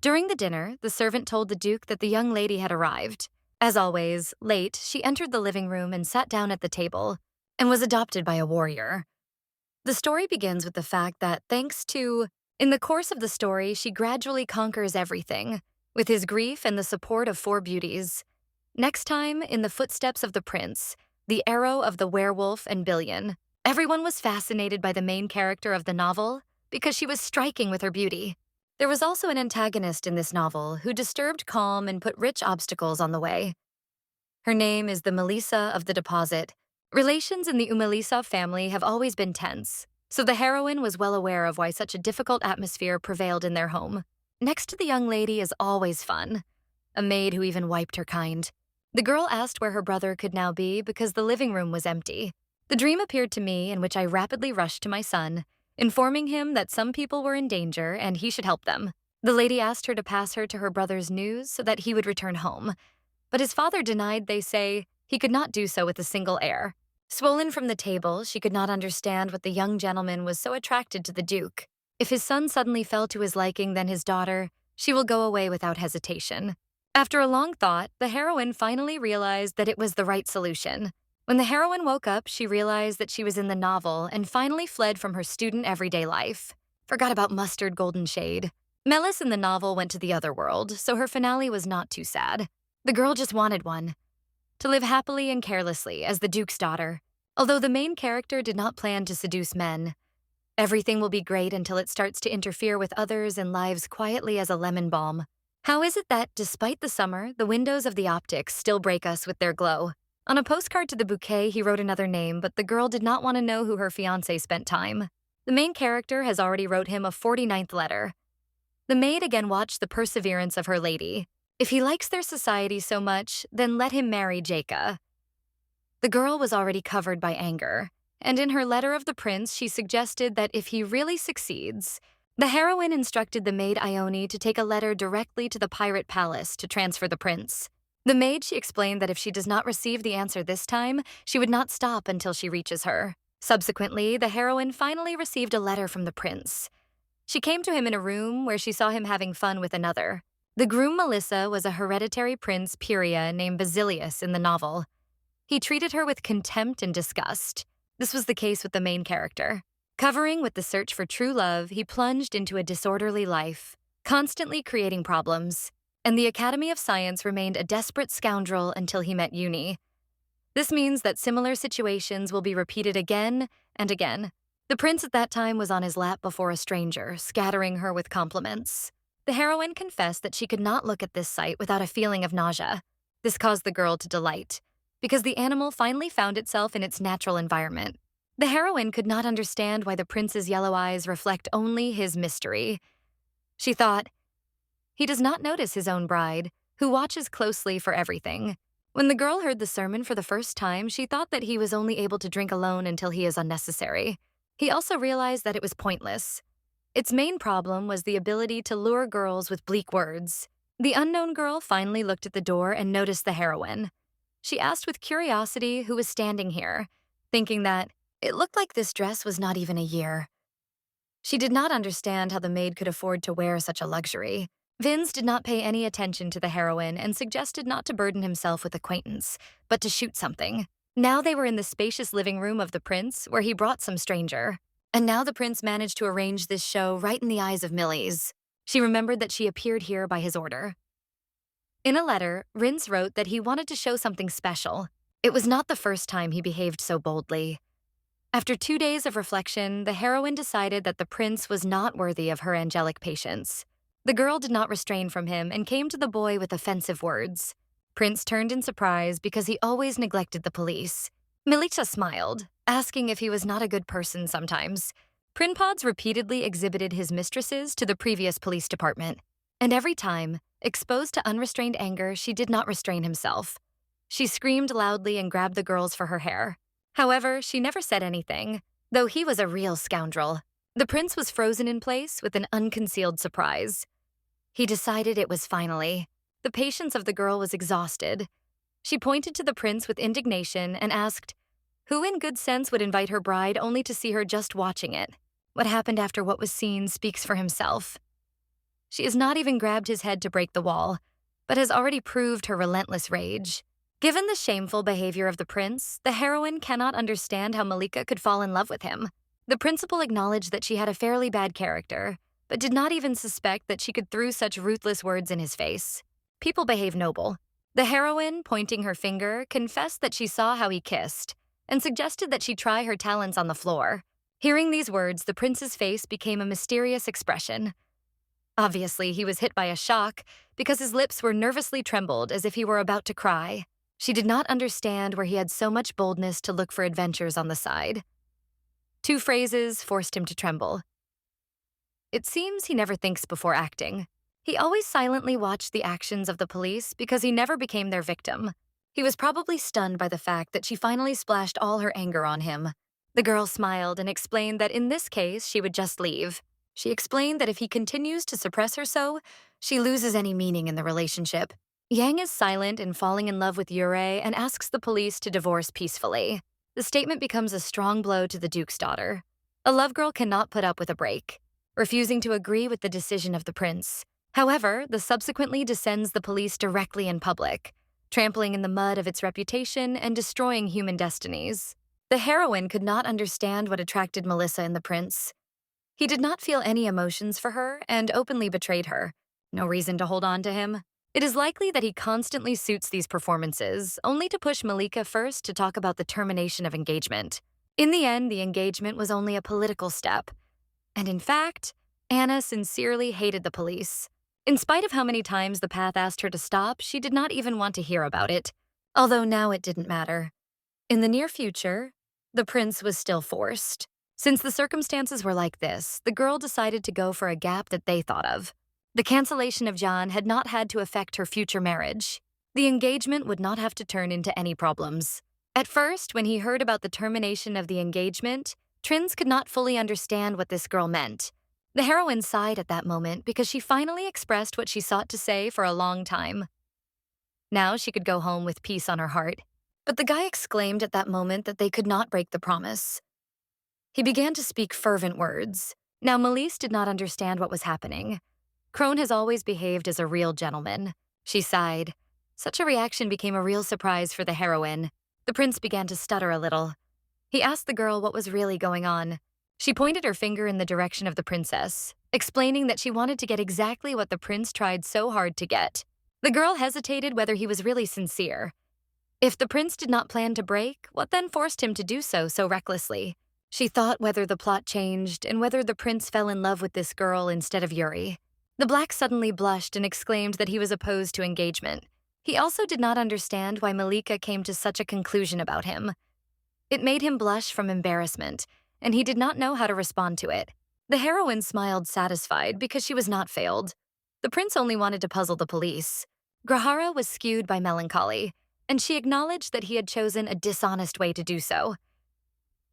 During the dinner, the servant told the Duke that the young lady had arrived. As always, late, she entered the living room and sat down at the table and was adopted by a warrior. The story begins with the fact that in the course of the story, she gradually conquers everything, with his grief and the support of four beauties. Next time, in the footsteps of the prince, the arrow of the werewolf and billion, everyone was fascinated by the main character of the novel because she was striking with her beauty. There was also an antagonist in this novel who disturbed calm and put rich obstacles on the way. Her name is the Melissa of the Deposit. Relations in the Umalisa family have always been tense, so the heroine was well aware of why such a difficult atmosphere prevailed in their home. Next to the young lady is always fun, a maid who even wiped her kind. The girl asked where her brother could now be because the living room was empty. The dream appeared to me, in which I rapidly rushed to my son, informing him that some people were in danger and he should help them. The lady asked her to pass her to her brother's news so that he would return home, but his father denied. They say he could not do so with a single heir. Swollen from the table, she could not understand what the young gentleman was so attracted to the Duke. If his son suddenly fell to his liking, then his daughter, she will go away without hesitation. After a long thought, the heroine finally realized that it was the right solution. When the heroine woke up, she realized that she was in the novel and finally fled from her student everyday life. Forgot about mustard golden shade. Melis in the novel went to the other world, so her finale was not too sad. The girl just wanted one. To live happily and carelessly as the Duke's daughter. Although the main character did not plan to seduce men. Everything will be great until it starts to interfere with others and lives quietly as a lemon balm. How is it that, despite the summer, the windows of the optics still break us with their glow? On a postcard to the bouquet, he wrote another name, but the girl did not want to know who her fiancé spent time. The main character has already wrote him a 49th letter. The maid again watched the perseverance of her lady. If he likes their society so much, then let him marry Jaca. The girl was already covered by anger, and in her letter of the prince, she suggested that if he really succeeds, the heroine instructed the maid Ione to take a letter directly to the pirate palace to transfer the prince. The maid, she explained that if she does not receive the answer this time, she would not stop until she reaches her. Subsequently, the heroine finally received a letter from the prince. She came to him in a room where she saw him having fun with another. The groom Melissa was a hereditary prince Pyria named Basilius in the novel. He treated her with contempt and disgust. This was the case with the main character. Covering with the search for true love, he plunged into a disorderly life, constantly creating problems, and the Academy of Science remained a desperate scoundrel until he met Uni. This means that similar situations will be repeated again and again. The prince at that time was on his lap before a stranger, scattering her with compliments. The heroine confessed that she could not look at this sight without a feeling of nausea. This caused the girl to delight, because the animal finally found itself in its natural environment. The heroine could not understand why the prince's yellow eyes reflect only his mystery. She thought, he does not notice his own bride, who watches closely for everything. When the girl heard the sermon for the first time, she thought that he was only able to drink alone until he is unnecessary. He also realized that it was pointless. Its main problem was the ability to lure girls with bleak words. The unknown girl finally looked at the door and noticed the heroine. She asked with curiosity who was standing here, thinking that it looked like this dress was not even a year. She did not understand how the maid could afford to wear such a luxury. Vince did not pay any attention to the heroine and suggested not to burden himself with acquaintance, but to shoot something. Now they were in the spacious living room of the prince, where he brought some stranger. And now the prince managed to arrange this show right in the eyes of Millie's. She remembered that she appeared here by his order. In a letter, Rince wrote that he wanted to show something special. It was not the first time he behaved so boldly. After 2 days of reflection, the heroine decided that the prince was not worthy of her angelic patience. The girl did not restrain from him and came to the boy with offensive words. Prince turned in surprise because he always neglected the police. Milica smiled, asking if he was not a good person sometimes. Prinpods repeatedly exhibited his mistresses to the previous police department. And every time, exposed to unrestrained anger, she did not restrain himself. She screamed loudly and grabbed the girls for her hair. However, she never said anything, though he was a real scoundrel. The prince was frozen in place with an unconcealed surprise. He decided it was finally. The patience of the girl was exhausted. She pointed to the prince with indignation and asked, who in good sense would invite her bride only to see her just watching it? What happened after what was seen speaks for himself. She has not even grabbed his head to break the wall, but has already proved her relentless rage. Given the shameful behavior of the prince, the heroine cannot understand how Malika could fall in love with him. The principal acknowledged that she had a fairly bad character, but did not even suspect that she could throw such ruthless words in his face. People behave noble. The heroine, pointing her finger, confessed that she saw how he kissed and suggested that she try her talents on the floor. Hearing these words, the prince's face became a mysterious expression. Obviously, he was hit by a shock because his lips were nervously trembled as if he were about to cry. She did not understand where he had so much boldness to look for adventures on the side. Two phrases forced him to tremble. It seems he never thinks before acting. He always silently watched the actions of the police because he never became their victim. He was probably stunned by the fact that she finally splashed all her anger on him. The girl smiled and explained that in this case, she would just leave. She explained that if he continues to suppress her so, she loses any meaning in the relationship. Yang is silent in falling in love with Yurei and asks the police to divorce peacefully. The statement becomes a strong blow to the Duke's daughter. A love girl cannot put up with a break, refusing to agree with the decision of the prince. However, the subsequently descends the police directly in public, trampling in the mud of its reputation and destroying human destinies. The heroine could not understand what attracted Melissa in the prince. He did not feel any emotions for her and openly betrayed her. No reason to hold on to him. It is likely that he constantly suits these performances, only to push Malika first to talk about the termination of engagement. In the end, the engagement was only a political step. And in fact, Anna sincerely hated the police. In spite of how many times the path asked her to stop, she did not even want to hear about it. Although now it didn't matter. In the near future, the prince was still forced. Since the circumstances were like this, the girl decided to go for a gap that they thought of. The cancellation of John had not had to affect her future marriage. The engagement would not have to turn into any problems. At first, when he heard about the termination of the engagement, Trins could not fully understand what this girl meant. The heroine sighed at that moment because she finally expressed what she sought to say for a long time. Now she could go home with peace on her heart. But the guy exclaimed at that moment that they could not break the promise. He began to speak fervent words. Now Melise did not understand what was happening. Crone has always behaved as a real gentleman. She sighed. Such a reaction became a real surprise for the heroine. The prince began to stutter a little. He asked the girl what was really going on. She pointed her finger in the direction of the princess, explaining that she wanted to get exactly what the prince tried so hard to get. The girl hesitated whether he was really sincere. If the prince did not plan to break, what then forced him to do so recklessly? She thought whether the plot changed and whether the prince fell in love with this girl instead of Yuri. The black suddenly blushed and exclaimed that he was opposed to engagement. He also did not understand why Malika came to such a conclusion about him. It made him blush from embarrassment, and he did not know how to respond to it. The heroine smiled satisfied because she was not failed. The prince only wanted to puzzle the police. Grahara was skewed by melancholy, and she acknowledged that he had chosen a dishonest way to do so.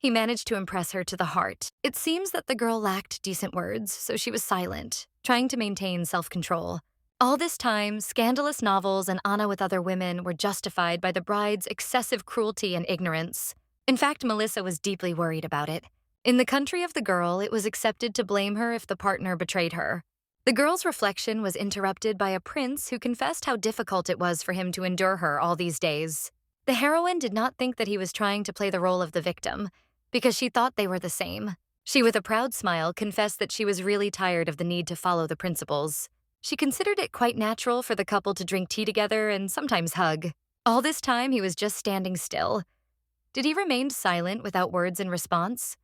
He managed to impress her to the heart. It seems that the girl lacked decent words, so she was silent, trying to maintain self-control. All this time, scandalous novels and Anna with other women were justified by the bride's excessive cruelty and ignorance. In fact, Melissa was deeply worried about it. In the country of the girl, it was accepted to blame her if the partner betrayed her. The girl's reflection was interrupted by a prince who confessed how difficult it was for him to endure her all these days. The heroine did not think that he was trying to play the role of the victim, because she thought they were the same. She, with a proud smile, confessed that she was really tired of the need to follow the principles. She considered it quite natural for the couple to drink tea together and sometimes hug. All this time, he was just standing still. Did he remain silent without words in response?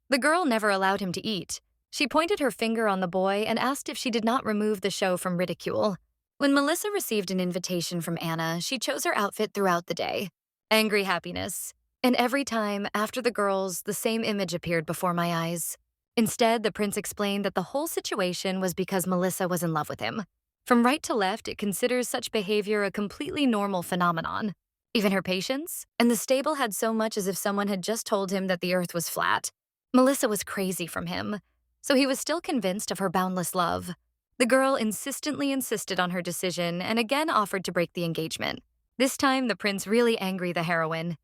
The girl never allowed him to eat. She pointed her finger on the boy and asked if she did not remove the show from ridicule. When Melissa received an invitation from Anna, she chose her outfit throughout the day. Angry happiness. And every time, after the girls, the same image appeared before my eyes. Instead, the prince explained that the whole situation was because Melissa was in love with him. From right to left, it considers such behavior a completely normal phenomenon. Even her patients, and the stable had so much as if someone had just told him that the earth was flat. Melissa was crazy from him, so he was still convinced of her boundless love. The girl insistently insisted on her decision and again offered to break the engagement. This time, the prince really angered the heroine.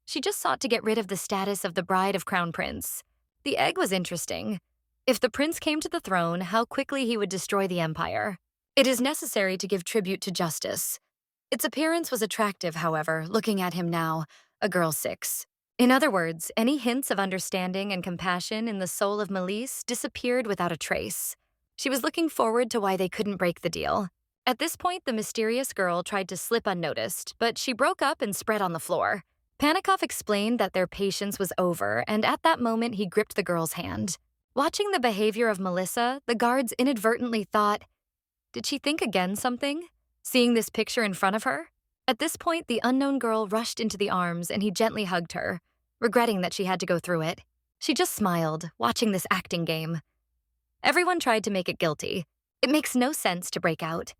She just sought to get rid of the status of the bride of Crown Prince. The egg was interesting. If the prince came to the throne, how quickly he would destroy the empire. It is necessary to give tribute to justice. Its appearance was attractive, however, looking at him now, a girl 6. In other words, any hints of understanding and compassion in the soul of Melise disappeared without a trace. She was looking forward to why they couldn't break the deal. At this point, the mysterious girl tried to slip unnoticed, but she broke up and spread on the floor. Panikov explained that their patience was over, and at that moment he gripped the girl's hand. Watching the behavior of Melissa, the guards inadvertently thought, did she think again something? Seeing this picture in front of her? At this point, the unknown girl rushed into the arms and he gently hugged her, regretting that she had to go through it. She just smiled, watching this acting game. Everyone tried to make it guilty. It makes no sense to break out.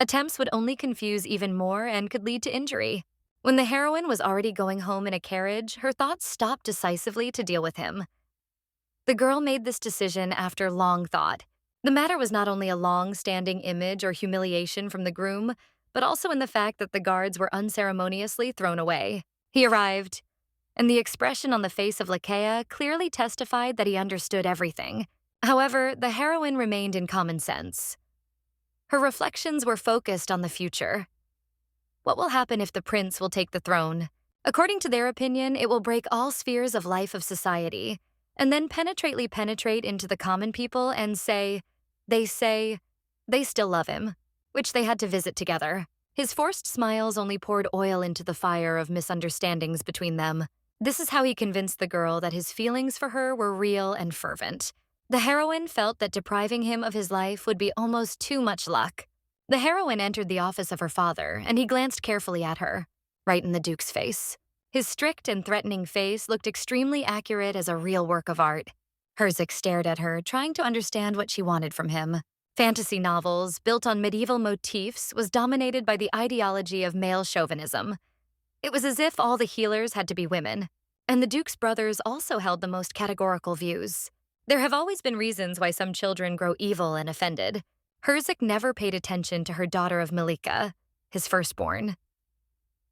Attempts would only confuse even more and could lead to injury. When the heroine was already going home in a carriage, her thoughts stopped decisively to deal with him. The girl made this decision after long thought. The matter was not only a long-standing image or humiliation from the groom, but also in the fact that the guards were unceremoniously thrown away. He arrived, and the expression on the face of Lakeia clearly testified that he understood everything. However, the heroine remained in common sense. Her reflections were focused on the future. What will happen if the prince will take the throne? According to their opinion, it will break all spheres of life of society, and then penetrate into the common people and say they still love him, which they had to visit together. His forced smiles only poured oil into the fire of misunderstandings between them. This is how he convinced the girl that his feelings for her were real and fervent. The heroine felt that depriving him of his life would be almost too much luck. The heroine entered the office of her father, and he glanced carefully at her, right in the Duke's face. His strict and threatening face looked extremely accurate as a real work of art. Herzig stared at her, trying to understand what she wanted from him. Fantasy novels, built on medieval motifs, was dominated by the ideology of male chauvinism. It was as if all the healers had to be women, and the Duke's brothers also held the most categorical views. There have always been reasons why some children grow evil and offended. Herzig never paid attention to her daughter of Malika, his firstborn.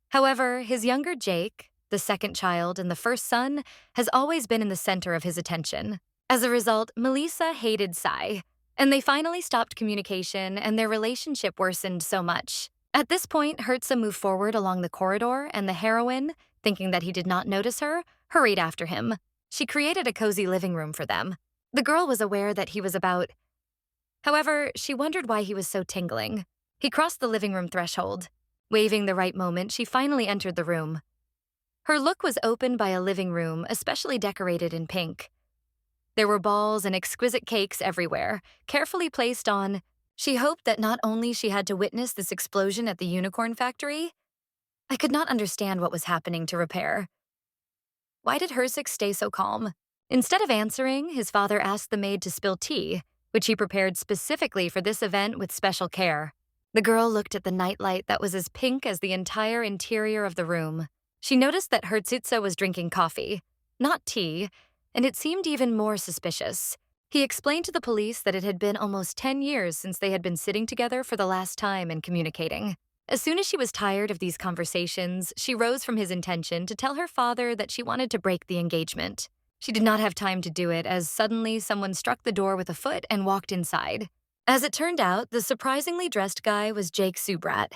However, his younger Jake, the second child and the first son, has always been in the center of his attention. As a result, Melissa hated Sai, and they finally stopped communication and their relationship worsened so much. At this point, Herza moved forward along the corridor and the heroine, thinking that he did not notice her, hurried after him. She created a cozy living room for them. The girl was aware that he was about. However, she wondered why he was so tingling. He crossed the living room threshold. Waving the right moment, she finally entered the room. Her look was opened by a living room, especially decorated in pink. There were balls and exquisite cakes everywhere, carefully placed on. She hoped that not only she had to witness this explosion at the unicorn factory. I could not understand what was happening to repair. Why did Herzig stay so calm? Instead of answering, his father asked the maid to spill tea, which he prepared specifically for this event with special care. The girl looked at the nightlight that was as pink as the entire interior of the room. She noticed that Hertzitza was drinking coffee, not tea, and it seemed even more suspicious. He explained to the police that it had been almost 10 years since they had been sitting together for the last time and communicating. As soon as she was tired of these conversations, she rose from his intention to tell her father that she wanted to break the engagement. She did not have time to do it as suddenly someone struck the door with a foot and walked inside. As it turned out, the surprisingly dressed guy was Jake Subrat.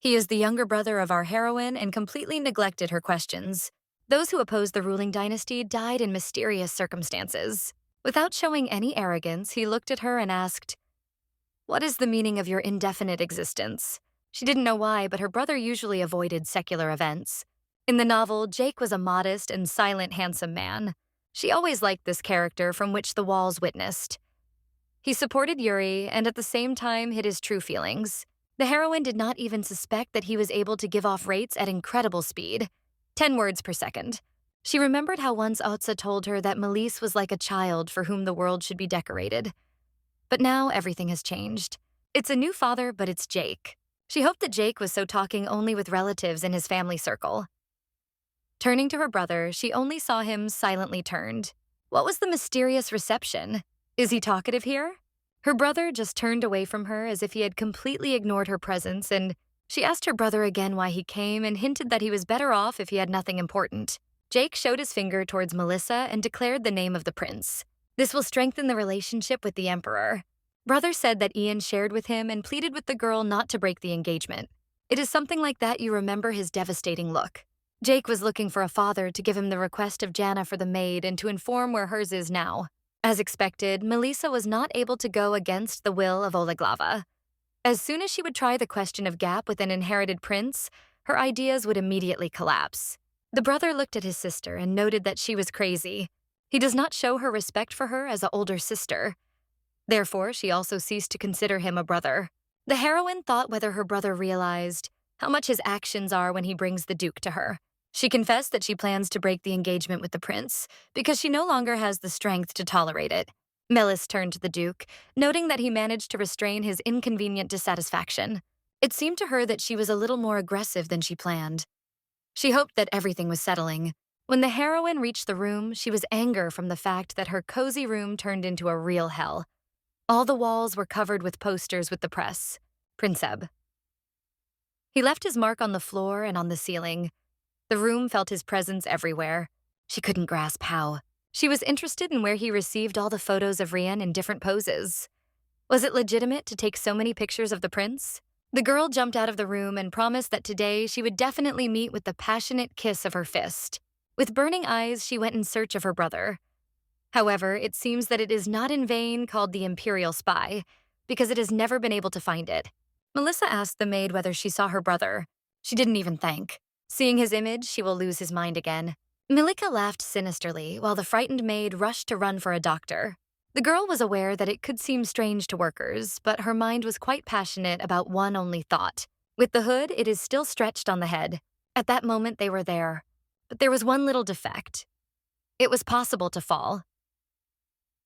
He is the younger brother of our heroine and completely neglected her questions. Those who opposed the ruling dynasty died in mysterious circumstances. Without showing any arrogance, he looked at her and asked, "What is the meaning of your indefinite existence?" She didn't know why, but her brother usually avoided secular events. In the novel, Jake was a modest and silent, handsome man. She always liked this character from which the walls witnessed. He supported Yuri and at the same time hid his true feelings. The heroine did not even suspect that he was able to give off rates at incredible speed, 10 words per second. She remembered how once Otsa told her that Melise was like a child for whom the world should be decorated. But now everything has changed. It's a new father, but it's Jake. She hoped that Jake was so talking only with relatives in his family circle. Turning to her brother, she only saw him silently turned. What was the mysterious reception? Is he talkative here? Her brother just turned away from her as if he had completely ignored her presence, and she asked her brother again why he came and hinted that he was better off if he had nothing important. Jake showed his finger towards Melissa and declared the name of the prince. This will strengthen the relationship with the Emperor. Brother said that Ian shared with him and pleaded with the girl not to break the engagement. It is something like that you remember his devastating look. Jake was looking for a father to give him the request of Jana for the maid and to inform where hers is now. As expected, Melissa was not able to go against the will of Oleglava. As soon as she would try the question of gap with an inherited prince, her ideas would immediately collapse. The brother looked at his sister and noted that she was crazy. He does not show her respect for her as an older sister. Therefore, she also ceased to consider him a brother. The heroine thought whether her brother realized how much his actions are when he brings the Duke to her. She confessed that she plans to break the engagement with the prince because she no longer has the strength to tolerate it. Melis turned to the Duke, noting that he managed to restrain his inconvenient dissatisfaction. It seemed to her that she was a little more aggressive than she planned. She hoped that everything was settling. When the heroine reached the room, she was anger from the fact that her cozy room turned into a real hell. All the walls were covered with posters with the press. Princeb. He left his mark on the floor and on the ceiling. The room felt his presence everywhere. She couldn't grasp how. She was interested in where he received all the photos of Rian in different poses. Was it legitimate to take so many pictures of the prince? The girl jumped out of the room and promised that today she would definitely meet with the passionate kiss of her fist. With burning eyes, she went in search of her brother. However, it seems that it is not in vain called the Imperial Spy, because it has never been able to find it. Melissa asked the maid whether she saw her brother. She didn't even thank. Seeing his image, she will lose his mind again. Milika laughed sinisterly while the frightened maid rushed to run for a doctor. The girl was aware that it could seem strange to workers, but her mind was quite passionate about one only thought. With the hood, it is still stretched on the head. At that moment, they were there. But there was one little defect. It was possible to fall.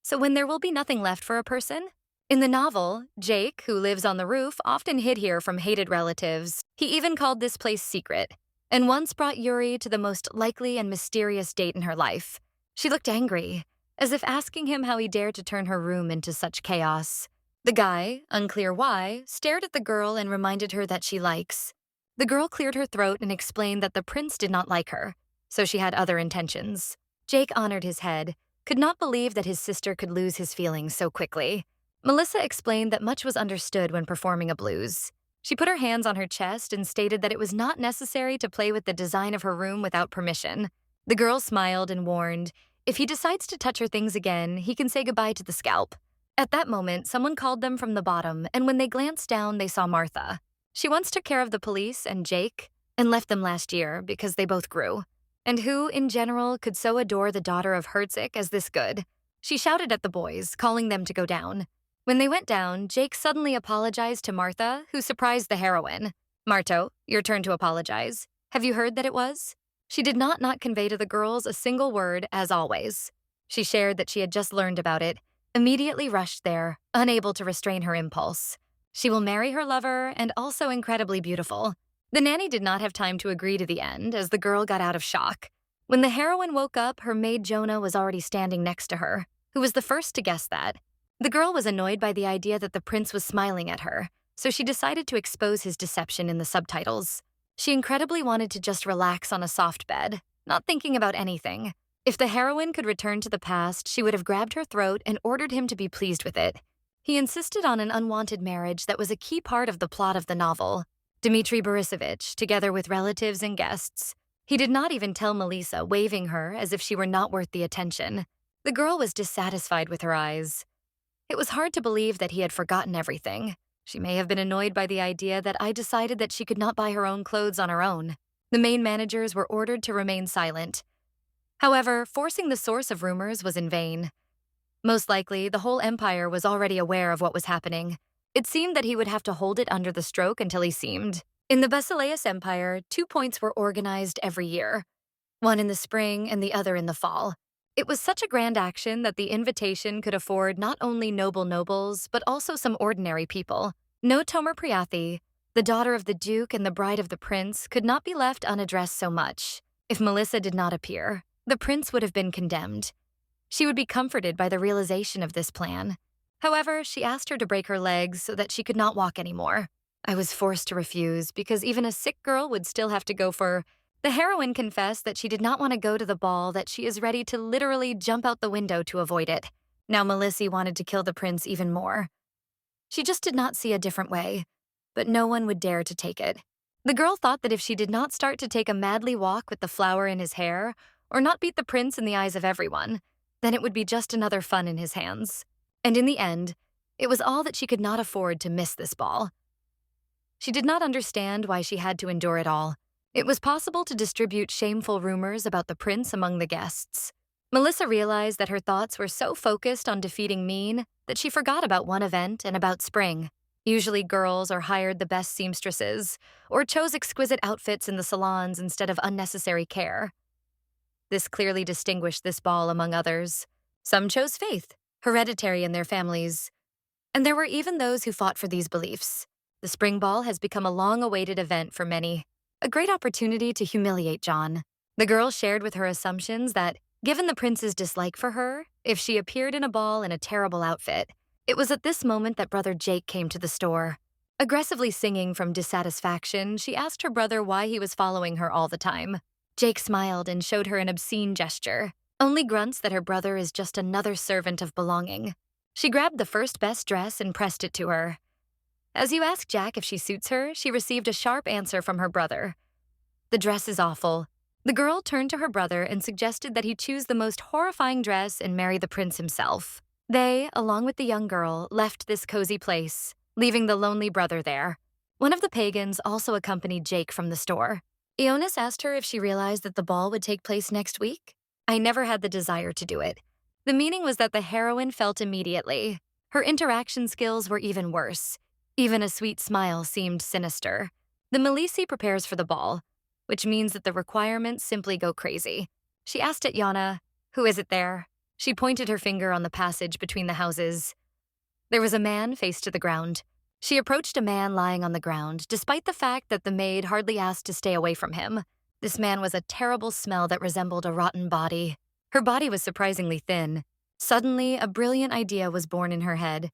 So when there will be nothing left for a person? In the novel, Jake, who lives on the roof, often hid here from hated relatives. He even called this place secret, and once brought Yuri to the most likely and mysterious date in her life. She looked angry, as if asking him how he dared to turn her room into such chaos. The guy, unclear why, stared at the girl and reminded her that she likes. The girl cleared her throat and explained that the prince did not like her, so she had other intentions. Jake honored his head, could not believe that his sister could lose his feelings so quickly. Melissa explained that much was understood when performing a blues. She put her hands on her chest and stated that it was not necessary to play with the design of her room without permission. The girl smiled and warned, if he decides to touch her things again, he can say goodbye to the scalp. At that moment, someone called them from the bottom, and when they glanced down, they saw Martha. She once took care of the police and Jake, and left them last year because they both grew. And who, in general, could so adore the daughter of Herzig as this good? She shouted at the boys, calling them to go down. When they went down, Jake suddenly apologized to Martha, who surprised the heroine. Marto, your turn to apologize. Have you heard that it was? She did not convey to the girls a single word, as always. She shared that she had just learned about it, immediately rushed there, unable to restrain her impulse. She will marry her lover, and also incredibly beautiful. The nanny did not have time to agree to the end, as the girl got out of shock. When the heroine woke up, her maid Jonah was already standing next to her, who was the first to guess that. The girl was annoyed by the idea that the prince was smiling at her, so she decided to expose his deception in the subtitles. She incredibly wanted to just relax on a soft bed, not thinking about anything. If the heroine could return to the past, she would have grabbed her throat and ordered him to be pleased with it. He insisted on an unwanted marriage that was a key part of the plot of the novel. Dmitry Borisovich, together with relatives and guests. He did not even tell Melissa, waving her as if she were not worth the attention. The girl was dissatisfied with her eyes. It was hard to believe that he had forgotten everything. She may have been annoyed by the idea that I decided that she could not buy her own clothes on her own. The main managers were ordered to remain silent. However, forcing the source of rumors was in vain. Most likely, the whole empire was already aware of what was happening. It seemed that he would have to hold it under the stroke until he seemed. In the Basileus Empire, 2 points were organized every year, one in the spring and the other in the fall. It was such a grand action that the invitation could afford not only noble nobles, but also some ordinary people. No Tomer Priathi, the daughter of the Duke and the bride of the prince, could not be left unaddressed so much. If Melissa did not appear, the prince would have been condemned. She would be comforted by the realization of this plan. However, she asked her to break her legs so that she could not walk anymore. I was forced to refuse because even a sick girl would still have to go for. The heroine confessed that she did not want to go to the ball, that she is ready to literally jump out the window to avoid it. Now Melissa wanted to kill the prince even more. She just did not see a different way, but no one would dare to take it. The girl thought that if she did not start to take a madly walk with the flower in his hair, or not beat the prince in the eyes of everyone, then it would be just another fun in his hands. And in the end, it was all that she could not afford to miss this ball. She did not understand why she had to endure it all. It was possible to distribute shameful rumors about the prince among the guests. Melissa realized that her thoughts were so focused on defeating Mean that she forgot about one event and about spring. Usually girls or hired the best seamstresses, or chose exquisite outfits in the salons instead of unnecessary care. This clearly distinguished this ball among others. Some chose faith, hereditary in their families, and there were even those who fought for these beliefs. The spring ball has become a long-awaited event for many, a great opportunity to humiliate John. The girl shared with her assumptions that, given the prince's dislike for her, if she appeared in a ball in a terrible outfit, it was at this moment that brother Jake came to the store. Aggressively singing from dissatisfaction, she asked her brother why he was following her all the time. Jake smiled and showed her an obscene gesture, only grunts that her brother is just another servant of belonging. She grabbed the first best dress and pressed it to her. As you ask Jack if she suits her, she received a sharp answer from her brother. The dress is awful. The girl turned to her brother and suggested that he choose the most horrifying dress and marry the prince himself. They, along with the young girl, left this cozy place, leaving the lonely brother there. One of the pagans also accompanied Jake from the store. Ionis asked her if she realized that the ball would take place next week. I never had the desire to do it. The meaning was that the heroine felt immediately. Her interaction skills were even worse. Even a sweet smile seemed sinister. The Melissa prepares for the ball, which means that the requirements simply go crazy. She asked Yana, "Who is it there?" She pointed her finger on the passage between the houses. There was a man face to the ground. She approached a man lying on the ground, despite the fact that the maid hardly asked to stay away from him. This man was a terrible smell that resembled a rotten body. Her body was surprisingly thin. Suddenly, a brilliant idea was born in her head.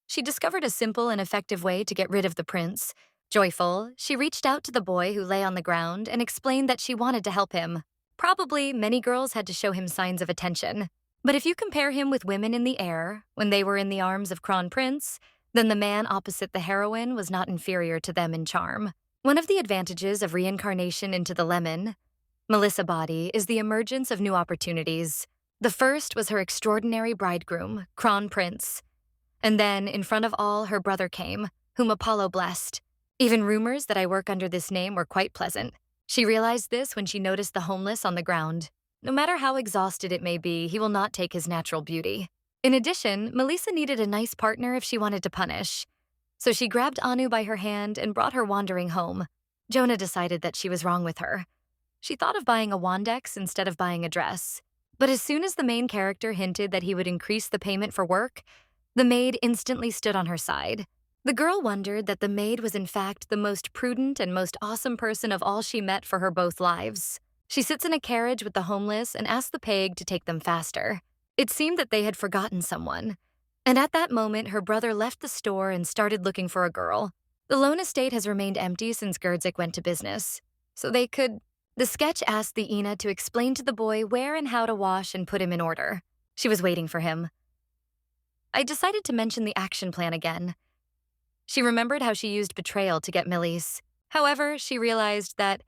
She discovered a simple and effective way to get rid of the prince. Joyful, she reached out to the boy who lay on the ground and explained that she wanted to help him. Probably, many girls had to show him signs of attention. But if you compare him with women in the air, when they were in the arms of Crown Prince, then the man opposite the heroine was not inferior to them in charm. One of the advantages of reincarnation into the lemon, Melissa body, is the emergence of new opportunities. The first was her extraordinary bridegroom, Crown Prince. And then, in front of all, her brother came, whom Apollo blessed. Even rumors that I work under this name were quite pleasant. She realized this when she noticed the homeless on the ground. No matter how exhausted it may be, he will not take his natural beauty. In addition, Melissa needed a nice partner if she wanted to punish. So she grabbed Anu by her hand and brought her wandering home. Jonah decided that she was wrong with her. She thought of buying a Wandex instead of buying a dress. But as soon as the main character hinted that he would increase the payment for work, the maid instantly stood on her side. The girl wondered that the maid was in fact the most prudent and most awesome person of all she met for her both lives. She sits in a carriage with the homeless and asks the page to take them faster. It seemed that they had forgotten someone. And at that moment, her brother left the store and started looking for a girl. The lone estate has remained empty since Gerdzik went to business. So they could... The sketch asked the Ina to explain to the boy where and how to wash and put him in order. She was waiting for him. I decided to mention the action plan again. She remembered how she used betrayal to get Millie's. However, she realized that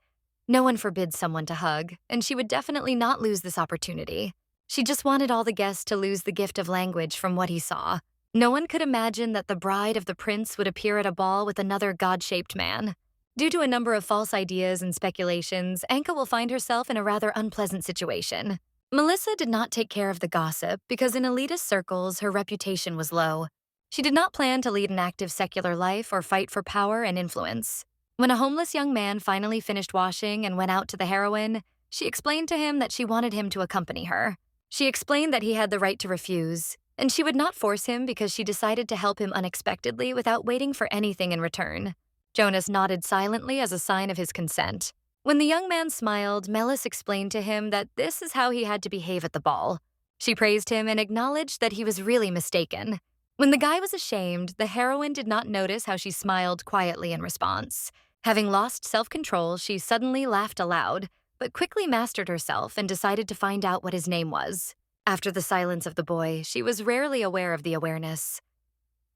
no one forbids someone to hug, and she would definitely not lose this opportunity. She just wanted all the guests to lose the gift of language from what he saw. No one could imagine that the bride of the prince would appear at a ball with another God-shaped man. Due to a number of false ideas and speculations, Anka will find herself in a rather unpleasant situation. Melissa did not take care of the gossip because in elitist circles, her reputation was low. She did not plan to lead an active secular life or fight for power and influence. When a homeless young man finally finished washing and went out to the heroine, she explained to him that she wanted him to accompany her. She explained that he had the right to refuse, and she would not force him because she decided to help him unexpectedly without waiting for anything in return. Jonas nodded silently as a sign of his consent. When the young man smiled, Melis explained to him that this is how he had to behave at the ball. She praised him and acknowledged that he was really mistaken. When the guy was ashamed, the heroine did not notice how she smiled quietly in response. Having lost self-control, she suddenly laughed aloud, but quickly mastered herself and decided to find out what his name was. After the silence of the boy, she was rarely aware of the awareness.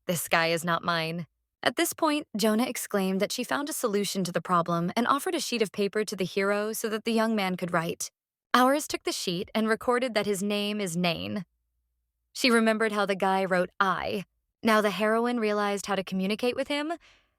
This guy is not mine. At this point, Jonah exclaimed that she found a solution to the problem and offered a sheet of paper to the hero so that the young man could write. Ours took the sheet and recorded that his name is Nain. She remembered how the guy wrote I. Now the heroine realized how to communicate with him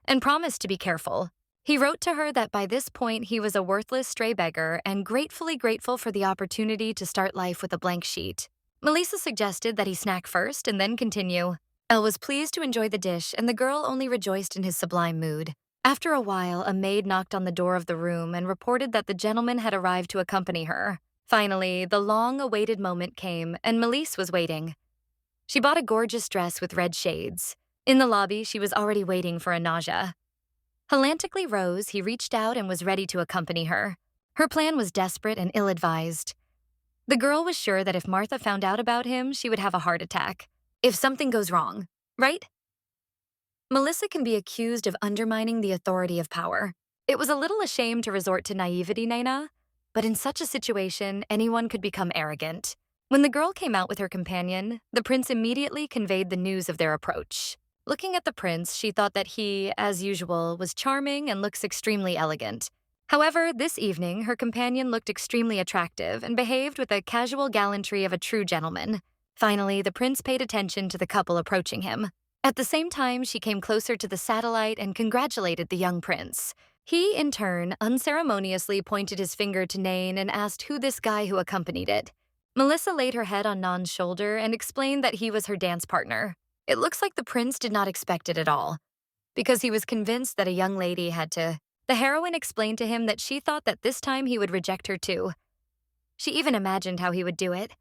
and promised to be careful. He wrote to her that by this point he was a worthless stray beggar and gratefully grateful for the opportunity to start life with a blank sheet. Melissa suggested that he snack first and then continue. Elle was pleased to enjoy the dish, and the girl only rejoiced in his sublime mood. After a while, a maid knocked on the door of the room and reported that the gentleman had arrived to accompany her. Finally, the long-awaited moment came, and Melissa was waiting. She bought a gorgeous dress with red shades. In the lobby, she was already waiting for a nausea. Halantically rose, he reached out and was ready to accompany her. Her plan was desperate and ill-advised. The girl was sure that if Martha found out about him, she would have a heart attack. If something goes wrong, right? Melissa can be accused of undermining the authority of power. It was a little ashamed to resort to naivety, Naina, but in such a situation, anyone could become arrogant. When the girl came out with her companion, the prince immediately conveyed the news of their approach. Looking at the prince, she thought that he, as usual, was charming and looks extremely elegant. However, this evening, her companion looked extremely attractive and behaved with the casual gallantry of a true gentleman. Finally, the prince paid attention to the couple approaching him. At the same time, she came closer to the satellite and congratulated the young prince. He, in turn, unceremoniously pointed his finger to Nain and asked who this guy who accompanied it. Melissa laid her head on Nan's shoulder and explained that he was her dance partner. It looks like the prince did not expect it at all, because he was convinced that a young lady had to. The heroine explained to him that she thought that this time he would reject her too. She even imagined how he would do it.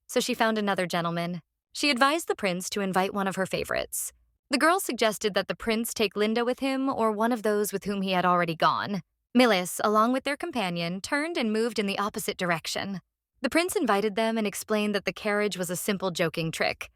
So she found another gentleman. She advised the prince to invite one of her favorites. The girl suggested that the prince take Linda with him or one of those with whom he had already gone. Millis, along with their companion, turned and moved in the opposite direction. The prince invited them and explained that the carriage was a simple joking trick.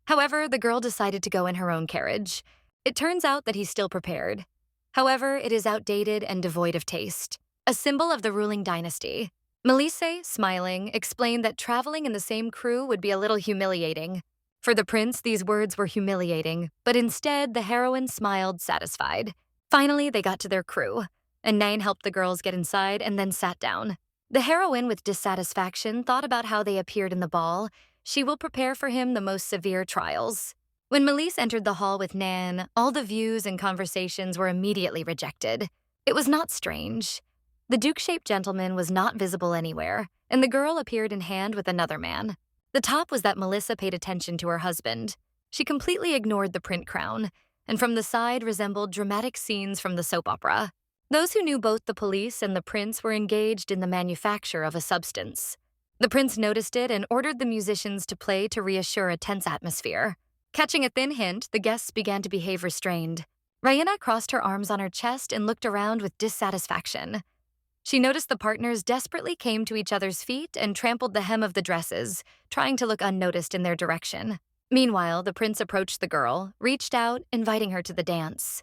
However, the girl decided to go in her own carriage. It turns out that he's still prepared. However, it is outdated and devoid of taste, a symbol of the ruling dynasty. Melisse, smiling, explained that traveling in the same crew would be a little humiliating. For the prince, these words were humiliating, but instead, the heroine smiled, satisfied. Finally, they got to their crew, and Nain helped the girls get inside and then sat down. The heroine, with dissatisfaction, thought about how they appeared in the ball. She will prepare for him the most severe trials. When Melisse entered the hall with Nan, all the views and conversations were immediately rejected. It was not strange. The Duke-shaped gentleman was not visible anywhere, and the girl appeared in hand with another man. The top was that Melissa paid attention to her husband. She completely ignored the print crown, and from the side resembled dramatic scenes from the soap opera. Those who knew both the police and the prince were engaged in the manufacture of a substance. The prince noticed it and ordered the musicians to play to reassure a tense atmosphere. Catching a thin hint, the guests began to behave restrained. Raina crossed her arms on her chest and looked around with dissatisfaction. She noticed the partners desperately came to each other's feet and trampled the hem of the dresses, trying to look unnoticed in their direction. Meanwhile, the prince approached the girl, reached out, inviting her to the dance.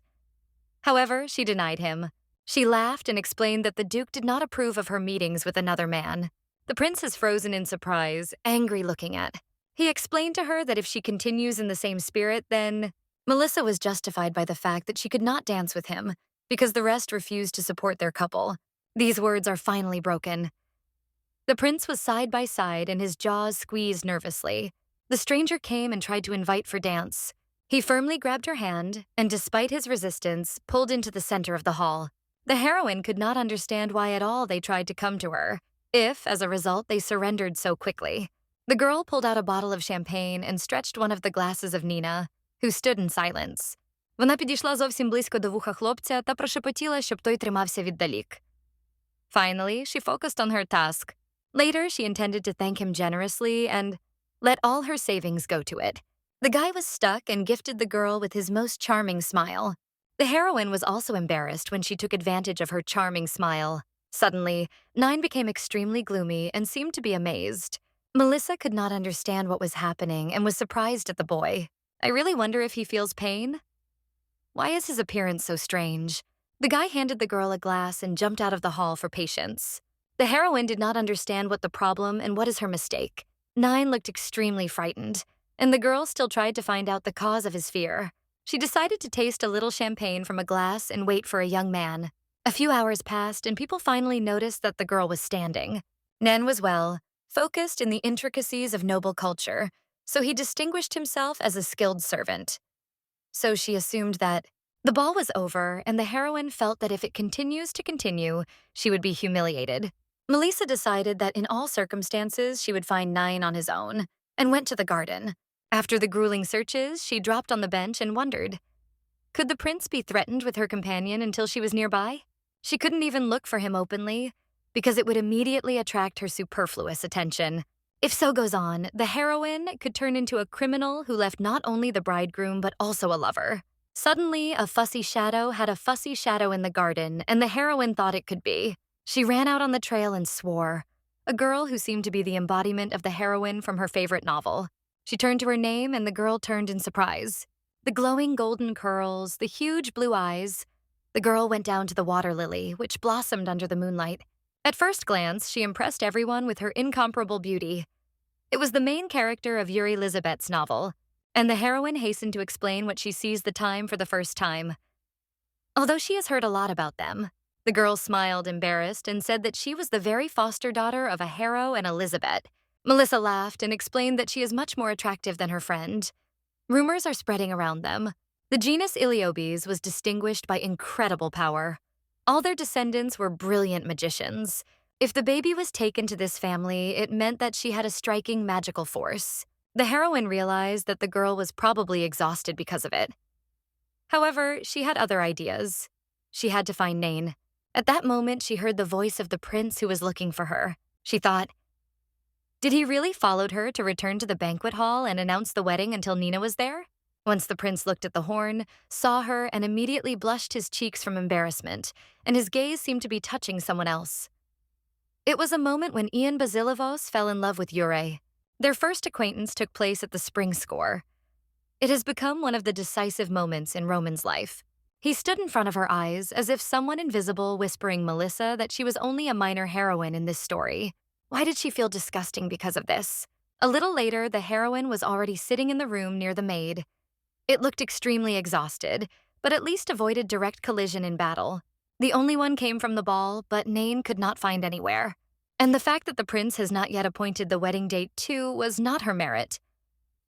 However, she denied him. She laughed and explained that the Duke did not approve of her meetings with another man. The prince is frozen in surprise, angry looking at. He explained to her that if she continues in the same spirit, then Melissa was justified by the fact that she could not dance with him because the rest refused to support their couple. These words are finally broken. The prince was side by side and his jaws squeezed nervously. The stranger came and tried to invite for dance. He firmly grabbed her hand and, despite his resistance, pulled into the center of the hall. The heroine could not understand why at all they tried to come to her, if, as a result, they surrendered so quickly. The girl pulled out a bottle of champagne and stretched one of the glasses of Nina, who stood in silence. Вона підійшла зовсім близько до вуха хлопця та прошепотіла, щоб той тримався віддалік. Finally, she focused on her task. Later, she intended to thank him generously and let all her savings go to it. The guy was stuck and gifted the girl with his most charming smile. The heroine was also embarrassed when she took advantage of her charming smile. Suddenly, Nine became extremely gloomy and seemed to be amazed. Melissa could not understand what was happening and was surprised at the boy. I really wonder if he feels pain. Why is his appearance so strange? The guy handed the girl a glass and jumped out of the hall for patience. The heroine did not understand what the problem and what is her mistake. Nine looked extremely frightened, and the girl still tried to find out the cause of his fear. She decided to taste a little champagne from a glass and wait for a young man. A few hours passed, and people finally noticed that the girl was standing. Nan was focused in the intricacies of noble culture, so he distinguished himself as a skilled servant. So she assumed that the ball was over, and the heroine felt that if it continues to continue, she would be humiliated. Melissa decided that in all circumstances, she would find Nine on his own, and went to the garden. After the grueling searches, she dropped on the bench and wondered, could the prince be threatened with her companion until she was nearby? She couldn't even look for him openly, because it would immediately attract her superfluous attention. If so goes on, the heroine could turn into a criminal who left not only the bridegroom but also a lover. Suddenly, a fussy shadow had a fussy shadow in the garden, and the heroine thought it could be. She ran out on the trail and swore. A girl who seemed to be the embodiment of the heroine from her favorite novel. She turned to her name, and the girl turned in surprise. The glowing golden curls, the huge blue eyes. The girl went down to the water lily, which blossomed under the moonlight. At first glance, she impressed everyone with her incomparable beauty. It was the main character of Yuri Lizabet's novel, and the heroine hastened to explain what she sees the time for the first time. Although she has heard a lot about them, the girl smiled embarrassed and said that she was the very foster daughter of a Harrow and Elizabeth. Melissa laughed and explained that she is much more attractive than her friend. Rumors are spreading around them. The genus Iliobes was distinguished by incredible power. All their descendants were brilliant magicians. If the baby was taken to this family, it meant that she had a striking magical force. The heroine realized that the girl was probably exhausted because of it. However, she had other ideas. She had to find Nain. At that moment, she heard the voice of the prince who was looking for her. She thought, did he really follow her to return to the banquet hall and announce the wedding until Nina was there? Once the prince looked at the horn, saw her, and immediately blushed his cheeks from embarrassment, and his gaze seemed to be touching someone else. It was a moment when Ian Basilivos fell in love with Yure. Their first acquaintance took place at the spring score. It has become one of the decisive moments in Roman's life. He stood in front of her eyes as if someone invisible whispering Melissa that she was only a minor heroine in this story. Why did she feel disgusting because of this? A little later, the heroine was already sitting in the room near the maid. It looked extremely exhausted, but at least avoided direct collision in battle. The only one came from the ball, but Nain could not find anywhere. And the fact that the prince has not yet appointed the wedding date too was not her merit.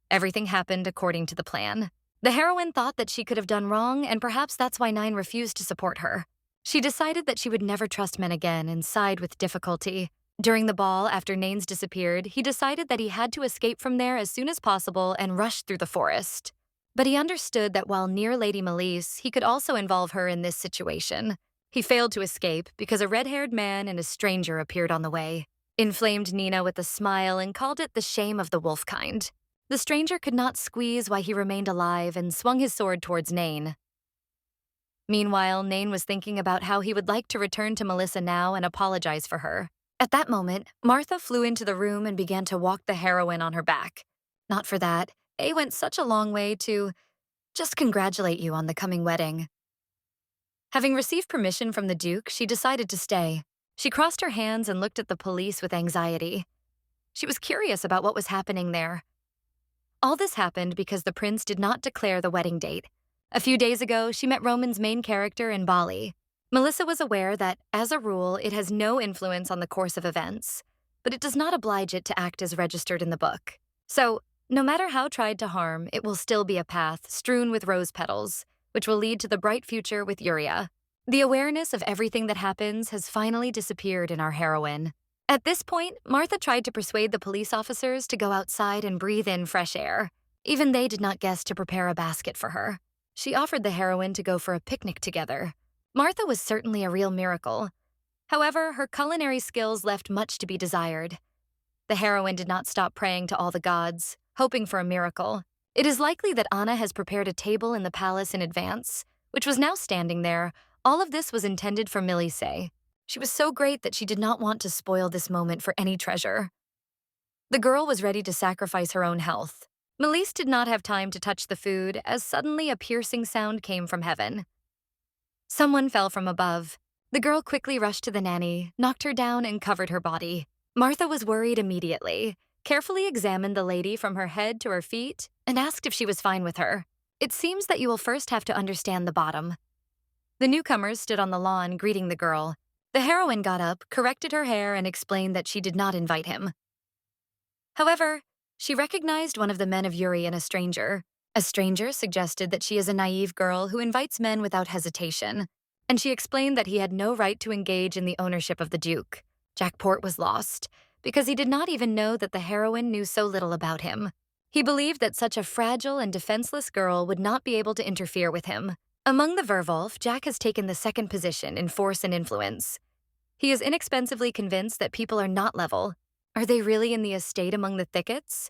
Everything happened according to the plan. The heroine thought that she could have done wrong, and perhaps that's why Nain refused to support her. She decided that she would never trust men again and sighed with difficulty. During the ball, after Nain's disappeared, he decided that he had to escape from there as soon as possible and rushed through the forest. But he understood that while near Lady Melise, he could also involve her in this situation. He failed to escape because a red-haired man and a stranger appeared on the way, inflamed Nina with a smile and called it the shame of the wolf kind. The stranger could not squeeze why he remained alive and swung his sword towards Nain. Meanwhile, Nain was thinking about how he would like to return to Melissa now and apologize for her. At that moment, Martha flew into the room and began to walk the heroine on her back. Not for that, A went such a long way to just congratulate you on the coming wedding. Having received permission from the Duke, she decided to stay. She crossed her hands and looked at the police with anxiety. She was curious about what was happening there. All this happened because the prince did not declare the wedding date. A few days ago, she met Roman's main character in Bali. Melissa was aware that, as a rule, it has no influence on the course of events, but it does not oblige it to act as registered in the book. So, no matter how tried to harm, it will still be a path strewn with rose petals, which will lead to the bright future with Yuria. The awareness of everything that happens has finally disappeared in our heroine. At this point, Martha tried to persuade the police officers to go outside and breathe in fresh air. Even they did not guess to prepare a basket for her. She offered the heroine to go for a picnic together. Martha was certainly a real miracle. However, her culinary skills left much to be desired. The heroine did not stop praying to all the gods, hoping for a miracle. It is likely that Anna has prepared a table in the palace in advance, which was now standing there. All of this was intended for Melise. She was so great that she did not want to spoil this moment for any treasure. The girl was ready to sacrifice her own health. Melise did not have time to touch the food as suddenly a piercing sound came from heaven. Someone fell from above. The girl quickly rushed to the nanny, knocked her down, and covered her body. Martha was worried immediately. carefully examined the lady from her head to her feet and asked if she was fine with her. It seems that you will first have to understand the bottom. The newcomers stood on the lawn greeting the girl. The heroine got up, corrected her hair, and explained that she did not invite him. However, she recognized one of the men of Yuri in a stranger. A stranger suggested that she is a naive girl who invites men without hesitation, and she explained that he had no right to engage in the ownership of the Duke. Jackport was lost, because he did not even know that the heroine knew so little about him. He believed that such a fragile and defenseless girl would not be able to interfere with him. Among the Werwolf, Jack has taken the second position in force and influence. He is inexpensively convinced that people are not level. Are they really in the estate among the thickets?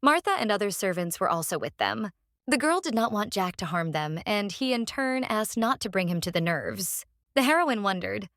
Martha and other servants were also with them. The girl did not want Jack to harm them, and he in turn asked not to bring him to the nerves. The heroine wondered,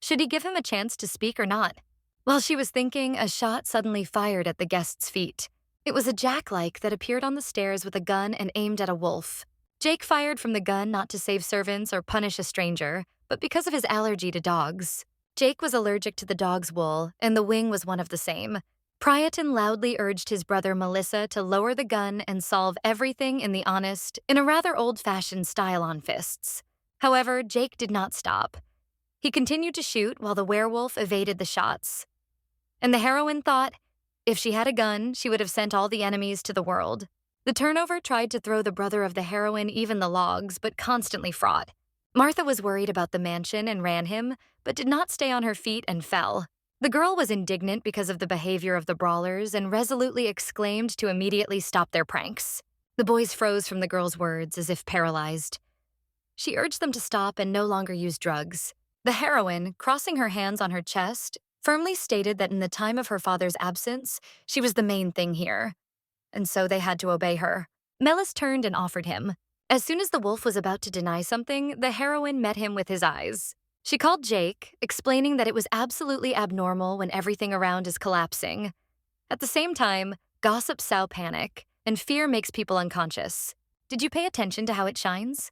should he give him a chance to speak or not? While she was thinking, a shot suddenly fired at the guest's feet. It was a Jack-like that appeared on the stairs with a gun and aimed at a wolf. Jake fired from the gun not to save servants or punish a stranger, but because of his allergy to dogs. Jake was allergic to the dog's wool, and the wing was one of the same. Pryaton loudly urged his brother Melissa to lower the gun and solve everything in a rather old-fashioned style on fists. However, Jake did not stop. He continued to shoot while the werewolf evaded the shots. And the heroine thought, if she had a gun, she would have sent all the enemies to the world. The turnover tried to throw the brother of the heroine even the logs, but constantly fought. Martha was worried about the mansion and ran him, but did not stay on her feet and fell. The girl was indignant because of the behavior of the brawlers and resolutely exclaimed to immediately stop their pranks. The boys froze from the girl's words as if paralyzed. She urged them to stop and no longer use drugs. The heroine, crossing her hands on her chest, firmly stated that in the time of her father's absence, she was the main thing here. And so they had to obey her. Melis turned and offered him. As soon as the wolf was about to deny something, the heroine met him with his eyes. She called Jake, explaining that it was absolutely abnormal when everything around is collapsing. At the same time, gossip sow panic, and fear makes people unconscious. Did you pay attention to how it shines?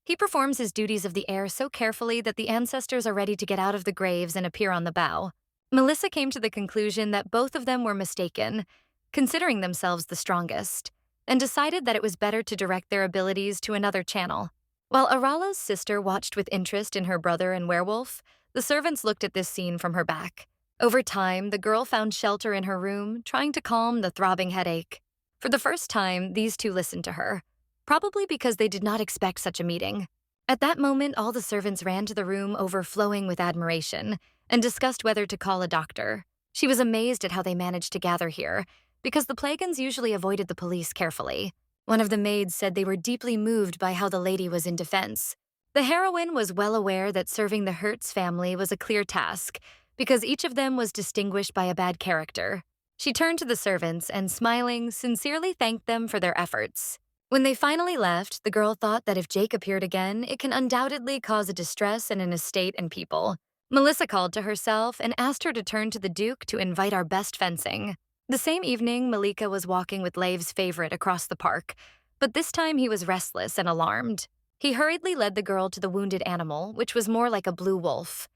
He performs his duties of the air so carefully that the ancestors are ready to get out of the graves and appear on the bough. Melissa came to the conclusion that both of them were mistaken, considering themselves the strongest, and decided that it was better to direct their abilities to another channel. While Arala's sister watched with interest in her brother and werewolf, the servants looked at this scene from her back. Over time, the girl found shelter in her room, trying to calm the throbbing headache. For the first time, these two listened to her, probably because they did not expect such a meeting. At that moment, all the servants ran to the room overflowing with admiration and discussed whether to call a doctor. She was amazed at how they managed to gather here, because the Plagans usually avoided the police carefully. One of the maids said they were deeply moved by how the lady was in defense. The heroine was well aware that serving the Hertz family was a clear task, because each of them was distinguished by a bad character. She turned to the servants and, smiling, sincerely thanked them for their efforts. When they finally left, the girl thought that if Jake appeared again, it can undoubtedly cause a distress in an estate and people. Melissa called to herself and asked her to turn to the Duke to invite our best fencing. The same evening, Malika was walking with Lave's favorite across the park, but this time he was restless and alarmed. He hurriedly led the girl to the wounded animal, which was more like a blue wolf.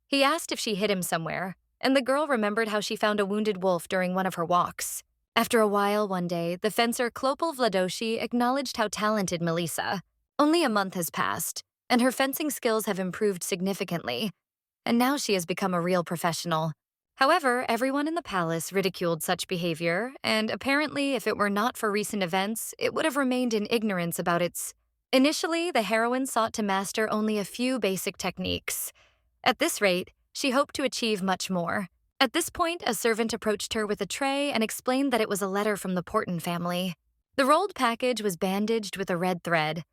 He asked if she hid him somewhere, and the girl remembered how she found a wounded wolf during one of her walks. After a while, one day, the fencer Klopel Vladoshi acknowledged how talented Melissa. Only a month has passed, and her fencing skills have improved significantly, and now she has become a real professional. However, everyone in the palace ridiculed such behavior, and apparently, if it were not for recent events, it would have remained in ignorance about its. Initially, the heroine sought to master only a few basic techniques. At this rate, she hoped to achieve much more. At this point, a servant approached her with a tray and explained that it was a letter from the Porton family. The rolled package was bandaged with a red thread.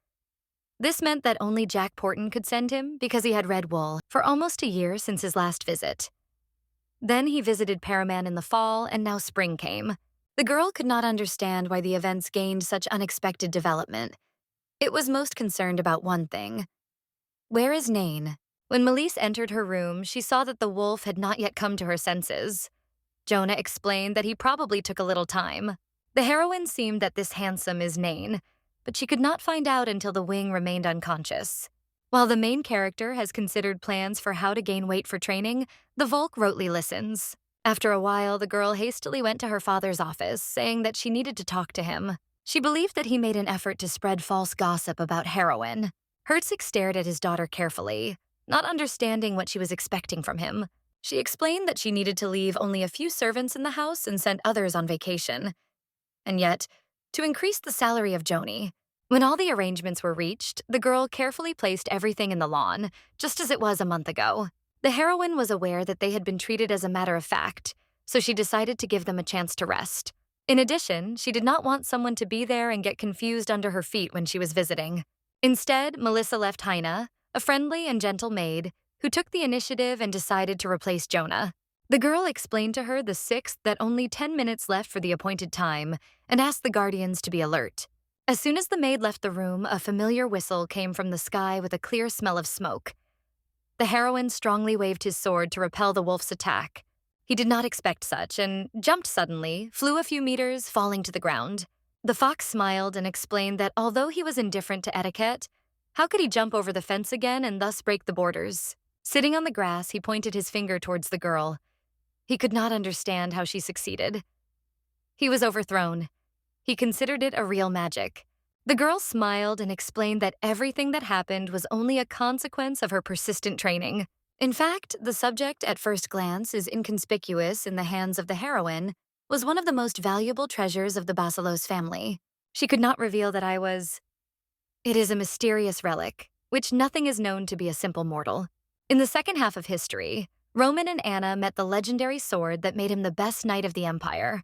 This meant that only Jack Porton could send him because he had red wool for almost a year since his last visit. Then he visited Paraman in the fall, and now spring came. The girl could not understand why the events gained such unexpected development. It was most concerned about one thing. Where is Nain? When Melise entered her room, she saw that the wolf had not yet come to her senses. Jonah explained that he probably took a little time. The heroine seemed that this handsome is Nain, but she could not find out until the wing remained unconscious. While the main character has considered plans for how to gain weight for training, the Volk rotely listens. After a while, the girl hastily went to her father's office, saying that she needed to talk to him. She believed that he made an effort to spread false gossip about heroin. Herzig stared at his daughter carefully, not understanding what she was expecting from him. She explained that she needed to leave only a few servants in the house and send others on vacation. And yet, to increase the salary of Joni, when all the arrangements were reached, the girl carefully placed everything in the lawn, just as it was a month ago. The heroine was aware that they had been treated as a matter of fact, so she decided to give them a chance to rest. In addition, she did not want someone to be there and get confused under her feet when she was visiting. Instead, Melissa left Heine, a friendly and gentle maid, who took the initiative and decided to replace Jonah. The girl explained to her the 6th that only 10 minutes left for the appointed time and asked the guardians to be alert. As soon as the maid left the room, a familiar whistle came from the sky with a clear smell of smoke. The heroine strongly waved his sword to repel the wolf's attack. He did not expect such and jumped suddenly, flew a few meters, falling to the ground. The fox smiled and explained that although he was indifferent to etiquette, how could he jump over the fence again and thus break the borders? Sitting on the grass, he pointed his finger towards the girl. He could not understand how she succeeded. He was overthrown. He considered it a real magic. The girl smiled and explained that everything that happened was only a consequence of her persistent training. In fact, the subject at first glance is inconspicuous in the hands of the heroine, was one of the most valuable treasures of the Basilos family. She could not reveal that I was. It is a mysterious relic, which nothing is known to be a simple mortal. In the second half of history, Roman and Anna met the legendary sword that made him the best knight of the empire.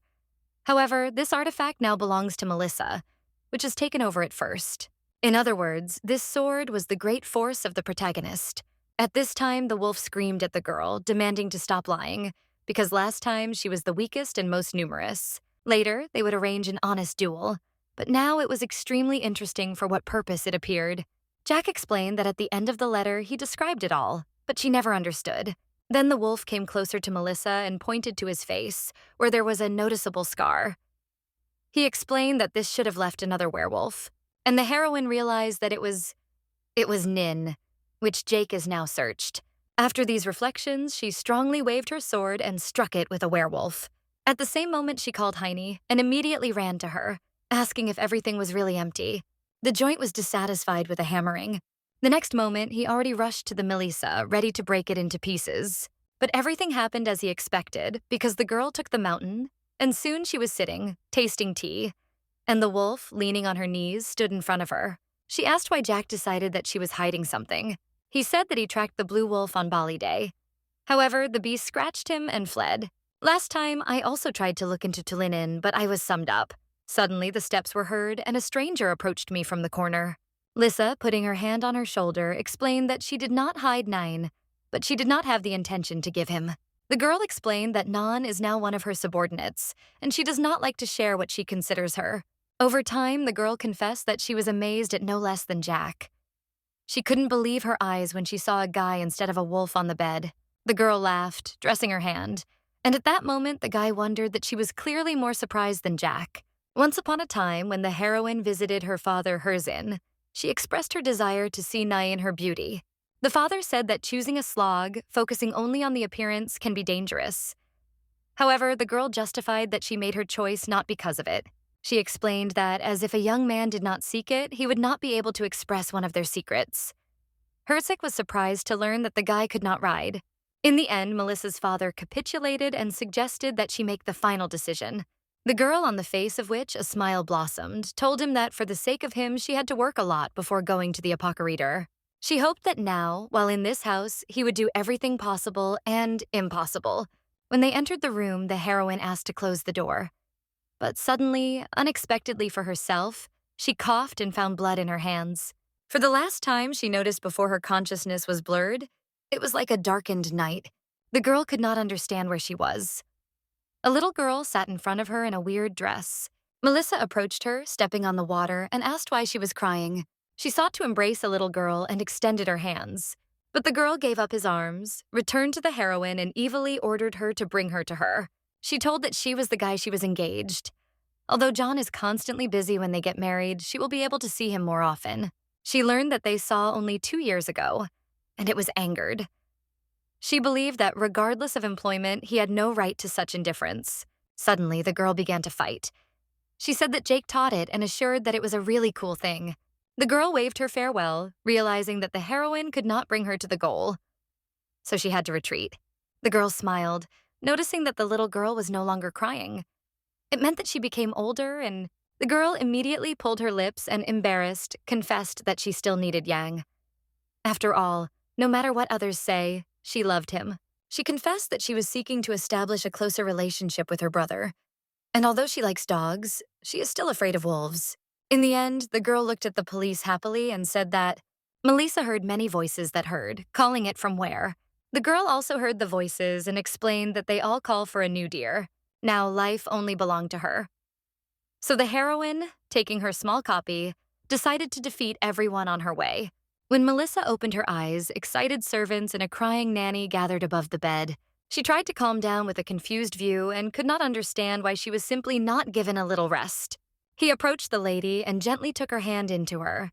However, this artifact now belongs to Melissa, which has taken over at first. In other words, this sword was the great force of the protagonist. At this time, the wolf screamed at the girl, demanding to stop lying, because last time she was the weakest and most numerous. Later, they would arrange an honest duel, but now it was extremely interesting for what purpose it appeared. Jack explained that at the end of the letter, he described it all, but she never understood. Then the wolf came closer to Melissa and pointed to his face, where there was a noticeable scar. He explained that this should have left another werewolf, and the heroine realized that it was Nin, which Jake is now searched. After these reflections, she strongly waved her sword and struck it with a werewolf. At the same moment, she called Heine and immediately ran to her, asking if everything was really empty. The joint was dissatisfied with a hammering. The next moment, he already rushed to the Melissa, ready to break it into pieces. But everything happened as he expected, because the girl took the mountain, and soon she was sitting, tasting tea, and the wolf, leaning on her knees, stood in front of her. She asked why Jack decided that she was hiding something. He said that he tracked the blue wolf on Bali Day. However, the beast scratched him and fled. Last time, I also tried to look into Tulinin, but I was summed up. Suddenly, the steps were heard, and a stranger approached me from the corner. Lissa, putting her hand on her shoulder, explained that she did not hide Nine, but she did not have the intention to give him. The girl explained that Nan is now one of her subordinates, and she does not like to share what she considers her. Over time, the girl confessed that she was amazed at no less than Jack. She couldn't believe her eyes when she saw a guy instead of a wolf on the bed. The girl laughed, dressing her hand, and at that moment, the guy wondered that she was clearly more surprised than Jack. Once upon a time, when the heroine visited her father Herzin, she expressed her desire to see Nye in her beauty. The father said that choosing a slog, focusing only on the appearance, can be dangerous. However, the girl justified that she made her choice not because of it. She explained that, as if a young man did not seek it, he would not be able to express one of their secrets. Herzig was surprised to learn that the guy could not ride. In the end, Melissa's father capitulated and suggested that she make the final decision. The girl, on the face of which a smile blossomed, told him that for the sake of him, she had to work a lot before going to the apocareator. She hoped that now, while in this house, he would do everything possible and impossible. When they entered the room, the heroine asked to close the door. But suddenly, unexpectedly for herself, she coughed and found blood in her hands. For the last time she noticed before her consciousness was blurred, it was like a darkened night. The girl could not understand where she was. A little girl sat in front of her in a weird dress. Melissa approached her, stepping on the water, and asked why she was crying. She sought to embrace a little girl and extended her hands. But the girl gave up his arms, returned to the heroine, and evilly ordered her to bring her to her. She told that she was the guy she was engaged. Although John is constantly busy when they get married, she will be able to see him more often. She learned that they saw only 2 years ago, and it was angered. She believed that regardless of employment, he had no right to such indifference. Suddenly, the girl began to fight. She said that Jake taught it and assured that it was a really cool thing. The girl waved her farewell, realizing that the heroine could not bring her to the goal. So she had to retreat. The girl smiled, noticing that the little girl was no longer crying. It meant that she became older, and the girl immediately pulled her lips and, embarrassed, confessed that she still needed Yang. After all, no matter what others say, she loved him. She confessed that she was seeking to establish a closer relationship with her brother. And although she likes dogs, she is still afraid of wolves. In the end, the girl looked at the police happily and said that Melissa heard many voices that heard, calling it from where. The girl also heard the voices and explained that they all call for a new deer. Now life only belonged to her. So the heroine, taking her small copy, decided to defeat everyone on her way. When Melissa opened her eyes, excited servants and a crying nanny gathered above the bed. She tried to calm down with a confused view and could not understand why she was simply not given a little rest. He approached the lady and gently took her hand into her.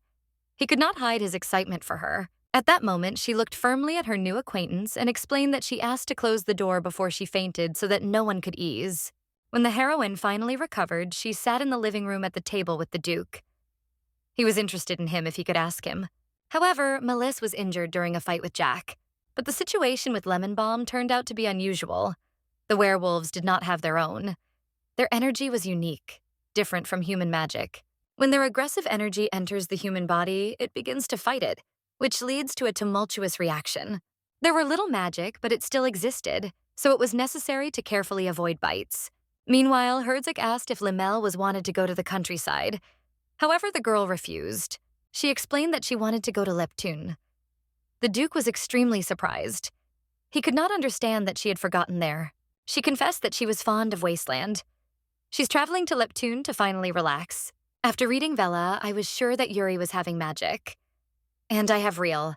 He could not hide his excitement for her. At that moment, she looked firmly at her new acquaintance and explained that she asked to close the door before she fainted so that no one could ease. When the heroine finally recovered, she sat in the living room at the table with the Duke. He was interested in him if he could ask him. However, Melissa was injured during a fight with Jack. But the situation with Lemon Balm turned out to be unusual. The werewolves did not have their own. Their energy was unique, different from human magic. When their aggressive energy enters the human body, it begins to fight it, which leads to a tumultuous reaction. There were little magic, but it still existed, so it was necessary to carefully avoid bites. Meanwhile, Herzog asked if Limel was wanted to go to the countryside. However, the girl refused. She explained that she wanted to go to Leptune. The Duke was extremely surprised. He could not understand that she had forgotten there. She confessed that she was fond of Wasteland. She's traveling to Leptune to finally relax. After reading Vela, I was sure that Yuri was having magic. And I have real.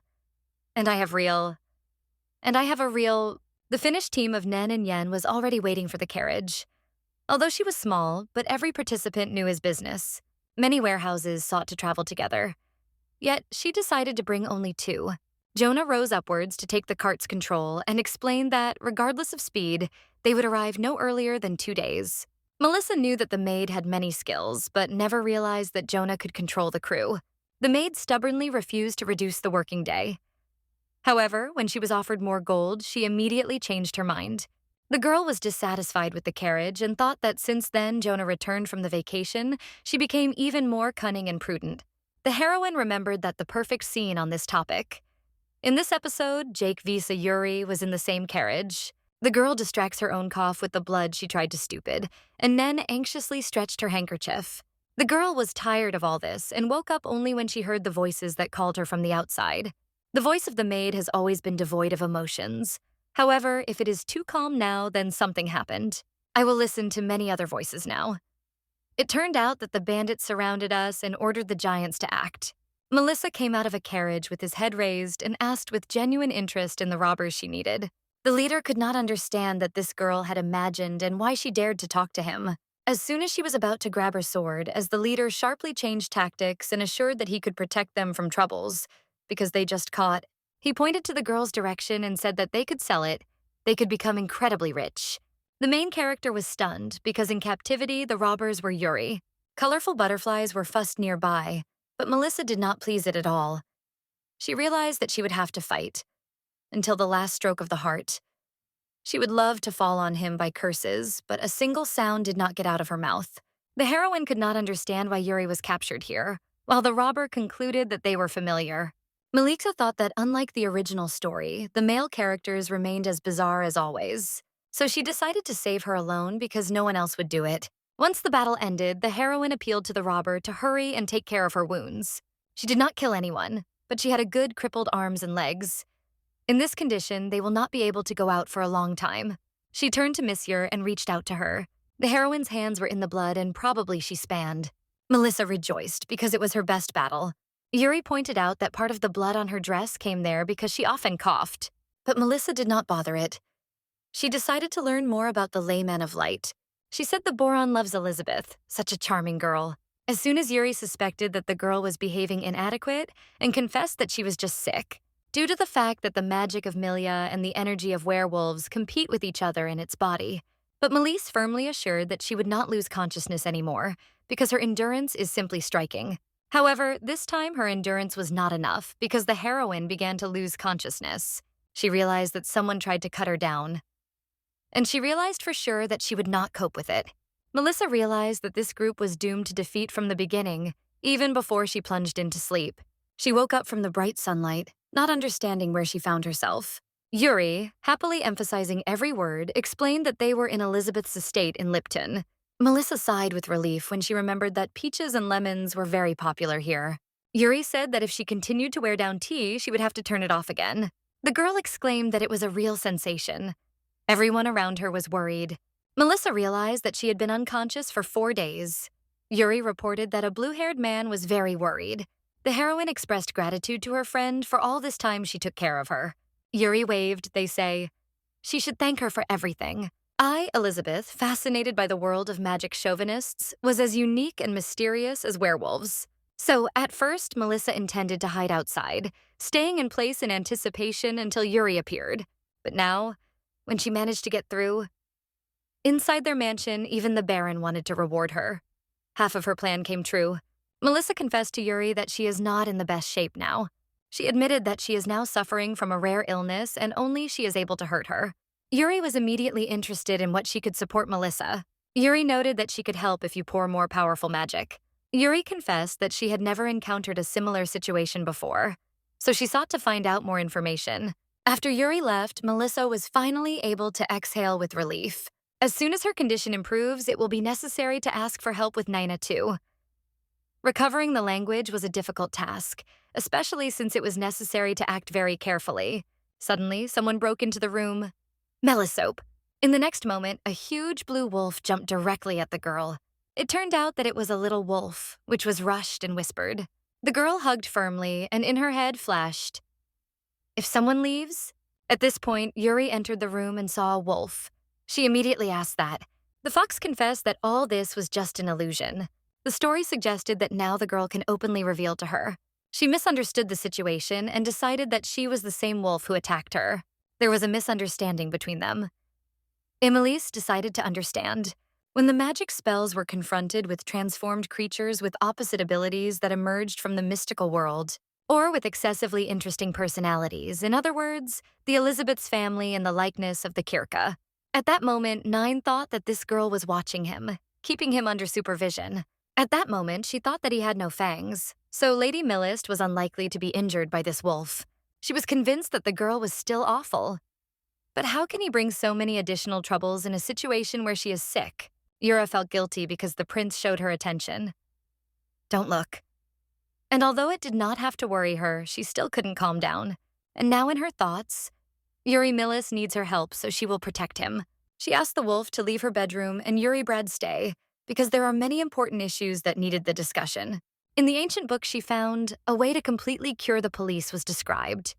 And I have real. And I have a real. The Finnish team of Nen and Yen was already waiting for the carriage. Although she was small, but every participant knew his business. Many warehouses sought to travel together. Yet she decided to bring only two. Jonah rose upwards to take the cart's control and explained that, regardless of speed, they would arrive no earlier than 2 days. Melissa knew that the maid had many skills, but never realized that Jonah could control the crew. The maid stubbornly refused to reduce the working day. However, when she was offered more gold, she immediately changed her mind. The girl was dissatisfied with the carriage and thought that since then Jonah returned from the vacation, she became even more cunning and prudent. The heroine remembered that the perfect scene on this topic. In this episode, Jake Visa Yuri was in the same carriage. The girl distracts her own cough with the blood she tried to stupid, and Nen anxiously stretched her handkerchief. The girl was tired of all this and woke up only when she heard the voices that called her from the outside. The voice of the maid has always been devoid of emotions. However, if it is too calm now, then something happened. I will listen to many other voices now. It turned out that the bandits surrounded us and ordered the giants to act. Melissa came out of a carriage with his head raised and asked with genuine interest in the robbers she needed. The leader could not understand that this girl had imagined and why she dared to talk to him. As soon as she was about to grab her sword, as the leader sharply changed tactics and assured that he could protect them from troubles, because they just caught, he pointed to the girl's direction and said that they could sell it. They could become incredibly rich. The main character was stunned because in captivity, the robbers were Yuri. Colorful butterflies were fussed nearby, but Melissa did not please it at all. She realized that she would have to fight until the last stroke of the heart. She would love to fall on him by curses, but a single sound did not get out of her mouth. The heroine could not understand why Yuri was captured here, while the robber concluded that they were familiar. Malika thought that unlike the original story, the male characters remained as bizarre as always. So she decided to save her alone because no one else would do it. Once the battle ended, the heroine appealed to the robber to hurry and take care of her wounds. She did not kill anyone, but she had a good crippled arms and legs. In this condition, they will not be able to go out for a long time. She turned to Monsieur and reached out to her. The heroine's hands were in the blood and probably she spanned. Melissa rejoiced because it was her best battle. Yuri pointed out that part of the blood on her dress came there because she often coughed. But Melissa did not bother it. She decided to learn more about the layman of light. She said the Boron loves Elizabeth, such a charming girl. As soon as Yuri suspected that the girl was behaving inadequate and confessed that she was just sick, due to the fact that the magic of Milia and the energy of werewolves compete with each other in its body. But Melise firmly assured that she would not lose consciousness anymore because her endurance is simply striking. However, this time her endurance was not enough because the heroine began to lose consciousness. She realized that someone tried to cut her down, and she realized for sure that she would not cope with it. Melissa realized that this group was doomed to defeat from the beginning, even before she plunged into sleep. She woke up from the bright sunlight, not understanding where she found herself. Yuri, happily emphasizing every word, explained that they were in Elizabeth's estate in Lipton. Melissa sighed with relief when she remembered that peaches and lemons were very popular here. Yuri said that if she continued to wear down tea, she would have to turn it off again. The girl exclaimed that it was a real sensation. Everyone around her was worried. Melissa realized that she had been unconscious for 4 days. Yuri reported that a blue-haired man was very worried. The heroine expressed gratitude to her friend for all this time she took care of her. Yuri waved, they say. She should thank her for everything. I, Elizabeth, fascinated by the world of magic chauvinists, was as unique and mysterious as werewolves. So, at first, Melissa intended to hide outside, staying in place in anticipation until Yuri appeared. But now, when she managed to get through, inside their mansion, even the Baron wanted to reward her. Half of her plan came true. Melissa confessed to Yuri that she is not in the best shape now. She admitted that she is now suffering from a rare illness and only she is able to hurt her. Yuri was immediately interested in what she could support Melissa. Yuri noted that she could help if you pour more powerful magic. Yuri confessed that she had never encountered a similar situation before, so she sought to find out more information. After Yuri left, Melissa was finally able to exhale with relief. As soon as her condition improves, it will be necessary to ask for help with Nina too. Recovering the language was a difficult task, especially since it was necessary to act very carefully. Suddenly, someone broke into the room. Melissope. In the next moment, a huge blue wolf jumped directly at the girl. It turned out that it was a little wolf, which was rushed and whispered. The girl hugged firmly, and in her head flashed, if someone leaves? At this point, Yuri entered the room and saw a wolf. She immediately asked that. The fox confessed that all this was just an illusion. The story suggested that now the girl can openly reveal to her. She misunderstood the situation and decided that she was the same wolf who attacked her. There was a misunderstanding between them. Emelise decided to understand. When the magic spells were confronted with transformed creatures with opposite abilities that emerged from the mystical world, or with excessively interesting personalities, in other words, the Elizabeth's family and the likeness of the Kirka. At that moment, Nine thought that this girl was watching him, keeping him under supervision. At that moment, she thought that he had no fangs, so Lady Millist was unlikely to be injured by this wolf. She was convinced that the girl was still awful. But how can he bring so many additional troubles in a situation where she is sick? Yura felt guilty because the prince showed her attention. Don't look. And although it did not have to worry her, she still couldn't calm down. And now in her thoughts, Yuri Millis needs her help so she will protect him. She asked the wolf to leave her bedroom and Yuri Brad stay, because there are many important issues that needed the discussion. In the ancient book she found, a way to completely cure the police was described.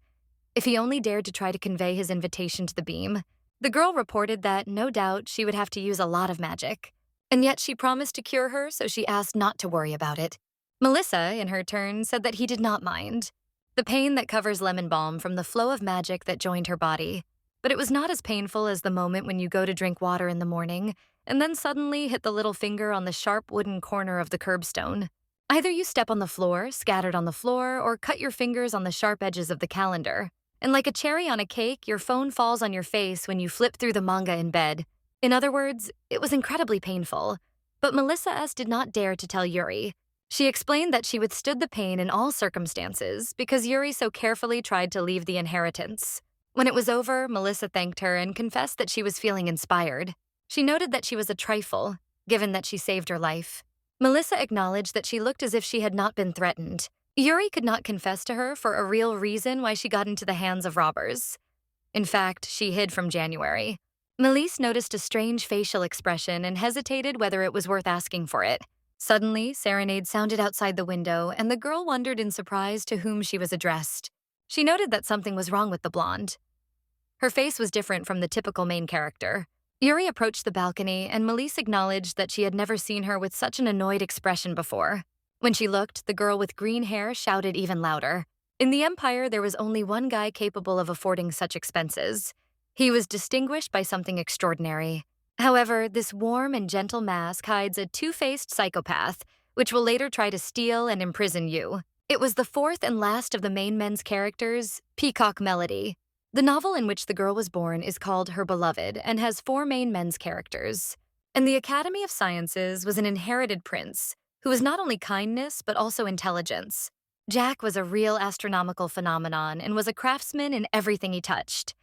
If he only dared to try to convey his invitation to the beam. The girl reported that, no doubt, she would have to use a lot of magic. And yet she promised to cure her, so she asked not to worry about it. Melissa, in her turn, said that he did not mind. The pain that covers lemon balm from the flow of magic that joined her body. But it was not as painful as the moment when you go to drink water in the morning, and then suddenly hit the little finger on the sharp wooden corner of the curbstone. Either you step on the floor, scattered on the floor, or cut your fingers on the sharp edges of the calendar. And like a cherry on a cake, your phone falls on your face when you flip through the manga in bed. In other words, it was incredibly painful. But Melissa S. did not dare to tell Yuri. She explained that she withstood the pain in all circumstances because Yuri so carefully tried to leave the inheritance. When it was over, Melissa thanked her and confessed that she was feeling inspired. She noted that she was a trifle, given that she saved her life. Melissa acknowledged that she looked as if she had not been threatened. Yuri could not confess to her for a real reason why she got into the hands of robbers. In fact, she hid from January. Melise noticed a strange facial expression and hesitated whether it was worth asking for it. Suddenly, serenade sounded outside the window, and the girl wondered in surprise to whom she was addressed. She noted that something was wrong with the blonde. Her face was different from the typical main character. Yuri approached the balcony, and Melise acknowledged that she had never seen her with such an annoyed expression before. When she looked, the girl with green hair shouted even louder. In the empire, there was only one guy capable of affording such expenses. He was distinguished by something extraordinary. However, this warm and gentle mask hides a two-faced psychopath, which will later try to steal and imprison you. It was the fourth and last of the main men's characters, Peacock Melody. The novel in which the girl was born is called Her Beloved and has four main men's characters. In the Academy of Sciences was an inherited prince, who was not only kindness but also intelligence. Jack was a real astronomical phenomenon and was a craftsman in everything he touched.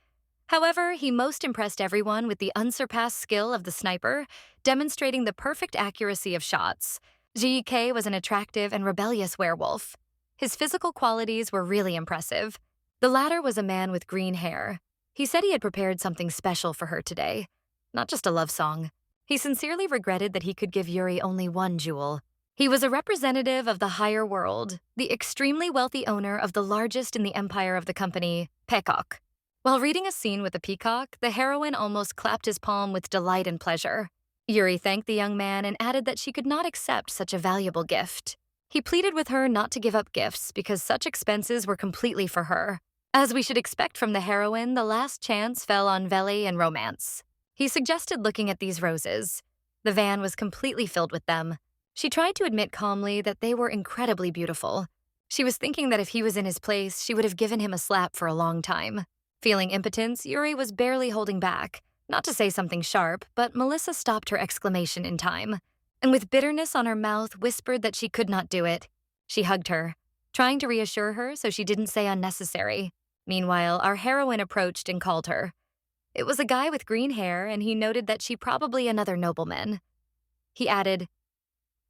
However, he most impressed everyone with the unsurpassed skill of the sniper, demonstrating the perfect accuracy of shots. GK was an attractive and rebellious werewolf. His physical qualities were really impressive. The latter was a man with green hair. He said he had prepared something special for her today, not just a love song. He sincerely regretted that he could give Yuri only one jewel. He was a representative of the higher world, the extremely wealthy owner of the largest in the empire of the company, Peacock. While reading a scene with a peacock, the heroine almost clapped his palm with delight and pleasure. Yuri thanked the young man and added that she could not accept such a valuable gift. He pleaded with her not to give up gifts because such expenses were completely for her. As we should expect from the heroine, the last chance fell on Veli and romance. He suggested looking at these roses. The van was completely filled with them. She tried to admit calmly that they were incredibly beautiful. She was thinking that if he was in his place, she would have given him a slap for a long time. Feeling impotence, Yuri was barely holding back. Not to say something sharp, but Melissa stopped her exclamation in time, and with bitterness on her mouth whispered that she could not do it. She hugged her, trying to reassure her so she didn't say unnecessary. Meanwhile, our heroine approached and called her. It was a guy with green hair, and he noted that she probably another nobleman. He added,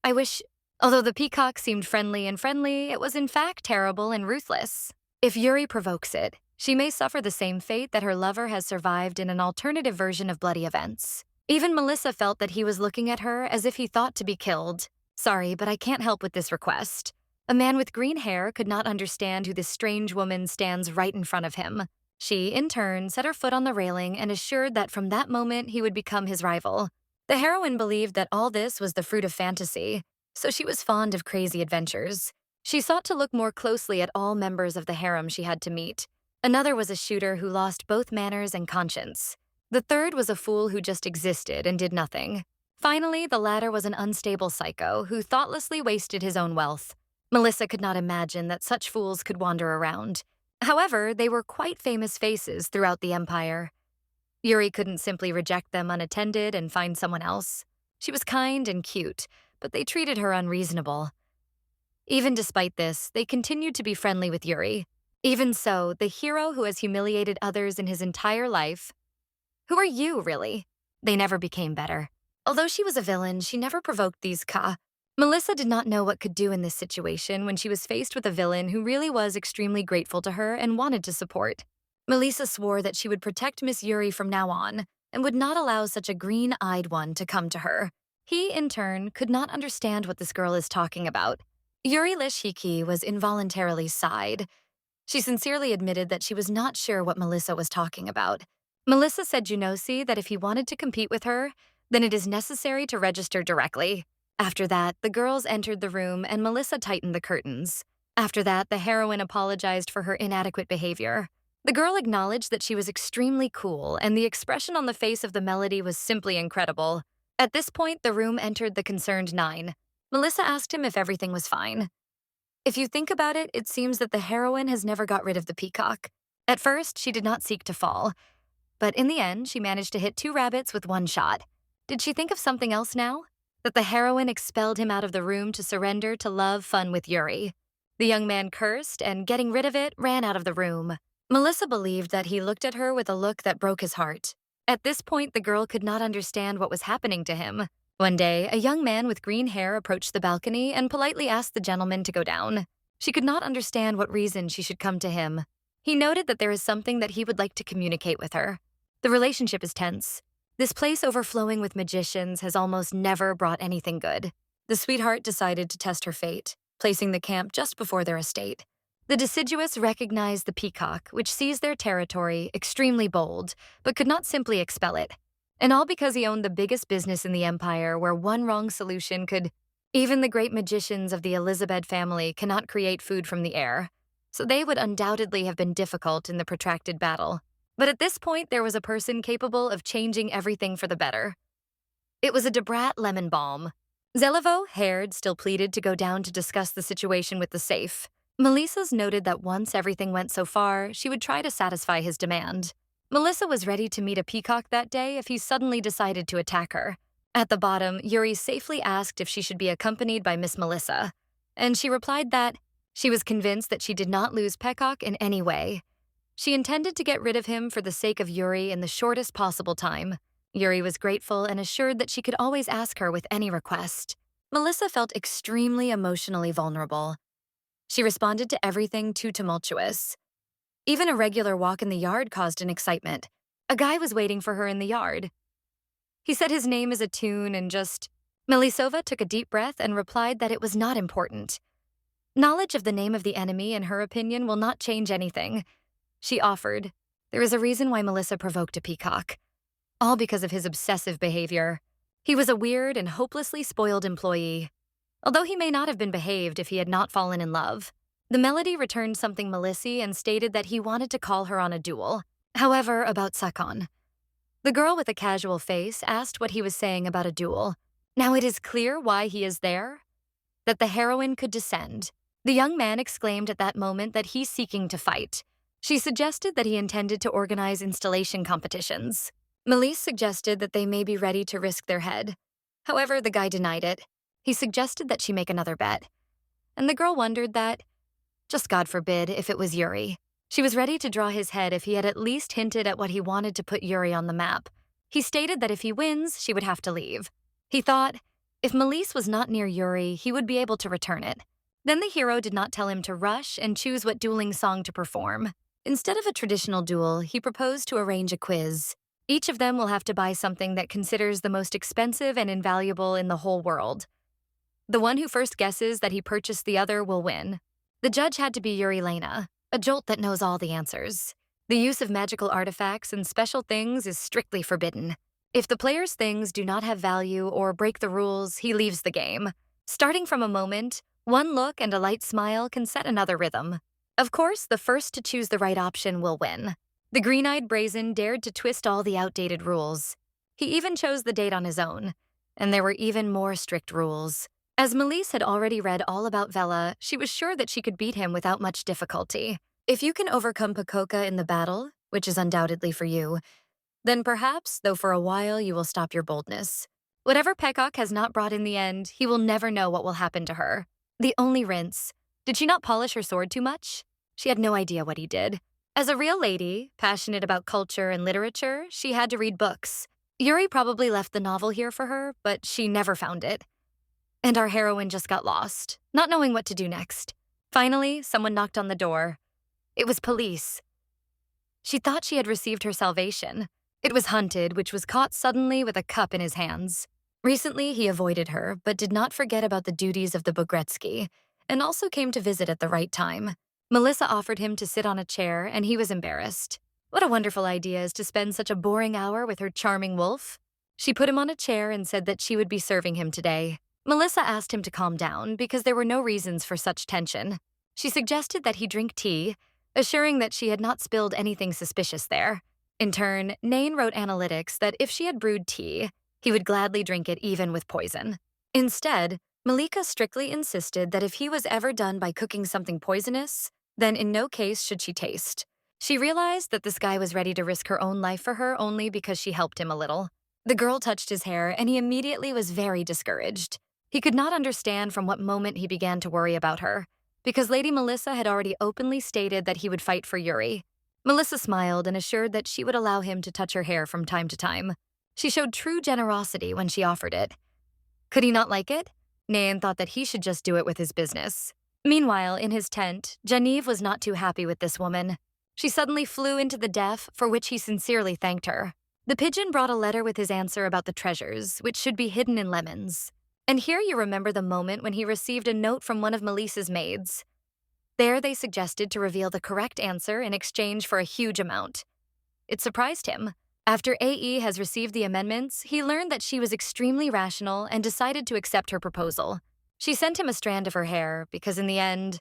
I wish, although the peacock seemed friendly, it was in fact terrible and ruthless. If Yuri provokes it, she may suffer the same fate that her lover has survived in an alternative version of bloody events. Even Melissa felt that he was looking at her as if he thought to be killed. Sorry, but I can't help with this request. A man with green hair could not understand who this strange woman stands right in front of him. She, in turn, set her foot on the railing and assured that from that moment he would become his rival. The heroine believed that all this was the fruit of fantasy, so she was fond of crazy adventures. She sought to look more closely at all members of the harem she had to meet. Another was a shooter who lost both manners and conscience. The third was a fool who just existed and did nothing. Finally, the latter was an unstable psycho who thoughtlessly wasted his own wealth. Melissa could not imagine that such fools could wander around. However, they were quite famous faces throughout the empire. Yuri couldn't simply reject them unattended and find someone else. She was kind and cute, but they treated her unreasonable. Even despite this, they continued to be friendly with Yuri. Even so, the hero who has humiliated others in his entire life— who are you, really? They never became better. Although she was a villain, she never provoked these Melissa did not know what could do in this situation when she was faced with a villain who really was extremely grateful to her and wanted to support. Melissa swore that she would protect Miss Yuri from now on and would not allow such a green-eyed one to come to her. He, in turn, could not understand what this girl is talking about. Yuri Leshiki was involuntarily sighed. She sincerely admitted that she was not sure what Melissa was talking about. Melissa said Junosi that if he wanted to compete with her, then it is necessary to register directly. After that, the girls entered the room and Melissa tightened the curtains. After that, the heroine apologized for her inadequate behavior. The girl acknowledged that she was extremely cool, and the expression on the face of the Melody was simply incredible. At this point, the room entered the concerned nine. Melissa asked him if everything was fine. If you think about it, it seems that the heroine has never got rid of the peacock. At first, she did not seek to fall. But in the end, she managed to hit 2 rabbits with 1 shot. Did she think of something else now? That the heroine expelled him out of the room to surrender to love fun with Yuri. The young man cursed and, getting rid of it, ran out of the room. Melissa believed that he looked at her with a look that broke his heart. At this point, the girl could not understand what was happening to him. One day, a young man with green hair approached the balcony and politely asked the gentleman to go down. She could not understand what reason she should come to him. He noted that there is something that he would like to communicate with her. The relationship is tense. This place overflowing with magicians has almost never brought anything good. The sweetheart decided to test her fate, placing the camp just before their estate. The deciduous recognized the peacock, which seized their territory, extremely bold, but could not simply expel it. And all because he owned the biggest business in the empire where one wrong solution could— even the great magicians of the Elizabeth family cannot create food from the air. so they would undoubtedly have been difficult in the protracted battle. But at this point, there was a person capable of changing everything for the better. It was a Debrat lemon balm. Zelevo, haired, still pleaded to go down to discuss the situation with the safe. Melissa's noted that once everything went so far, she would try to satisfy his demand. Melissa was ready to meet a peacock that day if he suddenly decided to attack her. At the bottom, Yuri safely asked if she should be accompanied by Miss Melissa, and she replied that she was convinced that she did not lose Peacock in any way. She intended to get rid of him for the sake of Yuri in the shortest possible time. Yuri was grateful and assured that she could always ask her with any request. Melissa felt extremely emotionally vulnerable. She responded to everything too tumultuous. Even a regular walk in the yard caused an excitement. A guy was waiting for her in the yard. He said his name is a tune and just... Melisova took a deep breath and replied that it was not important. Knowledge of the name of the enemy, in her opinion, will not change anything. She offered. There is a reason why Melissa provoked a peacock. All because of his obsessive behavior. He was a weird and hopelessly spoiled employee. Although he may not have been behaved if he had not fallen in love. The melody returned something Melissy and stated that he wanted to call her on a duel. However, about Sakon. The girl with a casual face asked what he was saying about a duel. Now it is clear why he is there. That the heroine could descend. The young man exclaimed at that moment that he's seeking to fight. She suggested that he intended to organize installation competitions. Melisse suggested that they may be ready to risk their head. However, the guy denied it. He suggested that she make another bet. And the girl wondered that, just God forbid, if it was Yuri. She was ready to draw his head if he had at least hinted at what he wanted to put Yuri on the map. He stated that if he wins, she would have to leave. He thought, if Melisse was not near Yuri, he would be able to return it. Then the hero did not tell him to rush and choose what dueling song to perform. Instead of a traditional duel, he proposed to arrange a quiz. Each of them will have to buy something that considers the most expensive and invaluable in the whole world. The one who first guesses that he purchased the other will win. The judge had to be Yuri Lena, a jolt that knows all the answers. The use of magical artifacts and special things is strictly forbidden. If the player's things do not have value or break the rules, he leaves the game. Starting from a moment, one look and a light smile can set another rhythm. Of course, the first to choose the right option will win. The green-eyed brazen dared to twist all the outdated rules. He even chose the date on his own, and there were even more strict rules. As Melisse had already read all about Vela, she was sure that she could beat him without much difficulty. If you can overcome Pacoca in the battle, which is undoubtedly for you, then perhaps, though for a while, you will stop your boldness. Whatever Peacock has not brought in the end, he will never know what will happen to her. The only rinse. Did she not polish her sword too much? She had no idea what he did. As a real lady, passionate about culture and literature, she had to read books. Yuri probably left the novel here for her, but she never found it. And our heroine just got lost, not knowing what to do next. Finally, someone knocked on the door. It was police. She thought she had received her salvation. It was Hunted, which was caught suddenly with a cup in his hands. Recently, he avoided her, but did not forget about the duties of the Bogretsky, and also came to visit at the right time. Melissa offered him to sit on a chair, and he was embarrassed. What a wonderful idea is to spend such a boring hour with her charming wolf. She put him on a chair and said that she would be serving him today. Melissa asked him to calm down because there were no reasons for such tension. She suggested that he drink tea, assuring that she had not spilled anything suspicious there. In turn, Nain wrote analytics that if she had brewed tea, he would gladly drink it even with poison. Instead, Malika strictly insisted that if he was ever done by cooking something poisonous, then in no case should she taste. She realized that this guy was ready to risk her own life for her only because she helped him a little. The girl touched his hair, and he immediately was very discouraged. He could not understand from what moment he began to worry about her, because Lady Melissa had already openly stated that he would fight for Yuri. Melissa smiled and assured that she would allow him to touch her hair from time to time. She showed true generosity when she offered it. Could he not like it? Nain thought that he should just do it with his business. Meanwhile, in his tent, Genevieve was not too happy with this woman. She suddenly flew into the deaf, for which he sincerely thanked her. The pigeon brought a letter with his answer about the treasures, which should be hidden in lemons. And here you remember the moment when he received a note from one of Melissa's maids. There they suggested to reveal the correct answer in exchange for a huge amount. It surprised him. After AE has received the amendments, he learned that she was extremely rational and decided to accept her proposal. She sent him a strand of her hair because in the end,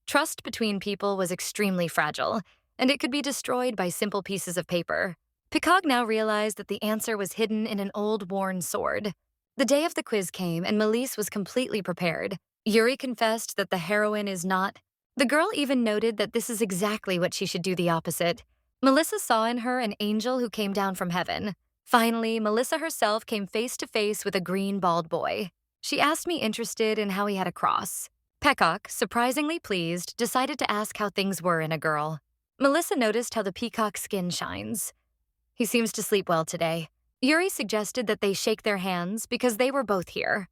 Trust between people was extremely fragile, and it could be destroyed by simple pieces of paper. Peacock now realized that the answer was hidden in an old, worn sword. The day of the quiz came, and Melise was completely prepared. Yuri confessed that the heroine is not. The girl even noted that this is exactly what she should do the opposite. Melissa saw in her an angel who came down from heaven. Finally, Melissa herself came face to face with a green, bald boy. She asked me interested in how he had a cross. Peacock, surprisingly pleased, decided to ask how things were in a girl. Melissa noticed how the peacock's skin shines. He seems to sleep well today. Yuri suggested that they shake their hands because they were both here.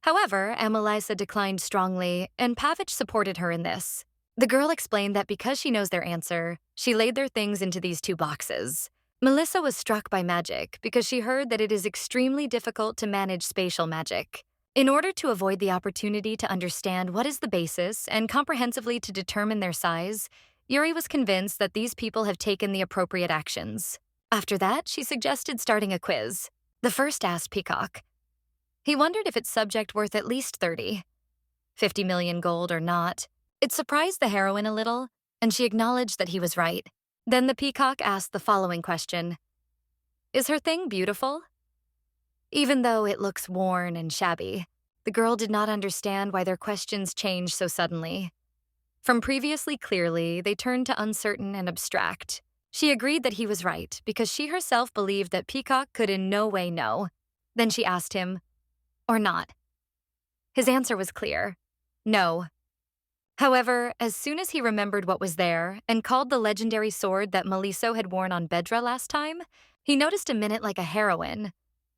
However, Amelisa declined strongly, and Pavich supported her in this. The girl explained that because she knows their answer, she laid their things into these two boxes. Melissa was struck by magic because she heard that it is extremely difficult to manage spatial magic. In order to avoid the opportunity to understand what is the basis and comprehensively to determine their size, Yuri was convinced that these people have taken the appropriate actions. After that, she suggested starting a quiz. The first asked Peacock. He wondered if its subject worth at least 50 million gold or not. It surprised the heroine a little, and she acknowledged that he was right. Then the peacock asked the following question. Is her thing beautiful? Even though it looks worn and shabby, the girl did not understand why their questions changed so suddenly. From previously clearly, they turned to uncertain and abstract. She agreed that he was right because she herself believed that Peacock could in no way know. Then she asked him, or not. His answer was clear. No. However, as soon as he remembered what was there and called the legendary sword that Meliso had worn on Bedra last time, he noticed a minute like a heroine.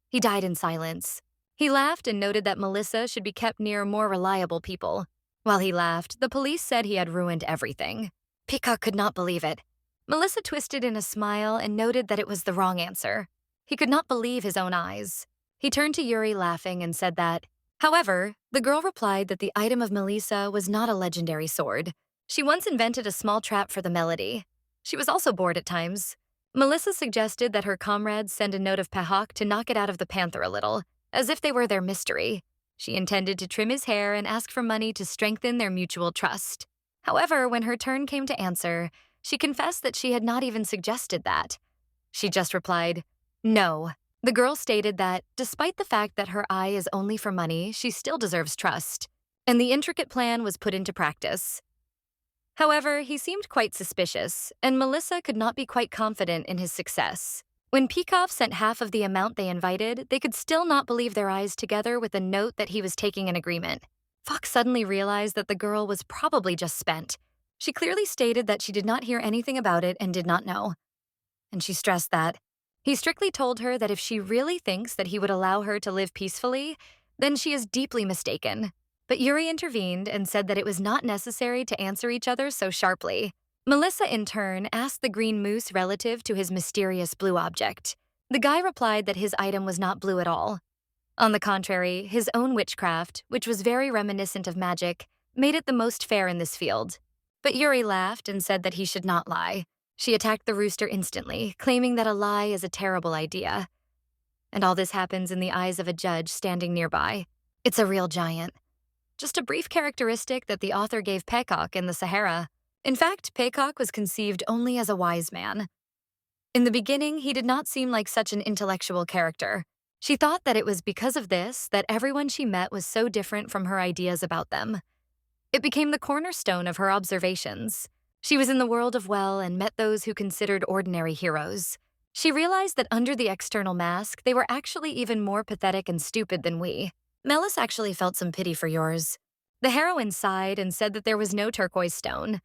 He died in silence. He laughed and noted that Melissa should be kept near more reliable people. While he laughed, the police said he had ruined everything. Peacock could not believe it. Melissa twisted in a smile and noted that it was the wrong answer. He could not believe his own eyes. He turned to Yuri laughing and said that. However, the girl replied that the item of Melissa was not a legendary sword. She once invented a small trap for the melody. She was also bored at times. Melissa suggested that her comrades send a note of Pahok to knock it out of the panther a little, as if they were their mystery. She intended to trim his hair and ask for money to strengthen their mutual trust. However, when her turn came to answer, she confessed that she had not even suggested that. She just replied, no. The girl stated that, despite the fact that her eye is only for money, she still deserves trust, and the intricate plan was put into practice. However, he seemed quite suspicious, and Melissa could not be quite confident in his success. When Peacock sent half of the amount they invited, they could still not believe their eyes together with a note that he was taking an agreement. Fox suddenly realized that the girl was probably just spent. She clearly stated that she did not hear anything about it and did not know. And she stressed that. He strictly told her that if she really thinks that he would allow her to live peacefully, then she is deeply mistaken. But Yuri intervened and said that it was not necessary to answer each other so sharply. Melissa, in turn, asked the green moose relative to his mysterious blue object. The guy replied that his item was not blue at all. On the contrary, his own witchcraft, which was very reminiscent of magic, made it the most fair in this field. But Yuri laughed and said that he should not lie. She attacked the rooster instantly, claiming that a lie is a terrible idea. And all this happens in the eyes of a judge standing nearby. It's a real giant. Just a brief characteristic that the author gave Peacock in the Sahara. In fact, Peacock was conceived only as a wise man. In the beginning, he did not seem like such an intellectual character. She thought that it was because of this that everyone she met was so different from her ideas about them. It became the cornerstone of her observations. She was in the world of well and met those who considered ordinary heroes. She realized that under the external mask, they were actually even more pathetic and stupid than we. Melis actually felt some pity for yours. The heroine sighed and said that there was no turquoise stone.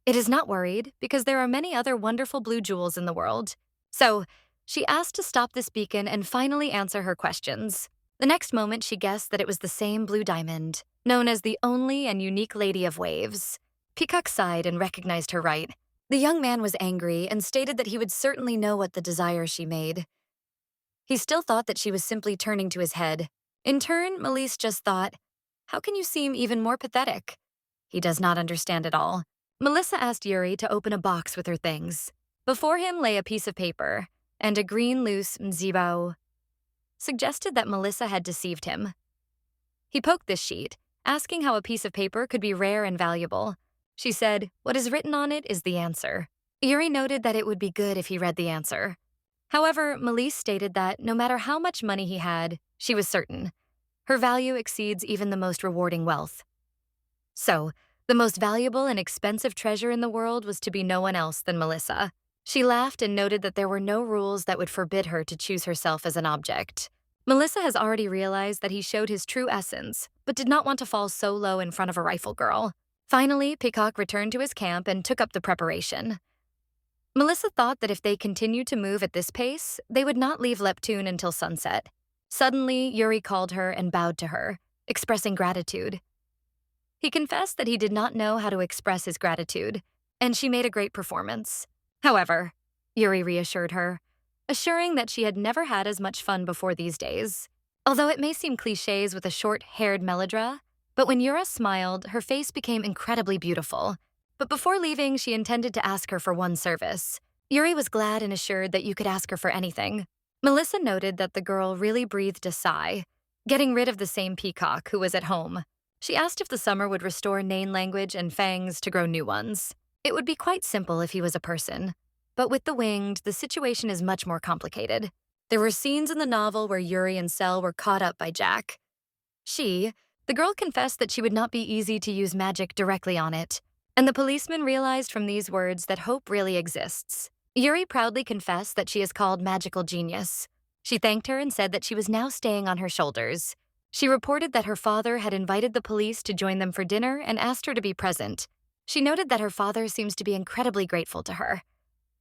It is not worried, because there are many other wonderful blue jewels in the world. So, she asked to stop this beacon and finally answer her questions. The next moment, she guessed that it was the same blue diamond, known as the only and unique Lady of Waves. Peacock sighed and recognized her right. The young man was angry and stated that he would certainly know what the desire she made. He still thought that she was simply turning to his head. In turn, Melise just thought, how can you seem even more pathetic? He does not understand at all. Melissa asked Yuri to open a box with her things. Before him lay a piece of paper, and a green loose mzibao suggested that Melissa had deceived him. He poked this sheet, asking how a piece of paper could be rare and valuable. She said, "What is written on it is the answer." Yuri noted that it would be good if he read the answer. However, Melise stated that no matter how much money he had, she was certain her value exceeds even the most rewarding wealth. So, the most valuable and expensive treasure in the world was to be no one else than Melissa. She laughed and noted that there were no rules that would forbid her to choose herself as an object. Melissa has already realized that he showed his true essence, but did not want to fall so low in front of a rifle girl. Finally, Peacock returned to his camp and took up the preparation. Melissa thought that if they continued to move at this pace, they would not leave Leptune until sunset. Suddenly, Yuri called her and bowed to her, expressing gratitude. He confessed that he did not know how to express his gratitude, and she made a great performance. However, Yuri reassured her, assuring that she had never had as much fun before these days. Although it may seem cliches with a short-haired melodra, but when Yura smiled, her face became incredibly beautiful. But before leaving, she intended to ask her for one service. Yuri was glad and assured that you could ask her for anything. Melissa noted that the girl really breathed a sigh, getting rid of the same peacock who was at home. She asked if the summer would restore Nain language and fangs to grow new ones. It would be quite simple if he was a person. But with the winged, the situation is much more complicated. There were scenes in the novel where Yuri and Sel were caught up by Jack. The girl confessed that she would not be easy to use magic directly on it. And the policeman realized from these words that hope really exists. Yuri proudly confessed that she is called magical genius. She thanked her and said that she was now staying on her shoulders. She reported that her father had invited the police to join them for dinner and asked her to be present. She noted that her father seems to be incredibly grateful to her.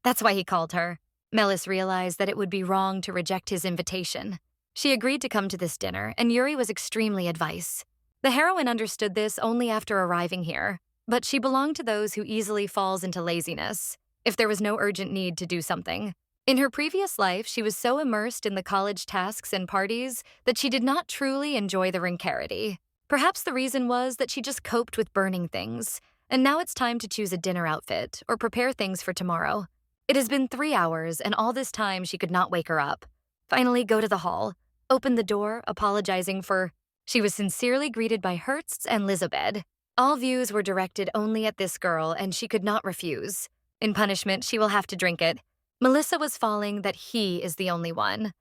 That's why he called her. Melis realized that it would be wrong to reject his invitation. She agreed to come to this dinner, and Yuri was extremely advice. The heroine understood this only after arriving here, but she belonged to those who easily falls into laziness, if there was no urgent need to do something. In her previous life, she was so immersed in the college tasks and parties that she did not truly enjoy the rincarity. Perhaps the reason was that she just coped with burning things, and now it's time to choose a dinner outfit or prepare things for tomorrow. It has been 3 hours, and all this time she could not wake her up. Finally, go to the hall, open the door, apologizing for... She was sincerely greeted by Hertz and Lizabeth. All views were directed only at this girl, and she could not refuse. In punishment, she will have to drink it. Melissa was falling that he is the only one.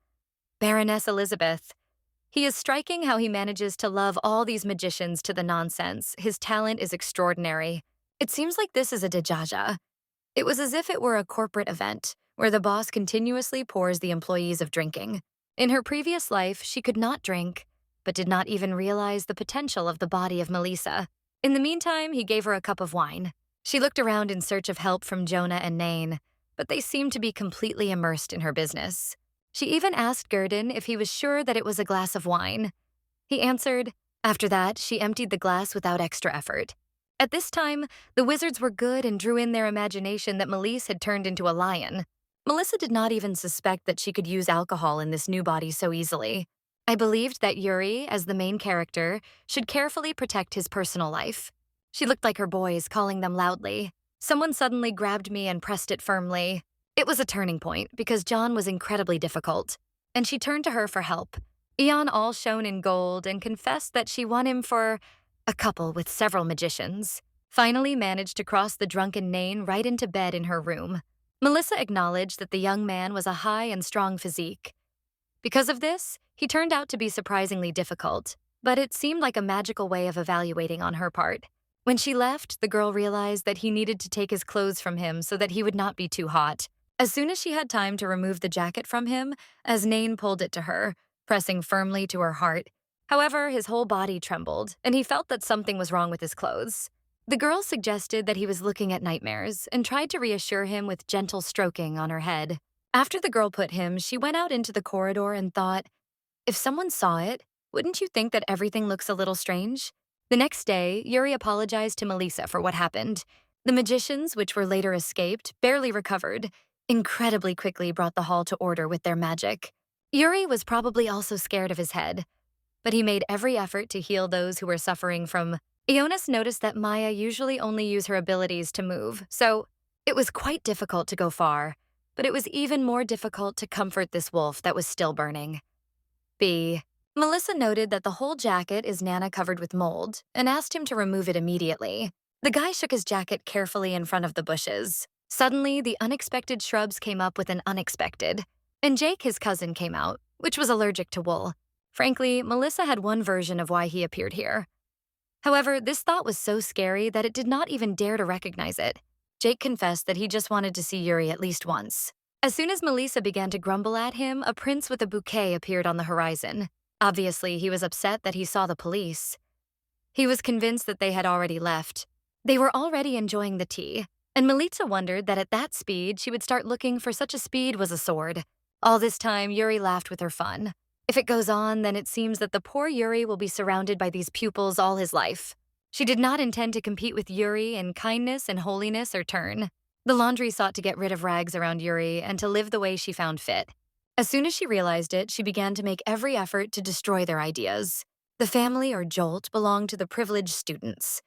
Baroness Elizabeth. He is striking how he manages to love all these magicians to the nonsense. His talent is extraordinary. It seems like this is a Dajaja. It was as if it were a corporate event, where the boss continuously pours the employees of drinking. In her previous life, she could not drink, but did not even realize the potential of the body of Melissa. In the meantime, he gave her a cup of wine. She looked around in search of help from Jonah and Nain, but they seemed to be completely immersed in her business. She even asked Gurdon if he was sure that it was a glass of wine. He answered. After that, she emptied the glass without extra effort. At this time, the wizards were good and drew in their imagination that Melise had turned into a lion. Melissa did not even suspect that she could use alcohol in this new body so easily. I believed that Yuri, as the main character, should carefully protect his personal life. She looked like her boys, calling them loudly. Someone suddenly grabbed me and pressed it firmly. It was a turning point because John was incredibly difficult, and she turned to her for help. Eon all shone in gold and confessed that she won him for a couple with several magicians. Finally managed to cross the drunken Nain right into bed in her room. Melissa acknowledged that the young man was a high and strong physique. Because of this, he turned out to be surprisingly difficult, but it seemed like a magical way of evaluating on her part. When she left, the girl realized that he needed to take his clothes from him so that he would not be too hot. As soon as she had time to remove the jacket from him, as Nain pulled it to her, pressing firmly to her heart. However, his whole body trembled, and he felt that something was wrong with his clothes. The girl suggested that he was looking at nightmares and tried to reassure him with gentle stroking on her head. After the girl put him, she went out into the corridor and thought, if someone saw it, wouldn't you think that everything looks a little strange? The next day, Yuri apologized to Melissa for what happened. The magicians, which were later escaped, barely recovered, incredibly quickly brought the hall to order with their magic. Yuri was probably also scared of his head, but he made every effort to heal those who were suffering from... Ionis noticed that Maya usually only used her abilities to move, so it was quite difficult to go far, but it was even more difficult to comfort this wolf that was still burning. B. Melissa noted that the whole jacket is Nana covered with mold and asked him to remove it immediately. The guy shook his jacket carefully in front of the bushes. Suddenly, the unexpected shrubs came up with an unexpected. And Jake, his cousin, came out, which was allergic to wool. Frankly, Melissa had one version of why he appeared here. However, this thought was so scary that it did not even dare to recognize it. Jake confessed that he just wanted to see Yuri at least once. As soon as Melissa began to grumble at him, a prince with a bouquet appeared on the horizon. Obviously, he was upset that he saw the police. He was convinced that they had already left. They were already enjoying the tea, and Melissa wondered that at that speed she would start looking for such a speed was a sword. All this time, Yuri laughed with her fun. If it goes on, then it seems that the poor Yuri will be surrounded by these pupils all his life. She did not intend to compete with Yuri in kindness and holiness or turn. The laundry sought to get rid of rags around Yuri and to live the way she found fit. As soon as she realized it, she began to make every effort to destroy their ideas. The family, or jolt, belonged to the privileged students.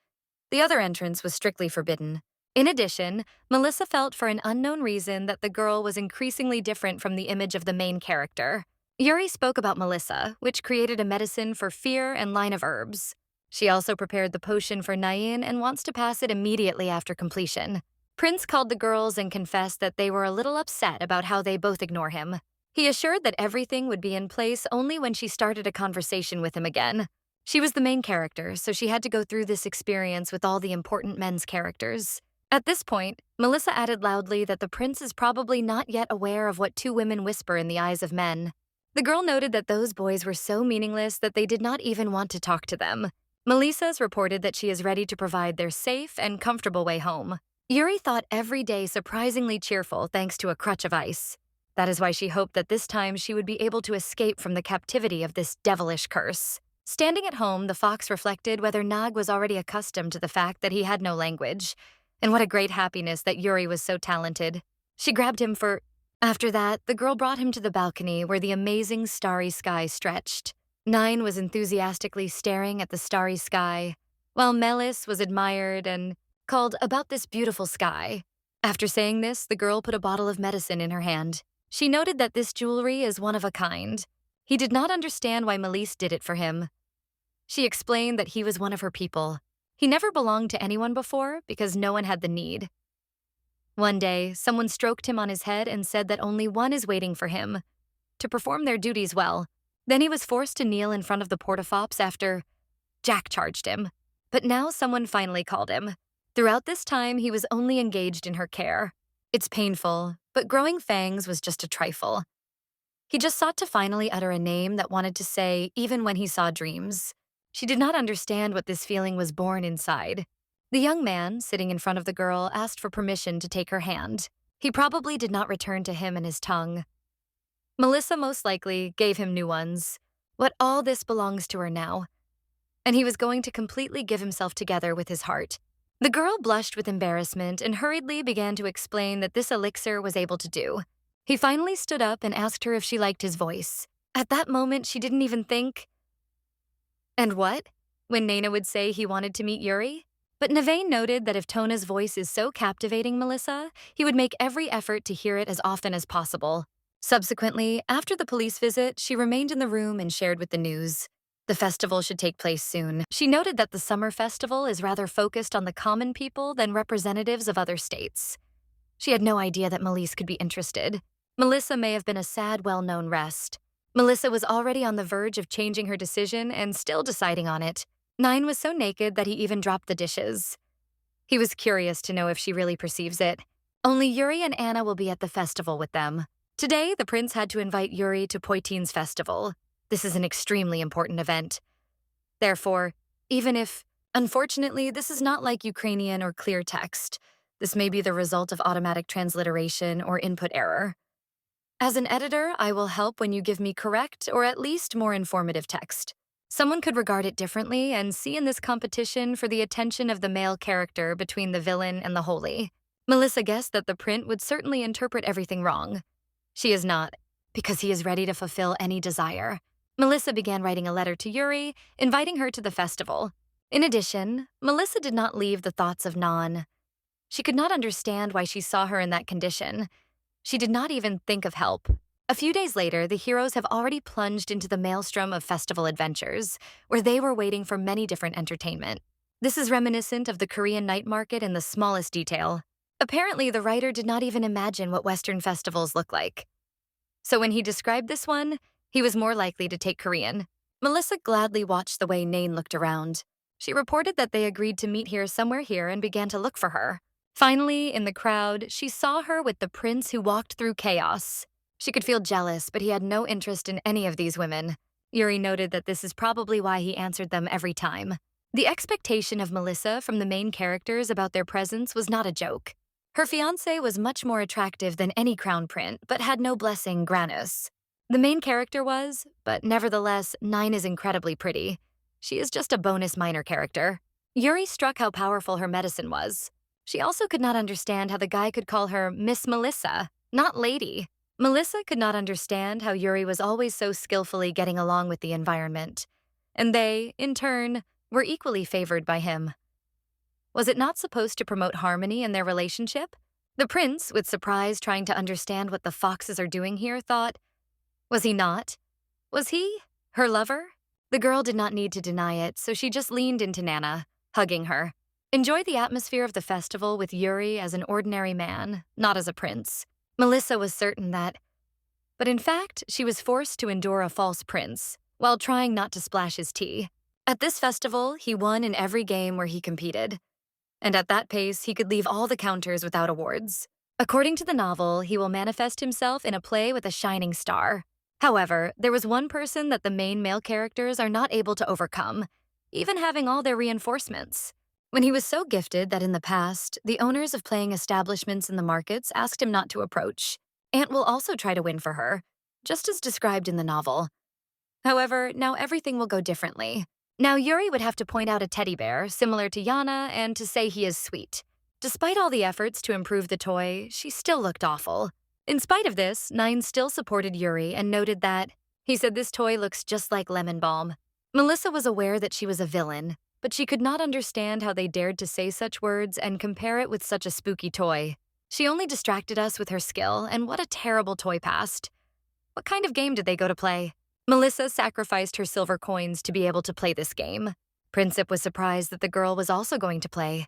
The other entrance was strictly forbidden. In addition, Melissa felt for an unknown reason that the girl was increasingly different from the image of the main character. Yuri spoke about Melissa, which created a medicine for fear and line of herbs. She also prepared the potion for Nain and wants to pass it immediately after completion. Prince called the girls and confessed that they were a little upset about how they both ignore him. He assured that everything would be in place only when she started a conversation with him again. She was the main character, so she had to go through this experience with all the important men's characters. At this point, Melissa added loudly that the prince is probably not yet aware of what two women whisper in the eyes of men. The girl noted that those boys were so meaningless that they did not even want to talk to them. Melissa's reported that she is ready to provide their safe and comfortable way home. Yuri thought every day surprisingly cheerful thanks to a crutch of ice. That is why she hoped that this time she would be able to escape from the captivity of this devilish curse. Standing at home, the fox reflected whether Nag was already accustomed to the fact that he had no language, and what a great happiness that Yuri was so talented. She grabbed him for... After that, the girl brought him to the balcony where the amazing starry sky stretched. Nine was enthusiastically staring at the starry sky, while Melis was admired and called about this beautiful sky. After saying this, the girl put a bottle of medicine in her hand. She noted that this jewelry is one of a kind. He did not understand why Melise did it for him. She explained that he was one of her people. He never belonged to anyone before because no one had the need. One day, someone stroked him on his head and said that only one is waiting for him to perform their duties well. Then he was forced to kneel in front of the portafops after Jack charged him. But now someone finally called him. Throughout this time, he was only engaged in her care. It's painful, but growing fangs was just a trifle. He just sought to finally utter a name that wanted to say, even when he saw dreams. She did not understand what this feeling was born inside. The young man, sitting in front of the girl, asked for permission to take her hand. He probably did not return to him and his tongue. Melissa most likely gave him new ones. What all this belongs to her now. And he was going to completely give himself together with his heart. The girl blushed with embarrassment and hurriedly began to explain that this elixir was able to do. He finally stood up and asked her if she liked his voice. At that moment, she didn't even think. And what? When Naina would say he wanted to meet Yuri? But Navain noted that if Tona's voice is so captivating Melissa, he would make every effort to hear it as often as possible. Subsequently, after the police visit, she remained in the room and shared with the news. The festival should take place soon. She noted that the summer festival is rather focused on the common people than representatives of other states. She had no idea that Melise could be interested. Melissa may have been a sad, well-known rest. Melissa was already on the verge of changing her decision and still deciding on it. Nine was so naked that he even dropped the dishes. He was curious to know if she really perceives it. Only Yuri and Anna will be at the festival with them. Today, the prince had to invite Yuri to Poitiers festival. This is an extremely important event. Therefore, even if, unfortunately, this is not like Ukrainian or clear text, this may be the result of automatic transliteration or input error. As an editor, I will help when you give me correct or at least more informative text. Someone could regard it differently and see in this competition for the attention of the male character between the villain and the holy. Melissa guessed that the print would certainly interpret everything wrong. She is not, because he is ready to fulfill any desire. Melissa began writing a letter to Yuri, inviting her to the festival. In addition, Melissa did not leave the thoughts of Nan. She could not understand why she saw her in that condition. She did not even think of help. A few days later, the heroes have already plunged into the maelstrom of festival adventures, where they were waiting for many different entertainment. This is reminiscent of the Korean night market in the smallest detail. Apparently, the writer did not even imagine what Western festivals look like. So when he described this one, he was more likely to take Korean. Melissa gladly watched the way Nain looked around. She reported that they agreed to meet here somewhere here and began to look for her. Finally, in the crowd, she saw her with the prince who walked through chaos. She could feel jealous, but he had no interest in any of these women. Yuri noted that this is probably why he answered them every time. The expectation of Melissa from the main characters about their presence was not a joke. Her fiancé was much more attractive than any crown prince, but had no blessing Granus. The main character was, but nevertheless, Nine is incredibly pretty. She is just a bonus minor character. Yuri struck how powerful her medicine was. She also could not understand how the guy could call her Miss Melissa, not Lady. Melissa could not understand how Yuri was always so skillfully getting along with the environment. And they, in turn, were equally favored by him. Was it not supposed to promote harmony in their relationship? The prince, with surprise trying to understand what the foxes are doing here, thought, was he not? Was he her lover? The girl did not need to deny it, so she just leaned into Nana, hugging her. Enjoy the atmosphere of the festival with Yuri as an ordinary man, not as a prince. Melissa was certain that, but in fact, she was forced to endure a false prince, while trying not to splash his tea. At this festival, he won in every game where he competed. And at that pace, he could leave all the counters without awards. According to the novel, he will manifest himself in a play with a shining star. However, there was one person that the main male characters are not able to overcome, even having all their reinforcements. When he was so gifted that in the past, the owners of playing establishments in the markets asked him not to approach. Aunt will also try to win for her, just as described in the novel. However, now everything will go differently. Now Yuri would have to point out a teddy bear, similar to Yana, and to say he is sweet. Despite all the efforts to improve the toy, she still looked awful. In spite of this, Nine still supported Yuri and noted that, he said this toy looks just like lemon balm. Melissa was aware that she was a villain, but she could not understand how they dared to say such words and compare it with such a spooky toy. She only distracted us with her skill, and what a terrible toy past. What kind of game did they go to play? Melissa sacrificed her silver coins to be able to play this game. Princip was surprised that the girl was also going to play.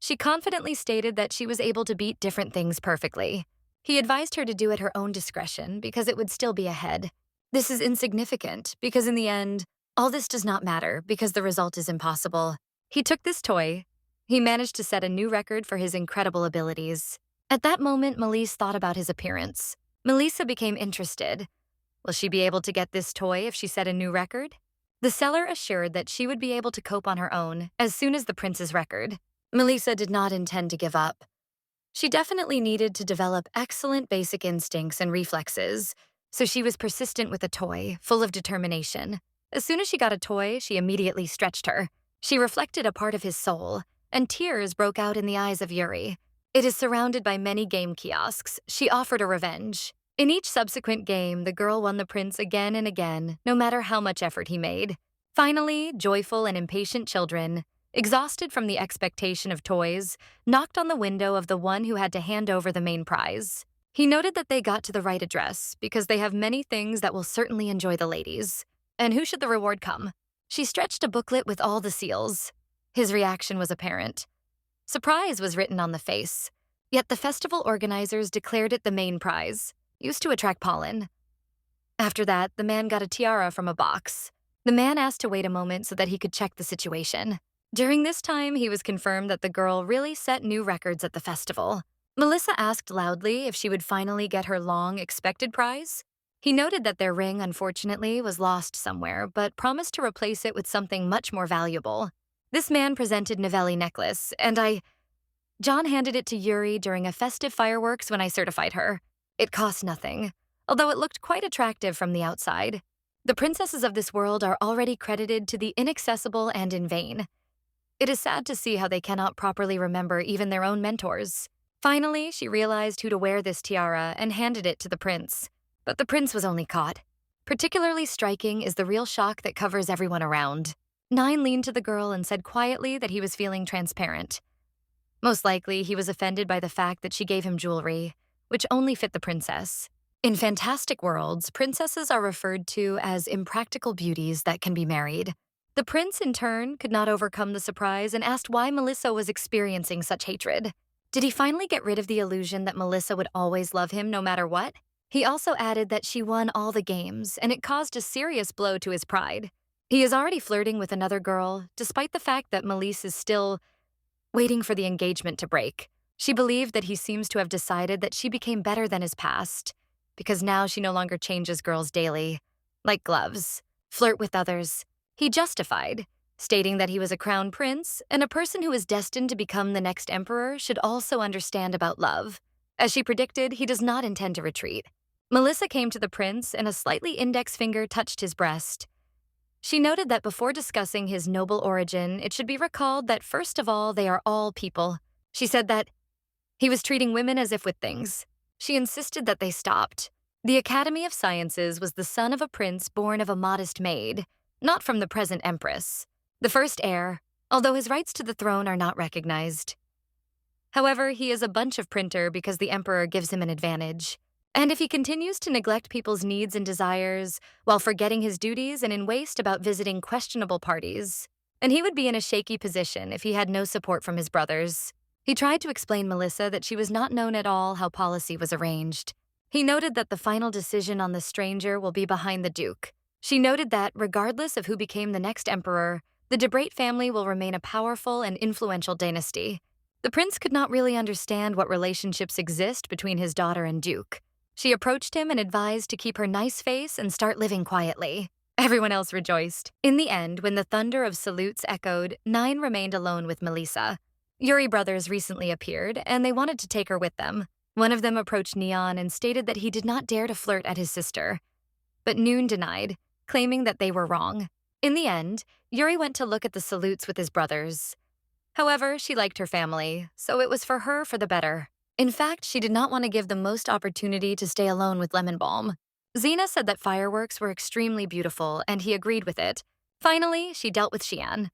She confidently stated that she was able to beat different things perfectly. He advised her to do at her own discretion because it would still be ahead. This is insignificant because in the end, all this does not matter because the result is impossible. He took this toy. He managed to set a new record for his incredible abilities. At that moment, Melissa thought about his appearance. Melissa became interested. Will she be able to get this toy if she set a new record? The seller assured that she would be able to cope on her own as soon as the prince's record. Melissa did not intend to give up. She definitely needed to develop excellent basic instincts and reflexes, so she was persistent with a toy, full of determination. As soon as she got a toy, she immediately stretched her. She reflected a part of his soul, and tears broke out in the eyes of Yuri. It is surrounded by many game kiosks. She offered a revenge. In each subsequent game, the girl won the prince again and again, no matter how much effort he made. Finally, joyful and impatient children, exhausted from the expectation of toys, knocked on the window of the one who had to hand over the main prize. He noted that they got to the right address because they have many things that will certainly enjoy the ladies. And who should the reward come? She stretched a booklet with all the seals. His reaction was apparent. Surprise was written on the face, yet the festival organizers declared it the main prize, used to attract pollen. After that, the man got a tiara from a box. The man asked to wait a moment so that he could check the situation. During this time, he was confirmed that the girl really set new records at the festival. Melissa asked loudly if she would finally get her long-expected prize. He noted that their ring, unfortunately, was lost somewhere, but promised to replace it with something much more valuable. This man presented Novelli necklace, and John handed it to Yuri during a festive fireworks when I certified her. It cost nothing, although it looked quite attractive from the outside. The princesses of this world are already credited to the inaccessible and in vain. It is sad to see how they cannot properly remember even their own mentors. Finally, she realized who to wear this tiara and handed it to the prince. But the prince was only caught. Particularly striking is the real shock that covers everyone around. Nine leaned to the girl and said quietly that he was feeling transparent. Most likely, he was offended by the fact that she gave him jewelry, which only fit the princess. In fantastic worlds, princesses are referred to as impractical beauties that can be married. The prince, in turn, could not overcome the surprise and asked why Melissa was experiencing such hatred. Did he finally get rid of the illusion that Melissa would always love him no matter what? He also added that she won all the games, and it caused a serious blow to his pride. He is already flirting with another girl, despite the fact that Melissa is still waiting for the engagement to break. She believed that he seems to have decided that she became better than his past, because now she no longer changes girls daily, like gloves, flirt with others. He justified, stating that he was a crown prince, and a person who is destined to become the next emperor should also understand about love. As she predicted, he does not intend to retreat. Melissa came to the prince, and a slightly index finger touched his breast. She noted that before discussing his noble origin, it should be recalled that first of all, they are all people. She said that he was treating women as if with things. She insisted that they stopped. The Academy of Sciences was the son of a prince born of a modest maid, not from the present empress, the first heir, although his rights to the throne are not recognized. However, he is a bunch of printer because the emperor gives him an advantage. And if he continues to neglect people's needs and desires while forgetting his duties and in waste about visiting questionable parties, and he would be in a shaky position if he had no support from his brothers. He tried to explain Melissa that she was not known at all how policy was arranged. He noted that the final decision on the stranger will be behind the Duke. She noted that, regardless of who became the next emperor, the de Brate family will remain a powerful and influential dynasty. The prince could not really understand what relationships exist between his daughter and Duke. She approached him and advised to keep her nice face and start living quietly. Everyone else rejoiced. In the end, when the thunder of salutes echoed, Nine remained alone with Melissa. Yuri brothers recently appeared, and they wanted to take her with them. One of them approached Neon and stated that he did not dare to flirt at his sister. But Noon denied, claiming that they were wrong. In the end, Yuri went to look at the salutes with his brothers. However, she liked her family, so it was for her for the better. In fact, she did not want to give the most opportunity to stay alone with Lemon Balm. Xena said that fireworks were extremely beautiful, and he agreed with it. Finally, she dealt with Xian.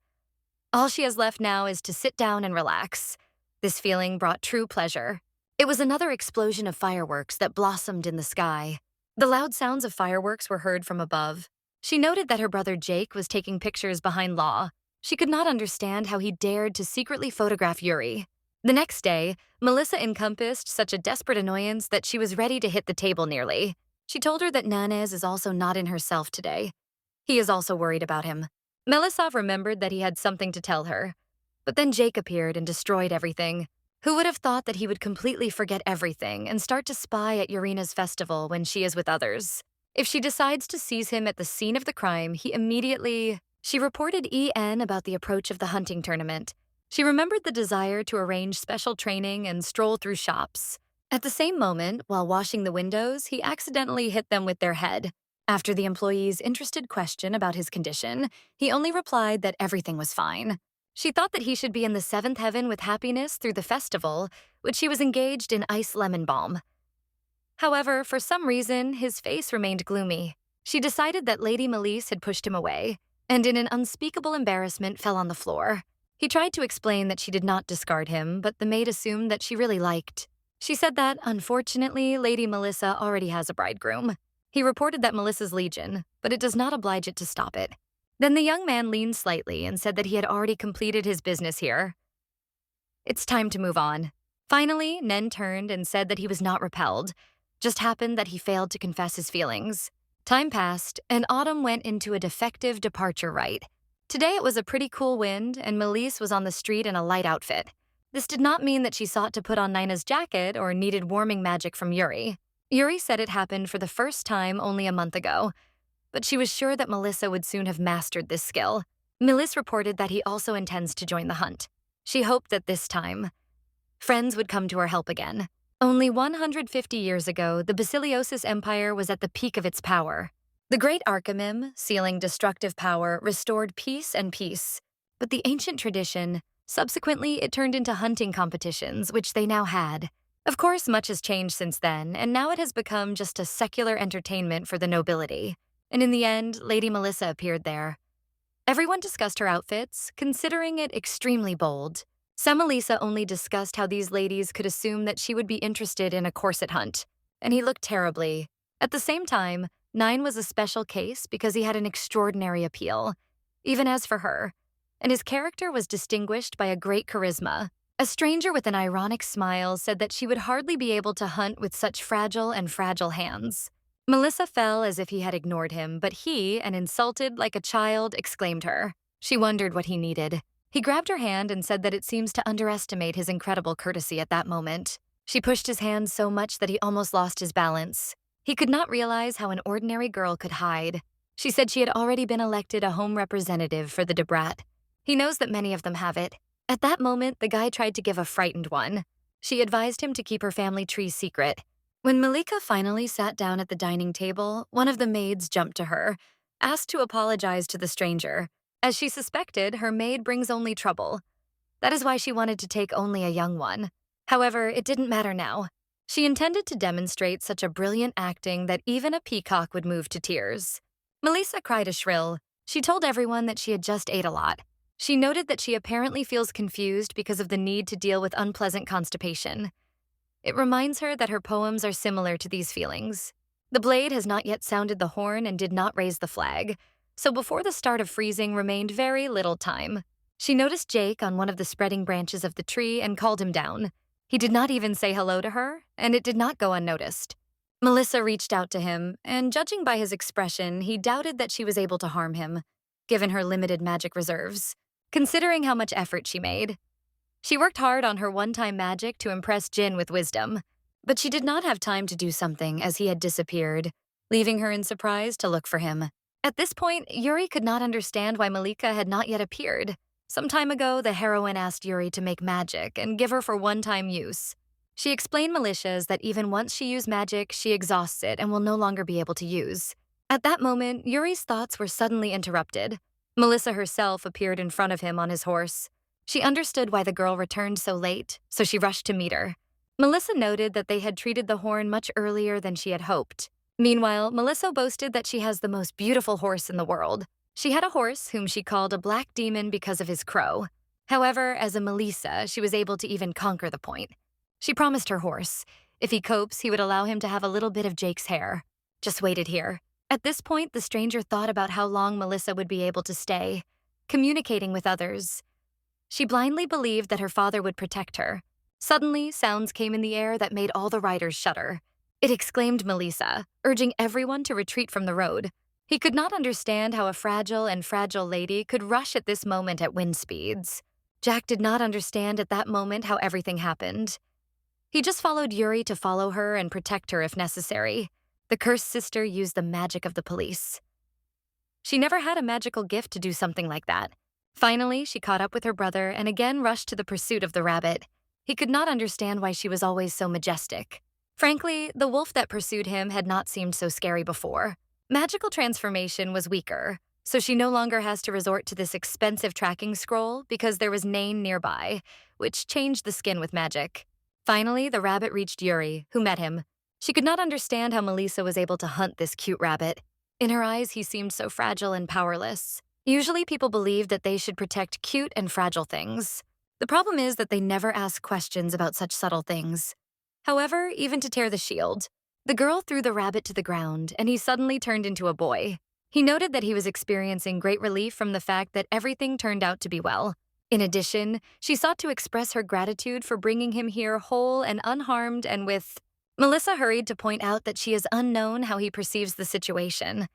All she has left now is to sit down and relax. This feeling brought true pleasure. It was another explosion of fireworks that blossomed in the sky. The loud sounds of fireworks were heard from above. She noted that her brother Jake was taking pictures behind Law. She could not understand how he dared to secretly photograph Yuri. The next day, Melissa encompassed such a desperate annoyance that she was ready to hit the table nearly. She told her that Nanez is also not in herself today. He is also worried about him. Melisov remembered that he had something to tell her. But then Jake appeared and destroyed everything. Who would have thought that he would completely forget everything and start to spy at Urina's festival when she is with others? If she decides to seize him at the scene of the crime, he immediately... She reported EN about the approach of the hunting tournament. She remembered the desire to arrange special training and stroll through shops. At the same moment, while washing the windows, he accidentally hit them with their head. After the employee's interested question about his condition, he only replied that everything was fine. She thought that he should be in the seventh heaven with happiness through the festival, which he was engaged in ice lemon balm. However, for some reason, his face remained gloomy. She decided that Lady Melise had pushed him away, and in an unspeakable embarrassment fell on the floor. He tried to explain that she did not discard him, but the maid assumed that she really liked. She said that, unfortunately, Lady Melissa already has a bridegroom. He reported that Melissa's legion, but it does not oblige it to stop it. Then the young man leaned slightly and said that he had already completed his business here. It's time to move on. Finally, Nen turned and said that he was not repelled. Just happened that he failed to confess his feelings. Time passed, and Autumn went into a defective departure rite. Today it was a pretty cool wind, and Melise was on the street in a light outfit. This did not mean that she sought to put on Nina's jacket or needed warming magic from Yuri. Yuri said it happened for the first time only a month ago, but she was sure that Melissa would soon have mastered this skill. Melisse reported that he also intends to join the hunt. She hoped that this time, friends would come to her help again. Only 150 years ago, the Basiliosis Empire was at the peak of its power. The great Archimim, sealing destructive power, restored peace and peace. But the ancient tradition, subsequently, it turned into hunting competitions, which they now had. Of course, much has changed since then, and now it has become just a secular entertainment for the nobility. And in the end, Lady Melissa appeared there. Everyone discussed her outfits, considering it extremely bold. Semelisa only discussed how these ladies could assume that she would be interested in a corset hunt, and he looked terribly. At the same time, Nine was a special case because he had an extraordinary appeal, even as for her, and his character was distinguished by a great charisma. A stranger with an ironic smile said that she would hardly be able to hunt with such fragile hands. Melissa fell as if he had ignored him, but he, and insulted like a child, exclaimed her. She wondered what he needed. He grabbed her hand and said that it seems to underestimate his incredible courtesy at that moment. She pushed his hand so much that he almost lost his balance. He could not realize how an ordinary girl could hide. She said she had already been elected a home representative for the Debrat. He knows that many of them have it. At that moment, the guy tried to give a frightened one. She advised him to keep her family tree secret. When Malika finally sat down at the dining table, one of the maids jumped to her, asked to apologize to the stranger. As she suspected, her maid brings only trouble. That is why she wanted to take only a young one. However, it didn't matter now. She intended to demonstrate such a brilliant acting that even a peacock would move to tears. Melissa cried a shrill. She told everyone that she had just ate a lot. She noted that she apparently feels confused because of the need to deal with unpleasant constipation. It reminds her that her poems are similar to these feelings. The blade has not yet sounded the horn and did not raise the flag, so before the start of freezing remained very little time. She noticed Jake on one of the spreading branches of the tree and called him down. He did not even say hello to her, and it did not go unnoticed. Melissa reached out to him, and judging by his expression, he doubted that she was able to harm him, given her limited magic reserves. Considering how much effort she made, she worked hard on her one-time magic to impress Jin with wisdom, but she did not have time to do something as he had disappeared, leaving her in surprise to look for him. At this point, Yuri could not understand why Malika had not yet appeared. Some time ago, the heroine asked Yuri to make magic and give her for one-time use. She explained malicious that even once she used magic, she exhausts it and will no longer be able to use. At that moment, Yuri's thoughts were suddenly interrupted. Melissa herself appeared in front of him on his horse. She understood why the girl returned so late, so she rushed to meet her. Melissa noted that they had treated the horn much earlier than she had hoped. Meanwhile, Melissa boasted that she has the most beautiful horse in the world. She had a horse whom she called a black demon because of his crow. However, as a Melissa, she was able to even conquer the point. She promised her horse, if he copes, he would allow him to have a little bit of Jake's hair. Just waited here. At this point, the stranger thought about how long Melissa would be able to stay, communicating with others. She blindly believed that her father would protect her. Suddenly, sounds came in the air that made all the riders shudder. It exclaimed Melissa, urging everyone to retreat from the road. He could not understand how a fragile lady could rush at this moment at wind speeds. Jack did not understand at that moment how everything happened. He just followed Yuri to follow her and protect her if necessary. The cursed sister used the magic of the police. She never had a magical gift to do something like that. Finally, she caught up with her brother and again rushed to the pursuit of the rabbit. He could not understand why she was always so majestic. Frankly, the wolf that pursued him had not seemed so scary before. Magical transformation was weaker, so she no longer has to resort to this expensive tracking scroll because there was Nain nearby, which changed the skin with magic. Finally, the rabbit reached Yuri, who met him. She could not understand how Melissa was able to hunt this cute rabbit. In her eyes, he seemed so fragile and powerless. Usually, people believe that they should protect cute and fragile things. The problem is that they never ask questions about such subtle things. However, even to tear the shield, the girl threw the rabbit to the ground, and he suddenly turned into a boy. He noted that he was experiencing great relief from the fact that everything turned out to be well. In addition, she sought to express her gratitude for bringing him here whole and unharmed and with... Melissa hurried to point out that she is unknown how he perceives the situation.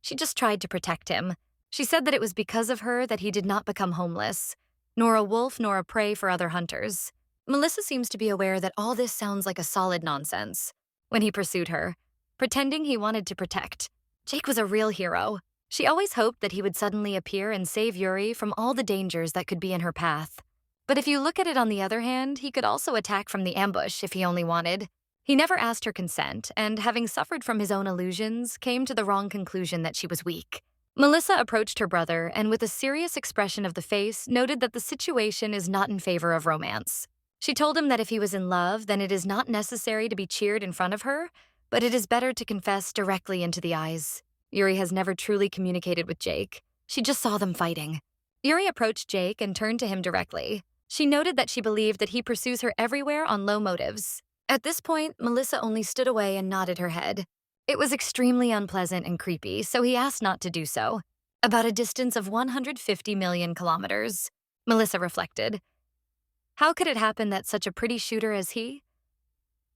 She just tried to protect him. She said that it was because of her that he did not become homeless, nor a wolf nor a prey for other hunters. Melissa seems to be aware that all this sounds like a solid nonsense. When he pursued her, pretending he wanted to protect, Jake was a real hero. She always hoped that he would suddenly appear and save Yuri from all the dangers that could be in her path. But if you look at it on the other hand, he could also attack from the ambush if he only wanted. He never asked her consent, and having suffered from his own illusions, came to the wrong conclusion that she was weak. Melissa approached her brother and with a serious expression of the face noted that the situation is not in favor of romance. She told him that if he was in love, then it is not necessary to be cheered in front of her, but it is better to confess directly into the eyes. Yuri has never truly communicated with Jake. She just saw them fighting. Yuri approached Jake and turned to him directly. She noted that she believed that he pursues her everywhere on low motives. At this point, Melissa only stood away and nodded her head. It was extremely unpleasant and creepy, so he asked not to do so. About a distance of 150 million kilometers. Melissa reflected. How could it happen that such a pretty shooter as he?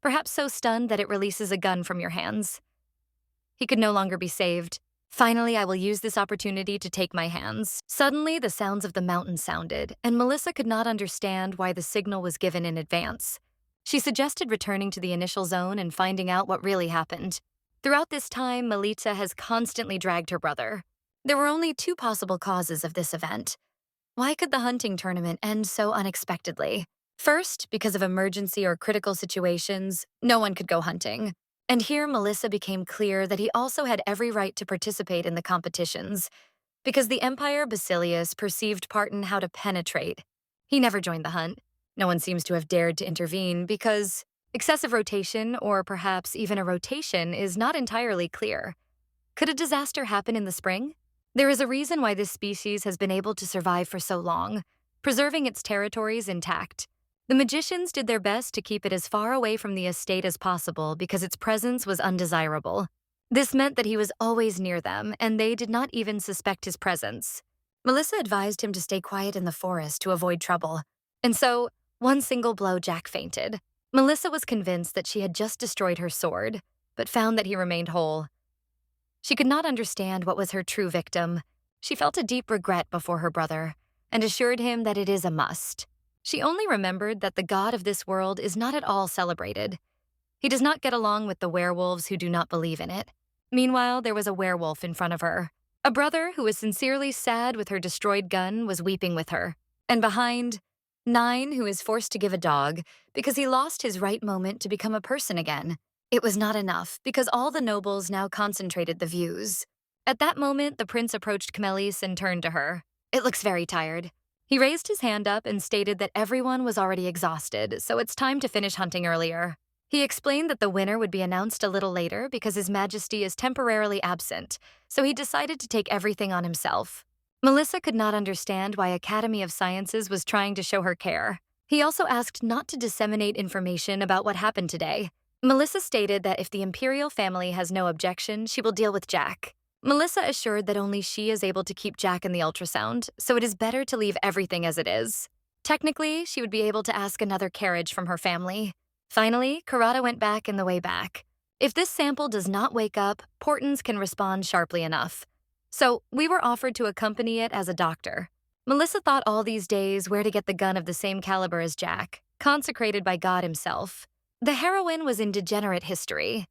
Perhaps so stunned that it releases a gun from your hands. He could no longer be saved. Finally, I will use this opportunity to take my hands. Suddenly, the sounds of the mountain sounded, and Melissa could not understand why the signal was given in advance. She suggested returning to the initial zone and finding out what really happened. Throughout this time, Melita has constantly dragged her brother. There were only two possible causes of this event. Why could the hunting tournament end so unexpectedly? First, because of emergency or critical situations, no one could go hunting. And here Melissa became clear that he also had every right to participate in the competitions, because the Empire Basilius perceived part in how to penetrate. He never joined the hunt. No one seems to have dared to intervene because excessive rotation, or perhaps even a rotation, is not entirely clear. Could a disaster happen in the spring? There is a reason why this species has been able to survive for so long, preserving its territories intact. The magicians did their best to keep it as far away from the estate as possible because its presence was undesirable. This meant that he was always near them, and they did not even suspect his presence. Melissa advised him to stay quiet in the forest to avoid trouble. And so, one single blow, Jack fainted. Melissa was convinced that she had just destroyed her sword, but found that he remained whole. She could not understand what was her true victim. She felt a deep regret before her brother, and assured him that it is a must. She only remembered that the god of this world is not at all celebrated. He does not get along with the werewolves who do not believe in it. Meanwhile, there was a werewolf in front of her. A brother who was sincerely sad with her destroyed gun was weeping with her. And behind, Nine, who is forced to give a dog because he lost his right moment to become a person again. It was not enough because all the nobles now concentrated the views. At that moment, the prince approached Camelis and turned to her. It looks very tired. He raised his hand up and stated that everyone was already exhausted, so it's time to finish hunting earlier. He explained that the winner would be announced a little later because His Majesty is temporarily absent, so he decided to take everything on himself. Melissa could not understand why Academy of Sciences was trying to show her care. He also asked not to disseminate information about what happened today. Melissa stated that if the imperial family has no objection, she will deal with Jack. Melissa assured that only she is able to keep Jack in the ultrasound, so it is better to leave everything as it is. Technically, she would be able to ask another carriage from her family. Finally, Karada went back in the way back. If this sample does not wake up, Portons can respond sharply enough. So, we were offered to accompany it as a doctor. Melissa thought all these days where to get the gun of the same caliber as Jack, consecrated by God himself. The heroine was in degenerate history.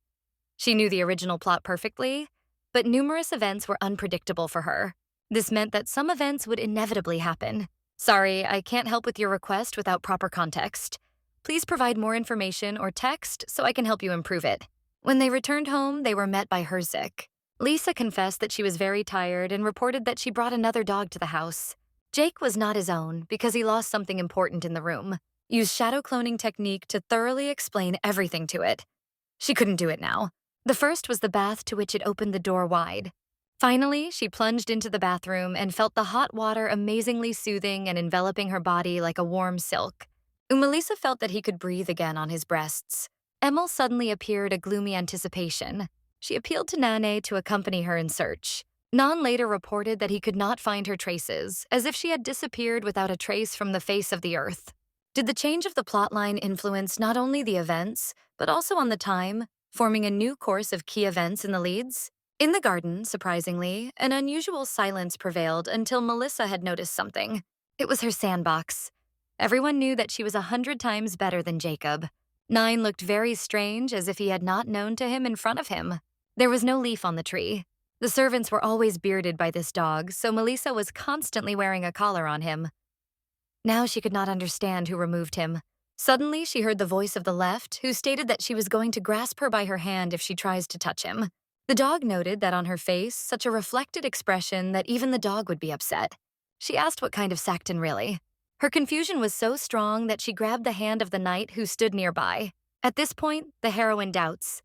She knew the original plot perfectly, but numerous events were unpredictable for her. This meant that some events would inevitably happen. Sorry, I can't help with your request without proper context. Please provide more information or text so I can help you improve it. When they returned home, they were met by Herzik. Lisa confessed that she was very tired and reported that she brought another dog to the house. Jake was not his own because he lost something important in the room. Used shadow cloning technique to thoroughly explain everything to it. She couldn't do it now. The first was the bath to which it opened the door wide. Finally, she plunged into the bathroom and felt the hot water amazingly soothing and enveloping her body like a warm silk. Melissa felt that he could breathe again on his breasts. Emil suddenly appeared a gloomy anticipation. She appealed to Nane to accompany her in search. Nan later reported that he could not find her traces, as if she had disappeared without a trace from the face of the earth. Did the change of the plotline influence not only the events, but also on the time, forming a new course of key events in the leads? In the garden, surprisingly, an unusual silence prevailed until Melissa had noticed something. It was her sandbox. Everyone knew that she was 100 times better than Jacob. Nine looked very strange, as if he had not known to him in front of him. There was no leaf on the tree. The servants were always bearded by this dog, so Melissa was constantly wearing a collar on him. Now she could not understand who removed him. Suddenly, she heard the voice of the left, who stated that she was going to grasp her by her hand if she tries to touch him. The dog noted that on her face, such a reflected expression that even the dog would be upset. She asked what kind of Sancton really. Her confusion was so strong that she grabbed the hand of the knight who stood nearby. At this point, the heroine doubts.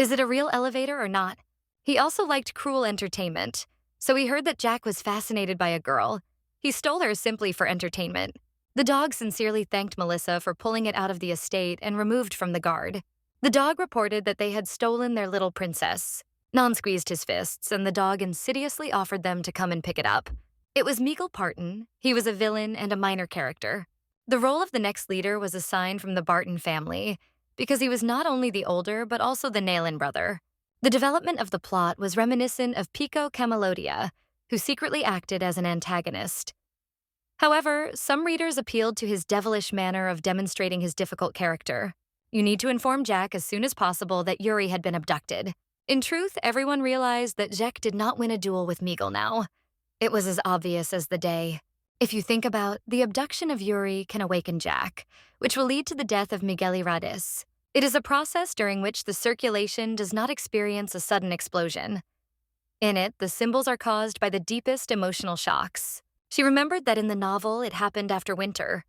Is it a real elevator or not? He also liked cruel entertainment, so he heard that Jack was fascinated by a girl. He stole her simply for entertainment. The dog sincerely thanked Melissa for pulling it out of the estate and removed from the guard. The dog reported that they had stolen their little princess. Non squeezed his fists, and the dog insidiously offered them to come and pick it up. It was Meagle Parton. He was a villain and a minor character. The role of the next leader was assigned from the Barton family because he was not only the older but also the Nailin brother. The development of the plot was reminiscent of Pico Camelodia, who secretly acted as an antagonist. However, some readers appealed to his devilish manner of demonstrating his difficult character. You need to inform Jack as soon as possible that Yuri had been abducted. In truth, everyone realized that Jack did not win a duel with Meagle now. It was as obvious as the day. If you think about, the abduction of Yuri can awaken Jack, which will lead to the death of Miguel Radis. It is a process during which the circulation does not experience a sudden explosion. In it, the symbols are caused by the deepest emotional shocks. She remembered that in the novel it happened after winter.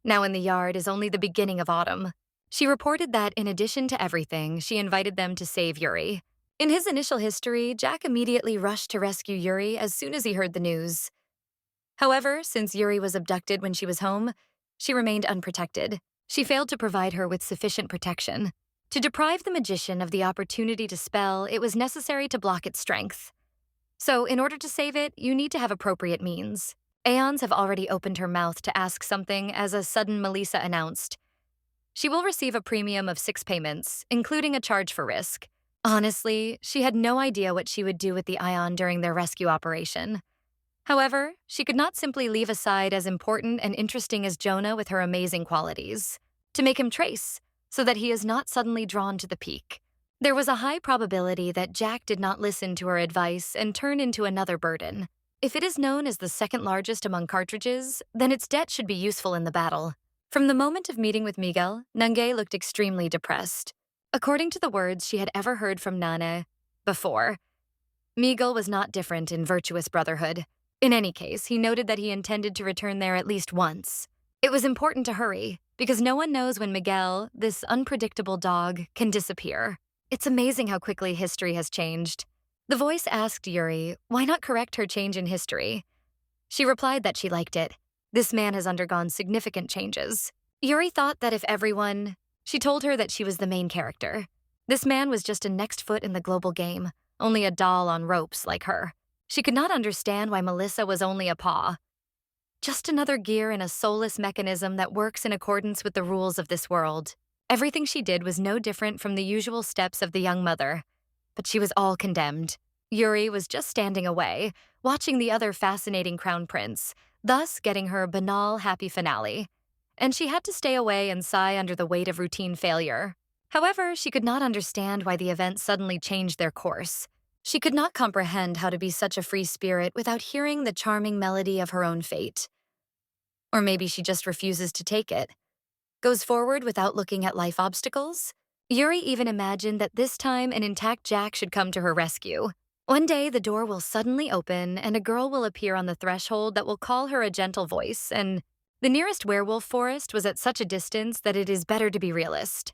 Now in the yard is only the beginning of autumn. She reported that in addition to everything, she invited them to save Yuri. In his initial history, Jack immediately rushed to rescue Yuri as soon as he heard the news. However, since Yuri was abducted when she was home, she remained unprotected. She failed to provide her with sufficient protection. To deprive the magician of the opportunity to spell, it was necessary to block its strength. So, in order to save it, you need to have appropriate means. Aeons have already opened her mouth to ask something as a sudden Melissa announced. She will receive a premium of 6 payments, including a charge for risk. Honestly, she had no idea what she would do with the Ion during their rescue operation. However, she could not simply leave aside as important and interesting as Jonah with her amazing qualities, to make him trace, so that he is not suddenly drawn to the peak. There was a high probability that Jack did not listen to her advice and turn into another burden. If it is known as the second largest among cartridges, then its debt should be useful in the battle. From the moment of meeting with Miguel, Nangay looked extremely depressed. According to the words she had ever heard from Nana before, Miguel was not different in virtuous brotherhood. In any case, he noted that he intended to return there at least once. It was important to hurry, because no one knows when Miguel, this unpredictable dog, can disappear. It's amazing how quickly history has changed. The voice asked Yuri, why not correct her change in history? She replied that she liked it. This man has undergone significant changes. Yuri thought that if everyone... She told her that she was the main character. This man was just a next foot in the global game, only a doll on ropes like her. She could not understand why Melissa was only a paw. Just another gear in a soulless mechanism that works in accordance with the rules of this world. Everything she did was no different from the usual steps of the young mother. But she was all condemned. Yuri was just standing away, watching the other fascinating crown prince, thus getting her banal, happy finale. And she had to stay away and sigh under the weight of routine failure. However, she could not understand why the events suddenly changed their course. She could not comprehend how to be such a free spirit without hearing the charming melody of her own fate. Or maybe she just refuses to take it. Goes forward without looking at life obstacles? Yuri even imagined that this time an intact Jack should come to her rescue. One day the door will suddenly open and a girl will appear on the threshold that will call her a gentle voice, and the nearest werewolf forest was at such a distance that it is better to be realist.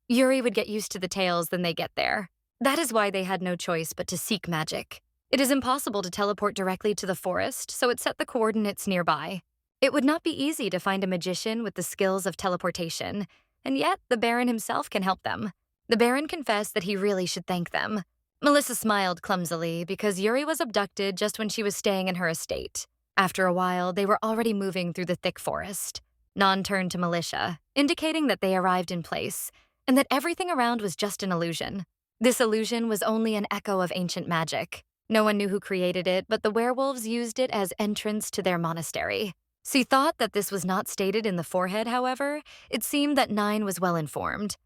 Yuri would get used to the tales than they get there. That is why they had no choice but to seek magic. It is impossible to teleport directly to the forest, so it set the coordinates nearby. It would not be easy to find a magician with the skills of teleportation, and yet the Baron himself can help them. The Baron confessed that he really should thank them. Melissa smiled clumsily because Yuri was abducted just when she was staying in her estate. After a while, they were already moving through the thick forest. Non turned to Militia, indicating that they arrived in place, and that everything around was just an illusion. This illusion was only an echo of ancient magic. No one knew who created it, but the werewolves used it as entrance to their monastery. She thought that this was not stated in the forehead, however. It seemed that Nine was well informed.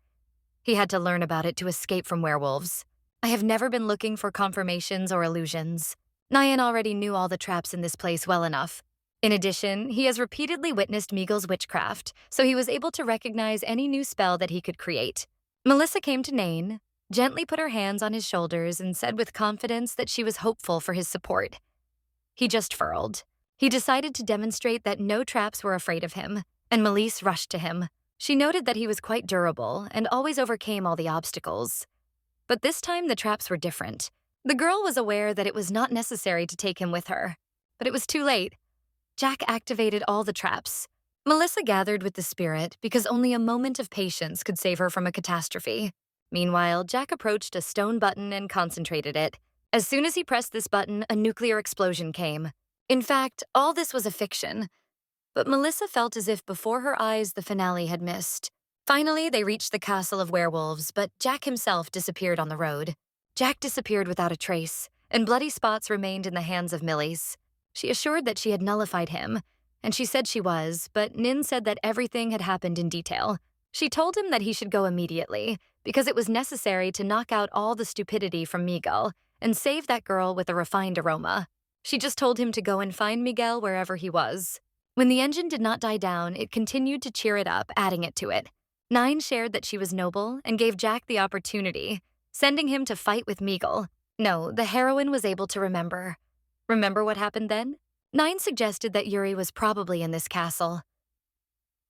He had to learn about it to escape from werewolves. I have never been looking for confirmations or illusions. Nyan already knew all the traps in this place well enough. In addition, he has repeatedly witnessed Meagle's witchcraft, so he was able to recognize any new spell that he could create. Melissa came to Nain, gently put her hands on his shoulders, and said with confidence that she was hopeful for his support. He just furled. He decided to demonstrate that no traps were afraid of him, and Melisse rushed to him. She noted that he was quite durable and always overcame all the obstacles. But this time the traps were different. The girl was aware that it was not necessary to take him with her, but it was too late. Jack activated all the traps. Melissa gathered with the spirit because only a moment of patience could save her from a catastrophe. Meanwhile, Jack approached a stone button and concentrated it. As soon as he pressed this button, a nuclear explosion came. In fact, all this was a fiction. But Melissa felt as if before her eyes the finale had missed. Finally, they reached the castle of werewolves, but Jack himself disappeared on the road. Jack disappeared without a trace, and bloody spots remained in the hands of Millie's. She assured that she had nullified him, and she said she was, but Nin said that everything had happened in detail. She told him that he should go immediately, because it was necessary to knock out all the stupidity from Miguel and save that girl with a refined aroma. She just told him to go and find Miguel wherever he was. When the engine did not die down, it continued to cheer it up, adding it to it. Nine shared that she was noble and gave Jack the opportunity, sending him to fight with Miguel. No, the heroine was able to remember. Remember what happened then? Nine suggested that Yuri was probably in this castle.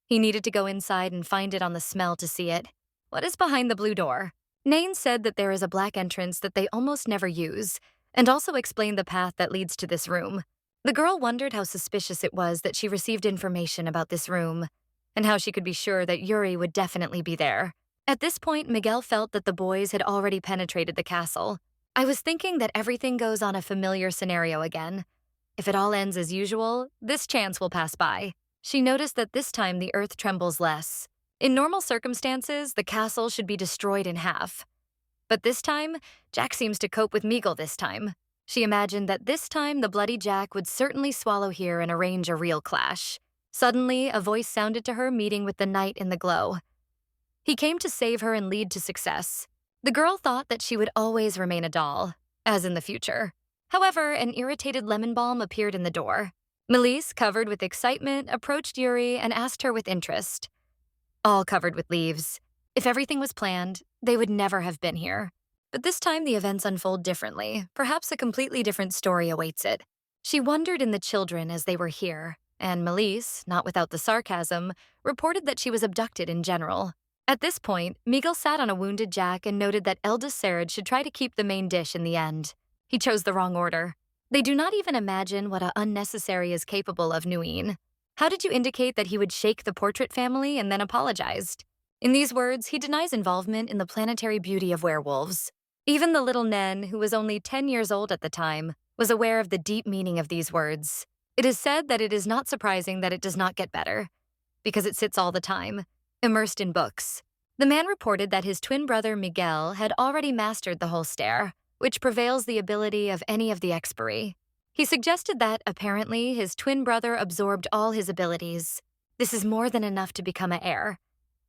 He needed to go inside and find it on the smell to see it. What is behind the blue door? Nain said that there is a black entrance that they almost never use, and also explained the path that leads to this room. The girl wondered how suspicious it was that she received information about this room, and how she could be sure that Yuri would definitely be there. At this point, Miguel felt that the boys had already penetrated the castle. I was thinking that everything goes on a familiar scenario again. If it all ends as usual, this chance will pass by. She noticed that this time the earth trembles less. In normal circumstances, the castle should be destroyed in half. But this time, Jack seems to cope with Meagle this time. She imagined that this time the bloody Jack would certainly swallow here and arrange a real clash. Suddenly, a voice sounded to her meeting with the knight in the glow. He came to save her and lead to success. The girl thought that she would always remain a doll, as in the future. However, an irritated lemon balm appeared in the door. Melise, covered with excitement, approached Yuri and asked her with interest. All covered with leaves. If everything was planned, they would never have been here. But this time the events unfold differently. Perhaps a completely different story awaits it. She wondered in the children as they were here, and Melise, not without the sarcasm, reported that she was abducted in general. At this point, Meagle sat on a wounded Jack and noted that eldest Serad should try to keep the main dish in the end. He chose the wrong order. They do not even imagine what a unnecessary is capable of Nueen. How did you indicate that he would shake the portrait family and then apologized? In these words, he denies involvement in the planetary beauty of werewolves. Even the little Nen, who was only 10 years old at the time, was aware of the deep meaning of these words. It is said that it is not surprising that it does not get better, because it sits all the time, immersed in books. The man reported that his twin brother Miguel had already mastered the whole stare, which prevails the ability of any of the expiry. He suggested that, apparently, his twin brother absorbed all his abilities. This is more than enough to become an heir.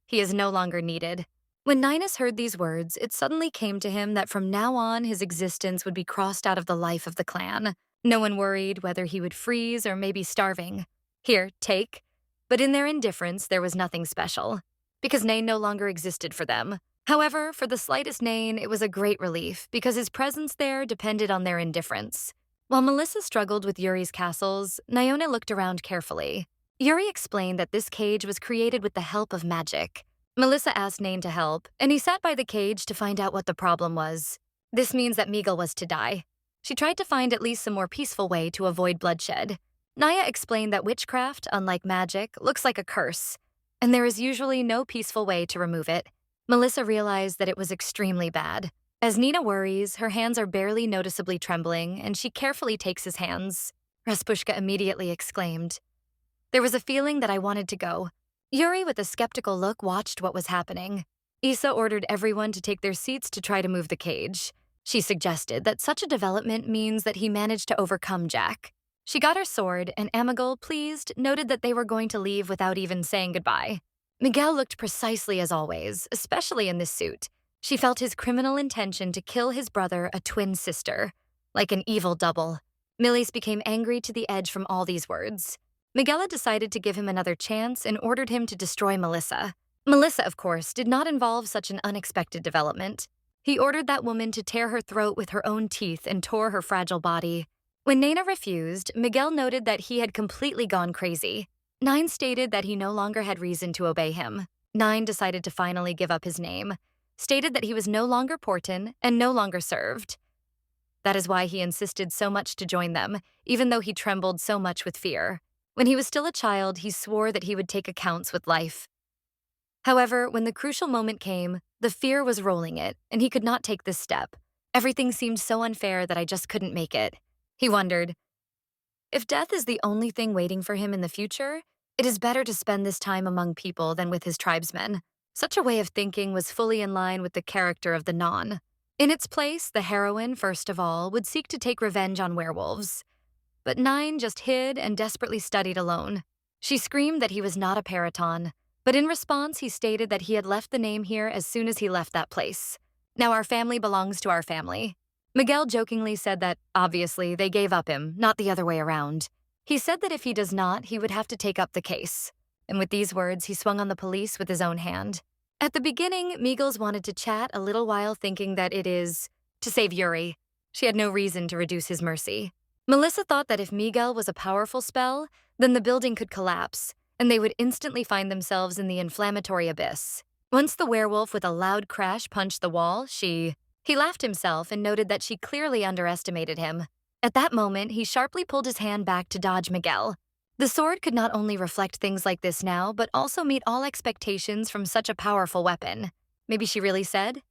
He is no longer needed. When Ninus heard these words, it suddenly came to him that from now on his existence would be crossed out of the life of the clan. No one worried whether he would freeze or maybe starving. Here, take. But in their indifference, there was nothing special, because Nain no longer existed for them. However, for the slightest Nain, it was a great relief, because his presence there depended on their indifference. While Melissa struggled with Yuri's castles, Nyona looked around carefully. Yuri explained that this cage was created with the help of magic. Melissa asked Nain to help, and he sat by the cage to find out what the problem was. This means that Meagle was to die. She tried to find at least some more peaceful way to avoid bloodshed. Naya explained that witchcraft, unlike magic, looks like a curse, and there is usually no peaceful way to remove it. Melissa realized that it was extremely bad. As Nina worries, her hands are barely noticeably trembling, and she carefully takes his hands. Raspushka immediately exclaimed. There was a feeling that I wanted to go. Yuri, with a skeptical look, watched what was happening. Isa ordered everyone to take their seats to try to move the cage. She suggested that such a development means that he managed to overcome Jack. She got her sword, and Amigal, pleased, noted that they were going to leave without even saying goodbye. Miguel looked precisely as always, especially in this suit. She felt his criminal intention to kill his brother, a twin sister, like an evil double. Millis became angry to the edge from all these words. Miguel decided to give him another chance and ordered him to destroy Melissa. Melissa, of course, did not involve such an unexpected development. He ordered that woman to tear her throat with her own teeth and tore her fragile body. When Nena refused, Miguel noted that he had completely gone crazy. Nine stated that he no longer had reason to obey him. Nine decided to finally give up his name, stated that he was no longer Porton and no longer served. That is why he insisted so much to join them, even though he trembled so much with fear. When he was still a child, he swore that he would take accounts with life. However, when the crucial moment came, the fear was rolling it, and he could not take this step. Everything seemed so unfair that I just couldn't make it. He wondered, if death is the only thing waiting for him in the future, it is better to spend this time among people than with his tribesmen. Such a way of thinking was fully in line with the character of the non. In its place, the heroine, first of all, would seek to take revenge on werewolves. But Nine just hid and desperately studied alone. She screamed that he was not a paraton, but in response, he stated that he had left the name here as soon as he left that place. Now our family belongs to our family. Miguel jokingly said that, obviously, they gave up him, not the other way around. He said that if he does not, he would have to take up the case. And with these words, he swung on the police with his own hand. At the beginning, Miguel wanted to chat a little while, thinking that it is to save Yuri. She had no reason to reduce his mercy. Melissa thought that if Miguel was a powerful spell, then the building could collapse, and they would instantly find themselves in the inflammatory abyss. Once the werewolf with a loud crash punched the wall, he laughed himself and noted that she clearly underestimated him. At that moment, he sharply pulled his hand back to dodge Miguel. The sword could not only reflect things like this now, but also meet all expectations from such a powerful weapon. Maybe she really said?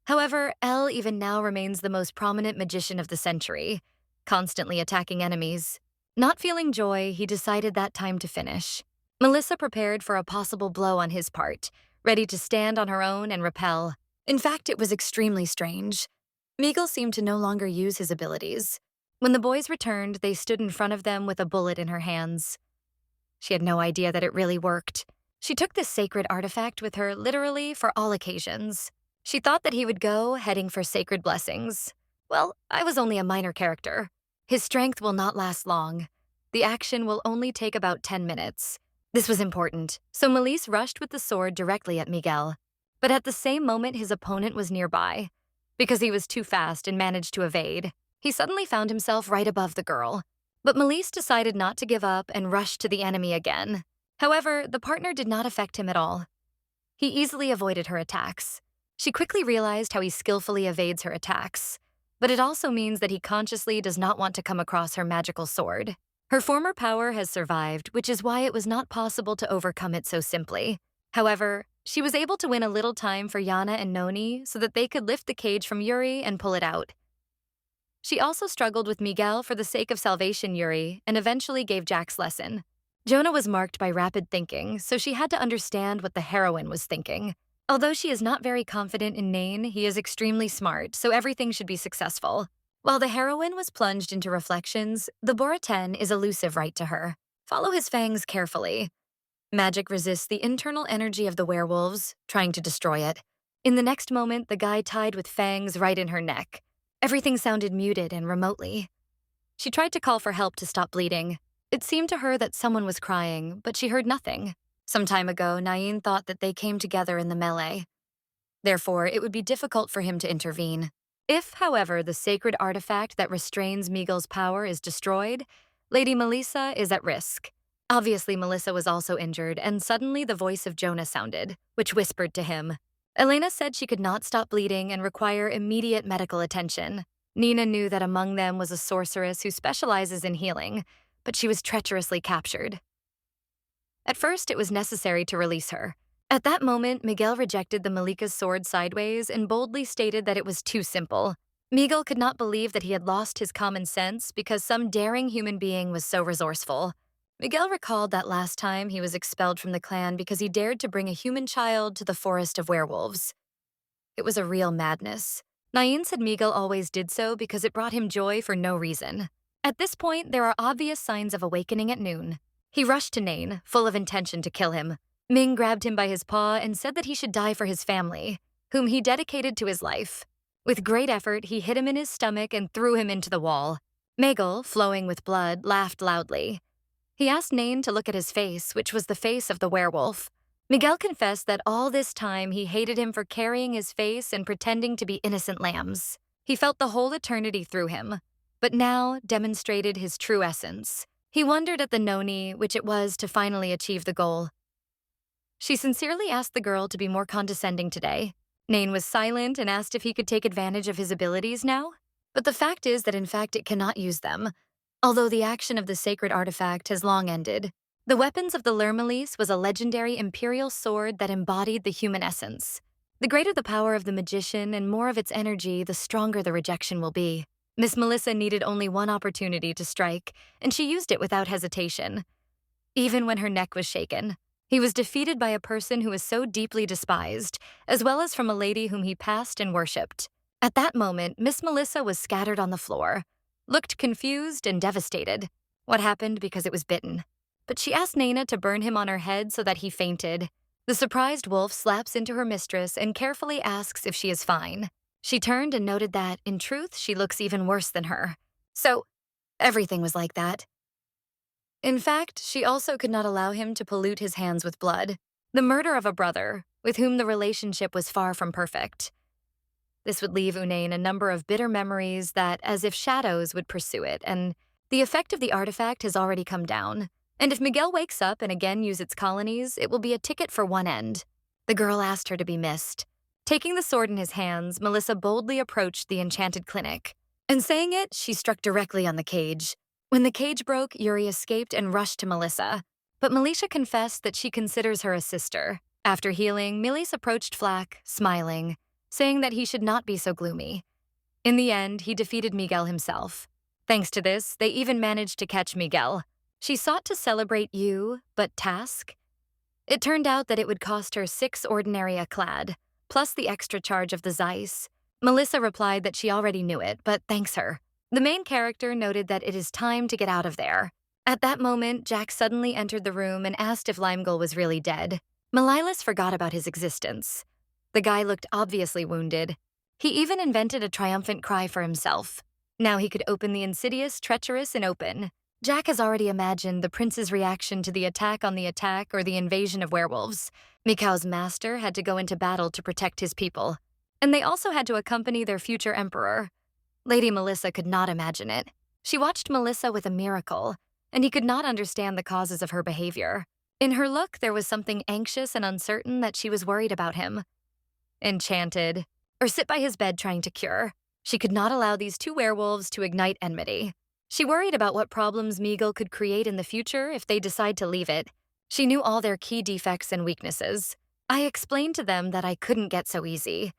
However, Elle even now remains the most prominent magician of the century, constantly attacking enemies. Not feeling joy, he decided that time to finish. Melissa prepared for a possible blow on his part, ready to stand on her own and repel. In fact, it was extremely strange. Miguel seemed to no longer use his abilities. When the boys returned, they stood in front of them with a bullet in her hands. She had no idea that it really worked. She took this sacred artifact with her literally for all occasions. She thought that he would go, heading for sacred blessings. Well, I was only a minor character. His strength will not last long. The action will only take about 10 minutes. This was important, so Melisse rushed with the sword directly at Miguel. But at the same moment, his opponent was nearby. Because he was too fast and managed to evade, he suddenly found himself right above the girl. But Melisse decided not to give up and rushed to the enemy again. However, the partner did not affect him at all. He easily avoided her attacks. She quickly realized how he skillfully evades her attacks. But it also means that he consciously does not want to come across her magical sword. Her former power has survived, which is why it was not possible to overcome it so simply. However, she was able to win a little time for Yana and Noni so that they could lift the cage from Yuri and pull it out. She also struggled with Miguel for the sake of salvation Yuri and eventually gave Jack's lesson. Jonah was marked by rapid thinking, so she had to understand what the heroine was thinking. Although she is not very confident in Nain, he is extremely smart, so everything should be successful. While the heroine was plunged into reflections, the Boraten is elusive right to her. Follow his fangs carefully. Magic resists the internal energy of the werewolves, trying to destroy it. In the next moment, the guy tied with fangs right in her neck. Everything sounded muted and remotely. She tried to call for help to stop bleeding. It seemed to her that someone was crying, but she heard nothing. Some time ago, Nain thought that they came together in the melee. Therefore, it would be difficult for him to intervene. If, however, the sacred artifact that restrains Miguel's power is destroyed, Lady Melissa is at risk. Obviously, Melissa was also injured, and suddenly the voice of Jonah sounded, which whispered to him. Elena said she could not stop bleeding and require immediate medical attention. Nina knew that among them was a sorceress who specializes in healing, but she was treacherously captured. At first, it was necessary to release her. At that moment, Miguel rejected the Malika's sword sideways and boldly stated that it was too simple. Miguel could not believe that he had lost his common sense because some daring human being was so resourceful. Miguel recalled that last time he was expelled from the clan because he dared to bring a human child to the forest of werewolves. It was a real madness. Nain said Miguel always did so because it brought him joy for no reason. At this point, there are obvious signs of awakening at noon. He rushed to Nain, full of intention to kill him. Ming grabbed him by his paw and said that he should die for his family, whom he dedicated to his life. With great effort, he hit him in his stomach and threw him into the wall. Miguel, flowing with blood, laughed loudly. He asked Nain to look at his face, which was the face of the werewolf. Miguel confessed that all this time he hated him for carrying his face and pretending to be innocent lambs. He felt the whole eternity through him, but now demonstrated his true essence. He wondered at the Noni, which it was to finally achieve the goal. She sincerely asked the girl to be more condescending today. Nain was silent and asked if he could take advantage of his abilities now. But the fact is that in fact it cannot use them. Although the action of the sacred artifact has long ended, the weapons of the Lermalis was a legendary imperial sword that embodied the human essence. The greater the power of the magician and more of its energy, the stronger the rejection will be. Miss Melissa needed only one opportunity to strike, and she used it without hesitation. Even when her neck was shaken, he was defeated by a person who was so deeply despised, as well as from a lady whom he passed and worshipped. At that moment, Miss Melissa was scattered on the floor, looked confused and devastated. What happened because it was bitten? But she asked Naina to burn him on her head so that he fainted. The surprised wolf slaps into her mistress and carefully asks if she is fine. She turned and noted that, in truth, she looks even worse than her. So, everything was like that. In fact, she also could not allow him to pollute his hands with blood. The murder of a brother, with whom the relationship was far from perfect. This would leave Unain a number of bitter memories that, as if shadows, would pursue it, and the effect of the artifact has already come down. And if Miguel wakes up and again uses its colonies, it will be a ticket for one end. The girl asked her to be missed. Taking the sword in his hands, Melissa boldly approached the enchanted clinic. And saying it, she struck directly on the cage. When the cage broke, Yuri escaped and rushed to Melissa. But Melisha confessed that she considers her a sister. After healing, Melis approached Flack, smiling, saying that he should not be so gloomy. In the end, he defeated Miguel himself. Thanks to this, they even managed to catch Miguel. She sought to celebrate you, but task? It turned out that it would cost her 6 ordinary clad, plus the extra charge of the Zeiss. Melissa replied that she already knew it, but thanks her. The main character noted that it is time to get out of there. At that moment, Jack suddenly entered the room and asked if Limegull was really dead. Melilas forgot about his existence. The guy looked obviously wounded. He even invented a triumphant cry for himself. Now he could open the insidious, treacherous, and open. Jack has already imagined the prince's reaction to the attack on the attack or the invasion of werewolves. Mikau's master had to go into battle to protect his people. And they also had to accompany their future emperor. Lady Melissa could not imagine it. She watched Melissa with a miracle, and he could not understand the causes of her behavior. In her look, there was something anxious and uncertain that she was worried about him. Enchanted, or sit by his bed trying to cure. She could not allow these 2 werewolves to ignite enmity. She worried about what problems Meagle could create in the future if they decide to leave it. She knew all their key defects and weaknesses. I explained to them that I couldn't get so easy.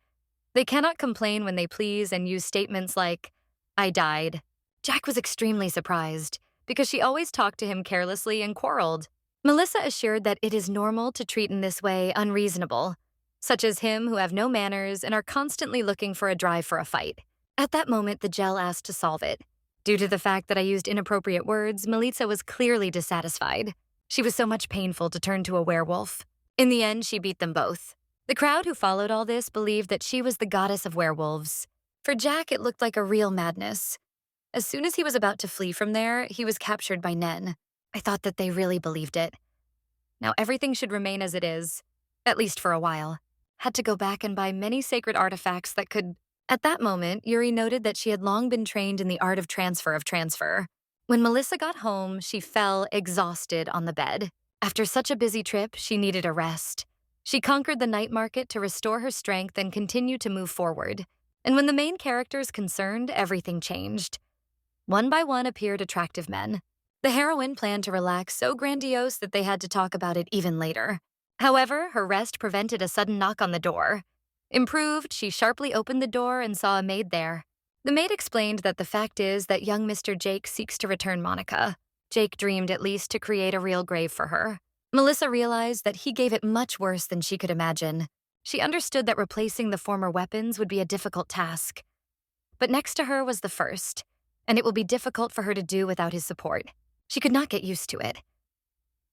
They cannot complain when they please and use statements like, "I died." Jack was extremely surprised, because she always talked to him carelessly and quarreled. Melissa assured that it is normal to treat in this way unreasonable, such as him who have no manners and are constantly looking for a drive for a fight. At that moment, the gel asked to solve it. Due to the fact that I used inappropriate words, Melitza was clearly dissatisfied. She was so much painful to turn to a werewolf. In the end, she beat them both. The crowd who followed all this believed that she was the goddess of werewolves. For Jack, it looked like a real madness. As soon as he was about to flee from there, he was captured by Nen. I thought that they really believed it. Now everything should remain as it is, at least for a while. Had to go back and buy many sacred artifacts that could... At that moment, Yuri noted that she had long been trained in the art of transfer. When Melissa got home, she fell exhausted on the bed. After such a busy trip, she needed a rest. She conquered the night market to restore her strength and continue to move forward. And when the main characters concerned, everything changed. One by one appeared attractive men. The heroine planned to relax so grandiose that they had to talk about it even later. However, her rest prevented a sudden knock on the door. Improved, she sharply opened the door and saw a maid there. The maid explained that the fact is that young Mr. Jake seeks to return Monica. Jake dreamed at least to create a real grave for her. Melissa realized that he gave it much worse than she could imagine. She understood that replacing the former weapons would be a difficult task. But next to her was the first, and it will be difficult for her to do without his support. She could not get used to it.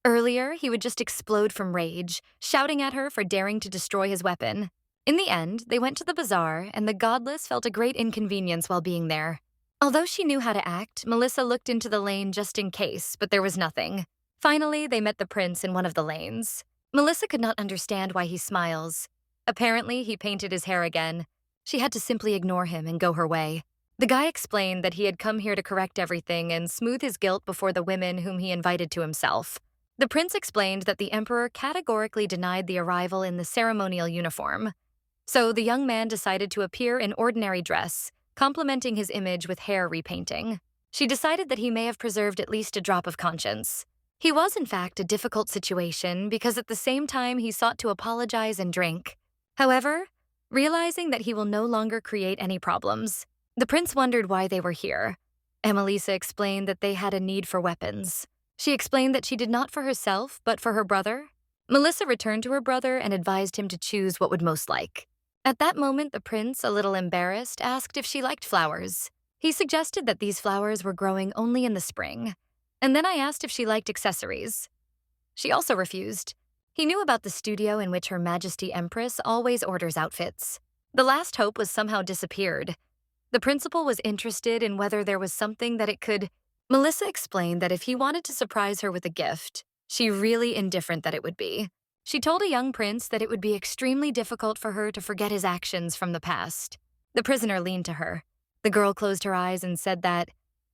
Earlier, he would just explode from rage, shouting at her for daring to destroy his weapon. In the end, they went to the bazaar, and the godless felt a great inconvenience while being there. Although she knew how to act, Melissa looked into the lane just in case, but there was nothing. Finally, they met the prince in one of the lanes. Melissa could not understand why he smiles. Apparently, he painted his hair again. She had to simply ignore him and go her way. The guy explained that he had come here to correct everything and smooth his guilt before the women whom he invited to himself. The prince explained that the emperor categorically denied the arrival in the ceremonial uniform. So the young man decided to appear in ordinary dress, complementing his image with hair repainting. She decided that he may have preserved at least a drop of conscience. He was, in fact, a difficult situation because at the same time he sought to apologize and drink. However, realizing that he will no longer create any problems, the prince wondered why they were here. Emelisa explained that they had a need for weapons. She explained that she did not for herself, but for her brother. Melissa returned to her brother and advised him to choose what would most like. At that moment, the prince, a little embarrassed, asked if she liked flowers. He suggested that these flowers were growing only in the spring. And then I asked if she liked accessories. She also refused. He knew about the studio in which Her Majesty Empress always orders outfits. The last hope was somehow disappeared. The principal was interested in whether there was something that it could. Melissa explained that if he wanted to surprise her with a gift, she really indifferent that it would be. She told a young prince that it would be extremely difficult for her to forget his actions from the past. The prisoner leaned to her. The girl closed her eyes and said that,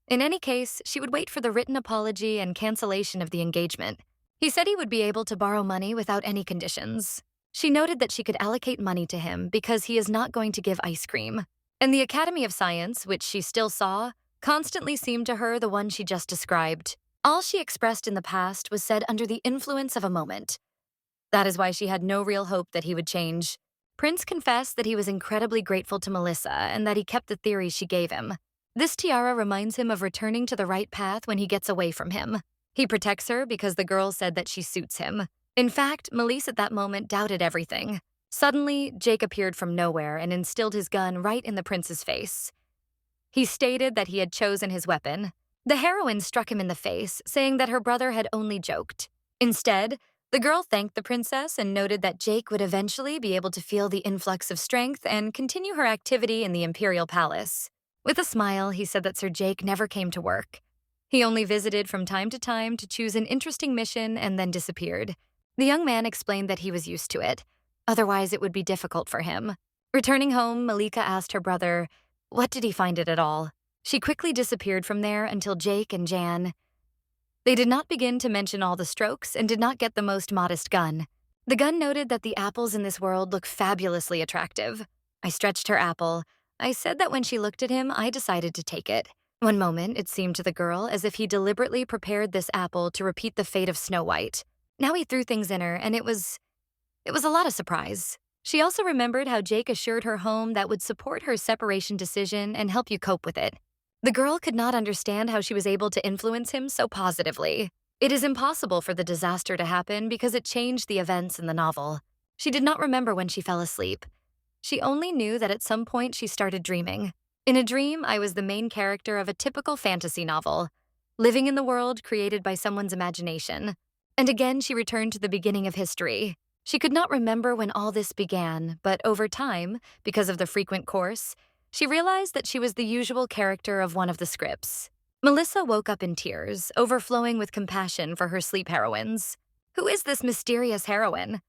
in any case, she would wait for the written apology and cancellation of the engagement. He said he would be able to borrow money without any conditions. She noted that she could allocate money to him because he is not going to give ice cream. And the Academy of Science, which she still saw, constantly seemed to her the one she just described. All she expressed in the past was said under the influence of a moment. That is why she had no real hope that he would change. Prince confessed that he was incredibly grateful to Melissa and that he kept the theories she gave him. This tiara reminds him of returning to the right path when he gets away from him. He protects her because the girl said that she suits him. In fact, Melissa at that moment doubted everything. Suddenly, Jake appeared from nowhere and instilled his gun right in the prince's face. He stated that he had chosen his weapon. The heroine struck him in the face, saying that her brother had only joked. Instead, the girl thanked the princess and noted that Jake would eventually be able to feel the influx of strength and continue her activity in the imperial palace. With a smile, he said that Sir Jake never came to work. He only visited from time to choose an interesting mission and then disappeared. The young man explained that he was used to it. Otherwise, it would be difficult for him. Returning home, Malika asked her brother, what did he find it at all? She quickly disappeared from there until Jake and Jan. They did not begin to mention all the strokes and did not get the most modest gun. The gun noted that the apples in this world look fabulously attractive. I stretched her apple. I said that when she looked at him, I decided to take it. One moment, it seemed to the girl as if he deliberately prepared this apple to repeat the fate of Snow White. Now he threw things in her, and it was a lot of surprise. She also remembered how Jake assured her home that would support her separation decision and help you cope with it. The girl could not understand how she was able to influence him so positively. It is impossible for the disaster to happen because it changed the events in the novel. She did not remember when she fell asleep. She only knew that at some point she started dreaming. In a dream, I was the main character of a typical fantasy novel, living in the world created by someone's imagination. And again, she returned to the beginning of history. She could not remember when all this began, but over time, because of the frequent course, she realized that she was the usual character of one of the scripts. Melissa woke up in tears, overflowing with compassion for her sleep heroines. Who is this mysterious heroine?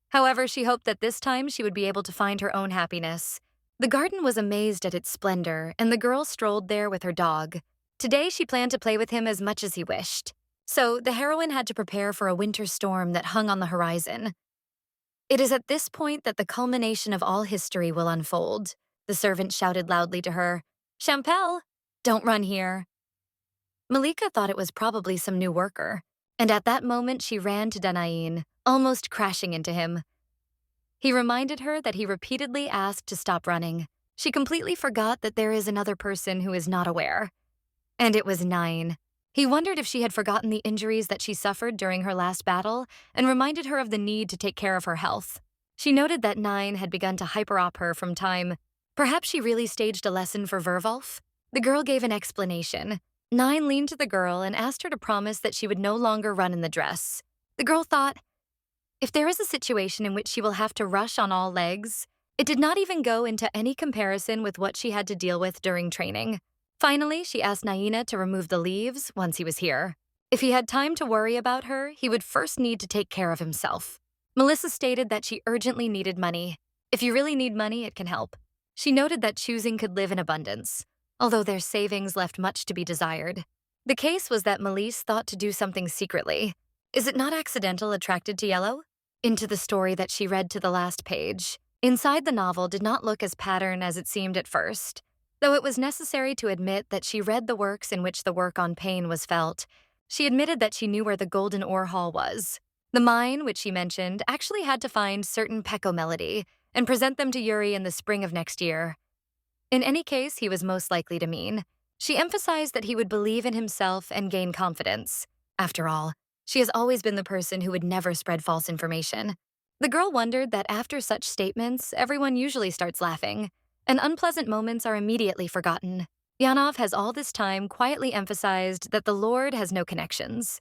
However, she hoped that this time she would be able to find her own happiness. The garden was amazed at its splendor, and the girl strolled there with her dog. Today, she planned to play with him as much as he wished. So, the heroine had to prepare for a winter storm that hung on the horizon. It is at this point that the culmination of all history will unfold. The servant shouted loudly to her, "Champel, don't run here." Malika thought it was probably some new worker, and at that moment she ran to Danain, almost crashing into him. He reminded her that he repeatedly asked to stop running. She completely forgot that there is another person who is not aware. And it was Nine. He wondered if she had forgotten the injuries that she suffered during her last battle and reminded her of the need to take care of her health. She noted that Nine had begun to hyper-op her from time. Perhaps she really staged a lesson for Verwolf? The girl gave an explanation. Nine leaned to the girl and asked her to promise that she would no longer run in the dress. The girl thought, if there is a situation in which she will have to rush on all legs, it did not even go into any comparison with what she had to deal with during training. Finally, she asked Naina to remove the leaves once he was here. If he had time to worry about her, he would first need to take care of himself. Melissa stated that she urgently needed money. If you really need money, it can help. She noted that choosing could live in abundance, although their savings left much to be desired. The case was that Melisse thought to do something secretly. Is it not accidental attracted to yellow? Into the story that she read to the last page. Inside the novel did not look as patterned as it seemed at first. Though it was necessary to admit that she read the works in which the work on pain was felt, she admitted that she knew where the golden ore hall was. The mine, which she mentioned, actually had to find certain Pecco melody and present them to Yuri in the spring of next year. In any case, he was most likely to mean. She emphasized that he would believe in himself and gain confidence. After all, she has always been the person who would never spread false information. The girl wondered that after such statements, everyone usually starts laughing, and unpleasant moments are immediately forgotten. Yanov has all this time quietly emphasized that the Lord has no connections.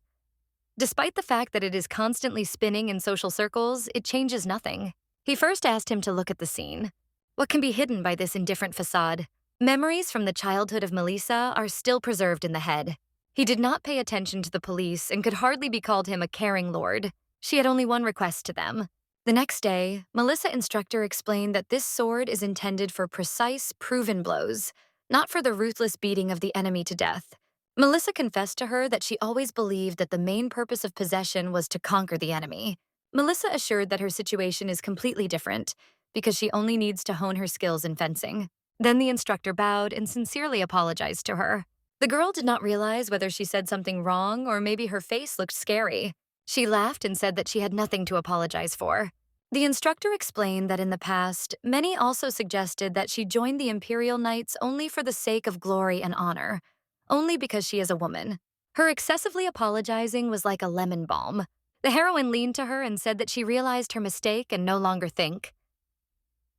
Despite the fact that it is constantly spinning in social circles, it changes nothing. He first asked him to look at the scene. What can be hidden by this indifferent facade? Memories from the childhood of Melissa are still preserved in the head. He did not pay attention to the police and could hardly be called him a caring lord. She had only one request to them. The next day, Melissa instructor explained that this sword is intended for precise, proven blows, not for the ruthless beating of the enemy to death. Melissa confessed to her that she always believed that the main purpose of possession was to conquer the enemy. Melissa assured that her situation is completely different because she only needs to hone her skills in fencing. Then the instructor bowed and sincerely apologized to her. The girl did not realize whether she said something wrong or maybe her face looked scary. She laughed and said that she had nothing to apologize for. The instructor explained that in the past, many also suggested that she joined the Imperial Knights only for the sake of glory and honor, only because she is a woman. Her excessively apologizing was like a lemon balm. The heroine leaned to her and said that she realized her mistake and no longer think.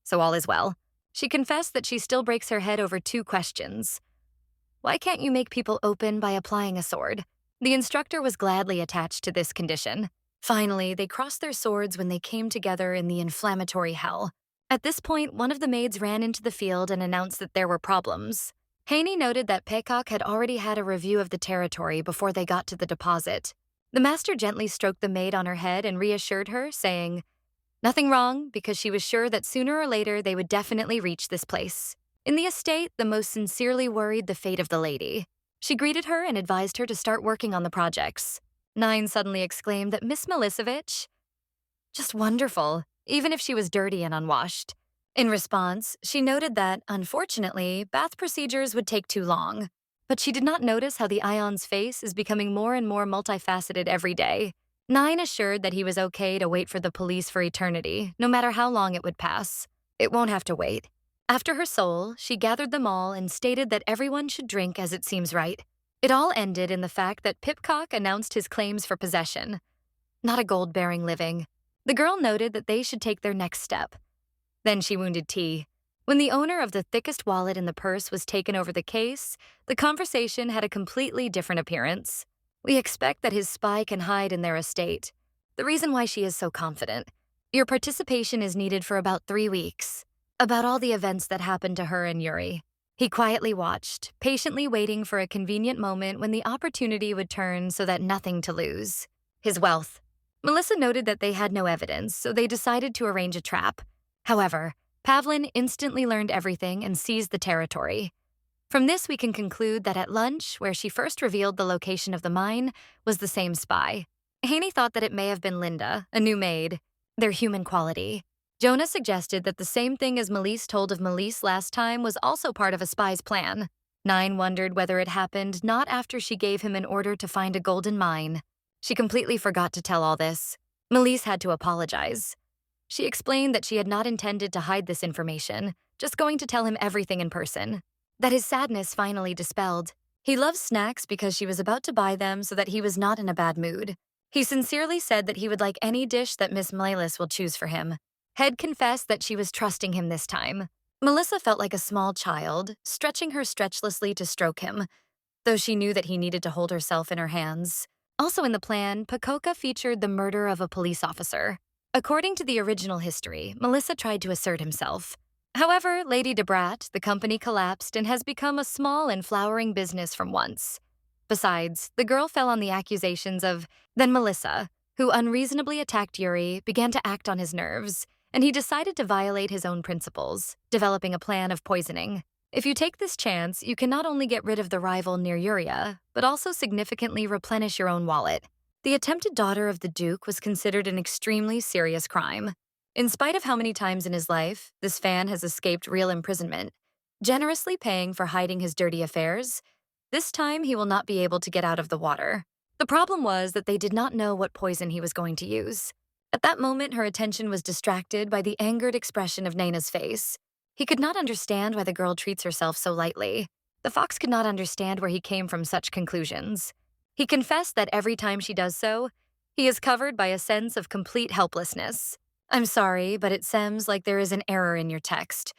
So all is well. She confessed that she still breaks her head over two questions. Why can't you make people open by applying a sword? The instructor was gladly attached to this condition. Finally, they crossed their swords when they came together in the inflammatory hell. At this point, one of the maids ran into the field and announced that there were problems. Haney noted that Peacock had already had a review of the territory before they got to the deposit. The master gently stroked the maid on her head and reassured her, saying, nothing wrong, because she was sure that sooner or later they would definitely reach this place. In the estate, the most sincerely worried the fate of the lady. She greeted her and advised her to start working on the projects. Nine suddenly exclaimed that Miss Milisevich, just wonderful, even if she was dirty and unwashed. In response, she noted that, unfortunately, bath procedures would take too long. But she did not notice how the Ion's face is becoming more and more multifaceted every day. Nine assured that he was okay to wait for the police for eternity, no matter how long it would pass. It won't have to wait. After her soul, she gathered them all and stated that everyone should drink as it seems right. It all ended in the fact that Pipcock announced his claims for possession. Not a gold-bearing living. The girl noted that they should take their next step. Then she wounded T. When the owner of the thickest wallet in the purse was taken over the case, the conversation had a completely different appearance. We expect that his spy can hide in their estate. The reason why she is so confident. Your participation is needed for about 3 weeks. About all the events that happened to her and Yuri. He quietly watched, patiently waiting for a convenient moment when the opportunity would turn so that nothing to lose. His wealth. Melissa noted that they had no evidence, so they decided to arrange a trap. However, Pavlin instantly learned everything and seized the territory. From this, we can conclude that at lunch, where she first revealed the location of the mine, was the same spy. Haney thought that it may have been Linda, a new maid, their human quality. Jonah suggested that the same thing as Melise told of Melise last time was also part of a spy's plan. Nine wondered whether it happened not after she gave him an order to find a golden mine. She completely forgot to tell all this. Melise had to apologize. She explained that she had not intended to hide this information, just going to tell him everything in person. That his sadness finally dispelled. He loved snacks because she was about to buy them so that he was not in a bad mood. He sincerely said that he would like any dish that Miss Milis will choose for him. Head confessed that she was trusting him this time. Melissa felt like a small child, stretching her stretchlessly to stroke him, though she knew that he needed to hold herself in her hands. Also in the plan, Pacoca featured the murder of a police officer. According to the original history, Melissa tried to assert himself. However, Lady Debrat, the company collapsed and has become a small and flowering business from once. Besides, the girl fell on the accusations of, then Melissa, who unreasonably attacked Yuri, began to act on his nerves, and he decided to violate his own principles, developing a plan of poisoning. If you take this chance, you can not only get rid of the rival near Yuria, but also significantly replenish your own wallet. The attempted daughter of the Duke was considered an extremely serious crime. In spite of how many times in his life, this fan has escaped real imprisonment, generously paying for hiding his dirty affairs. This time, he will not be able to get out of the water. The problem was that they did not know what poison he was going to use. At that moment, her attention was distracted by the angered expression of Naina's face. He could not understand why the girl treats herself so lightly. The fox could not understand where he came from such conclusions. He confessed that every time she does so, he is covered by a sense of complete helplessness. I'm sorry, but it seems like there is an error in your text.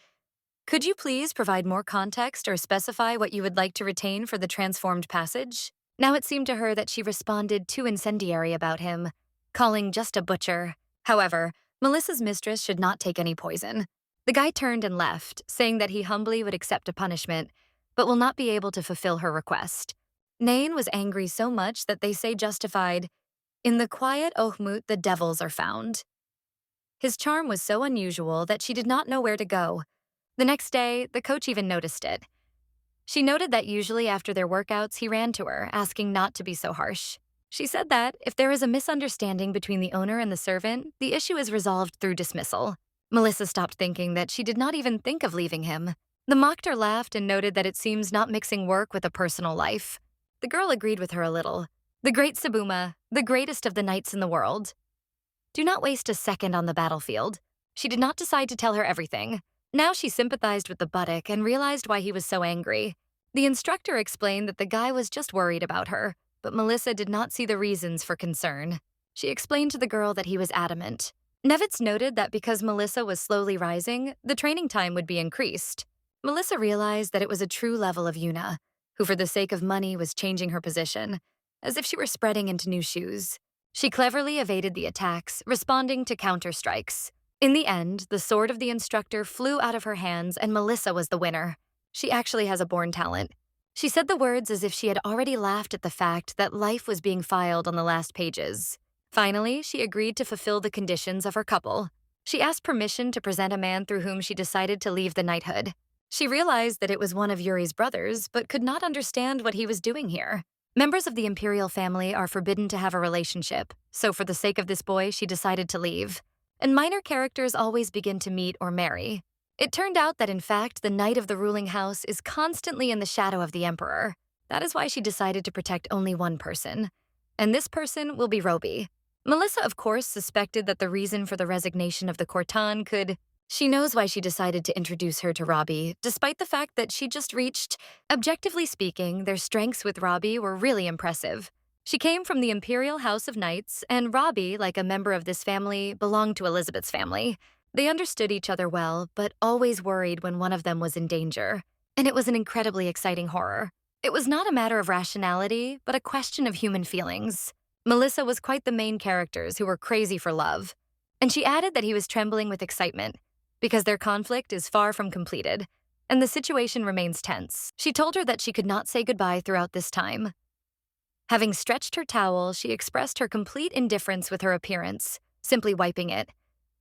Could you please provide more context or specify what you would like to retain for the transformed passage? Now it seemed to her that she responded too incendiary about him, calling just a butcher. However, Melissa's mistress should not take any poison. The guy turned and left, saying that he humbly would accept a punishment, but will not be able to fulfill her request. Nain was angry so much that they say justified, "In the quiet Ohmut the devils are found." His charm was so unusual that she did not know where to go. The next day, the coach even noticed it. She noted that usually after their workouts, he ran to her, asking not to be so harsh. She said that if there is a misunderstanding between the owner and the servant, the issue is resolved through dismissal. Melissa stopped thinking that she did not even think of leaving him. The mockter laughed and noted that it seems not mixing work with a personal life. The girl agreed with her a little. The great Sabuma, the greatest of the knights in the world. Do not waste a second on the battlefield. She did not decide to tell her everything. Now she sympathized with the buttock and realized why he was so angry. The instructor explained that the guy was just worried about her, but Melissa did not see the reasons for concern. She explained to the girl that he was adamant. Nevitz noted that because Melissa was slowly rising, the training time would be increased. Melissa realized that it was a true level of Yuna, who for the sake of money was changing her position, as if she were spreading into new shoes. She cleverly evaded the attacks, responding to counter-strikes. In the end, the sword of the instructor flew out of her hands and Melissa was the winner. She actually has a born talent. She said the words as if she had already laughed at the fact that life was being filed on the last pages. Finally, she agreed to fulfill the conditions of her couple. She asked permission to present a man through whom she decided to leave the knighthood. She realized that it was one of Yuri's brothers, but could not understand what he was doing here. Members of the imperial family are forbidden to have a relationship, so for the sake of this boy, she decided to leave. And minor characters always begin to meet or marry. It turned out that in fact, the knight of the ruling house is constantly in the shadow of the emperor. That is why she decided to protect only one person. And this person will be Roby. Melissa, of course, suspected that the reason for the resignation of the Cortan could... She knows why she decided to introduce her to Robbie, despite the fact that she just reached... Objectively speaking, their strengths with Robbie were really impressive. She came from the Imperial House of Knights, and Robbie, like a member of this family, belonged to Elizabeth's family. They understood each other well, but always worried when one of them was in danger. And it was an incredibly exciting horror. It was not a matter of rationality, but a question of human feelings. Melissa was quite the main characters who were crazy for love. And she added that he was trembling with excitement, because their conflict is far from completed, and the situation remains tense. She told her that she could not say goodbye throughout this time. Having stretched her towel, she expressed her complete indifference with her appearance, simply wiping it,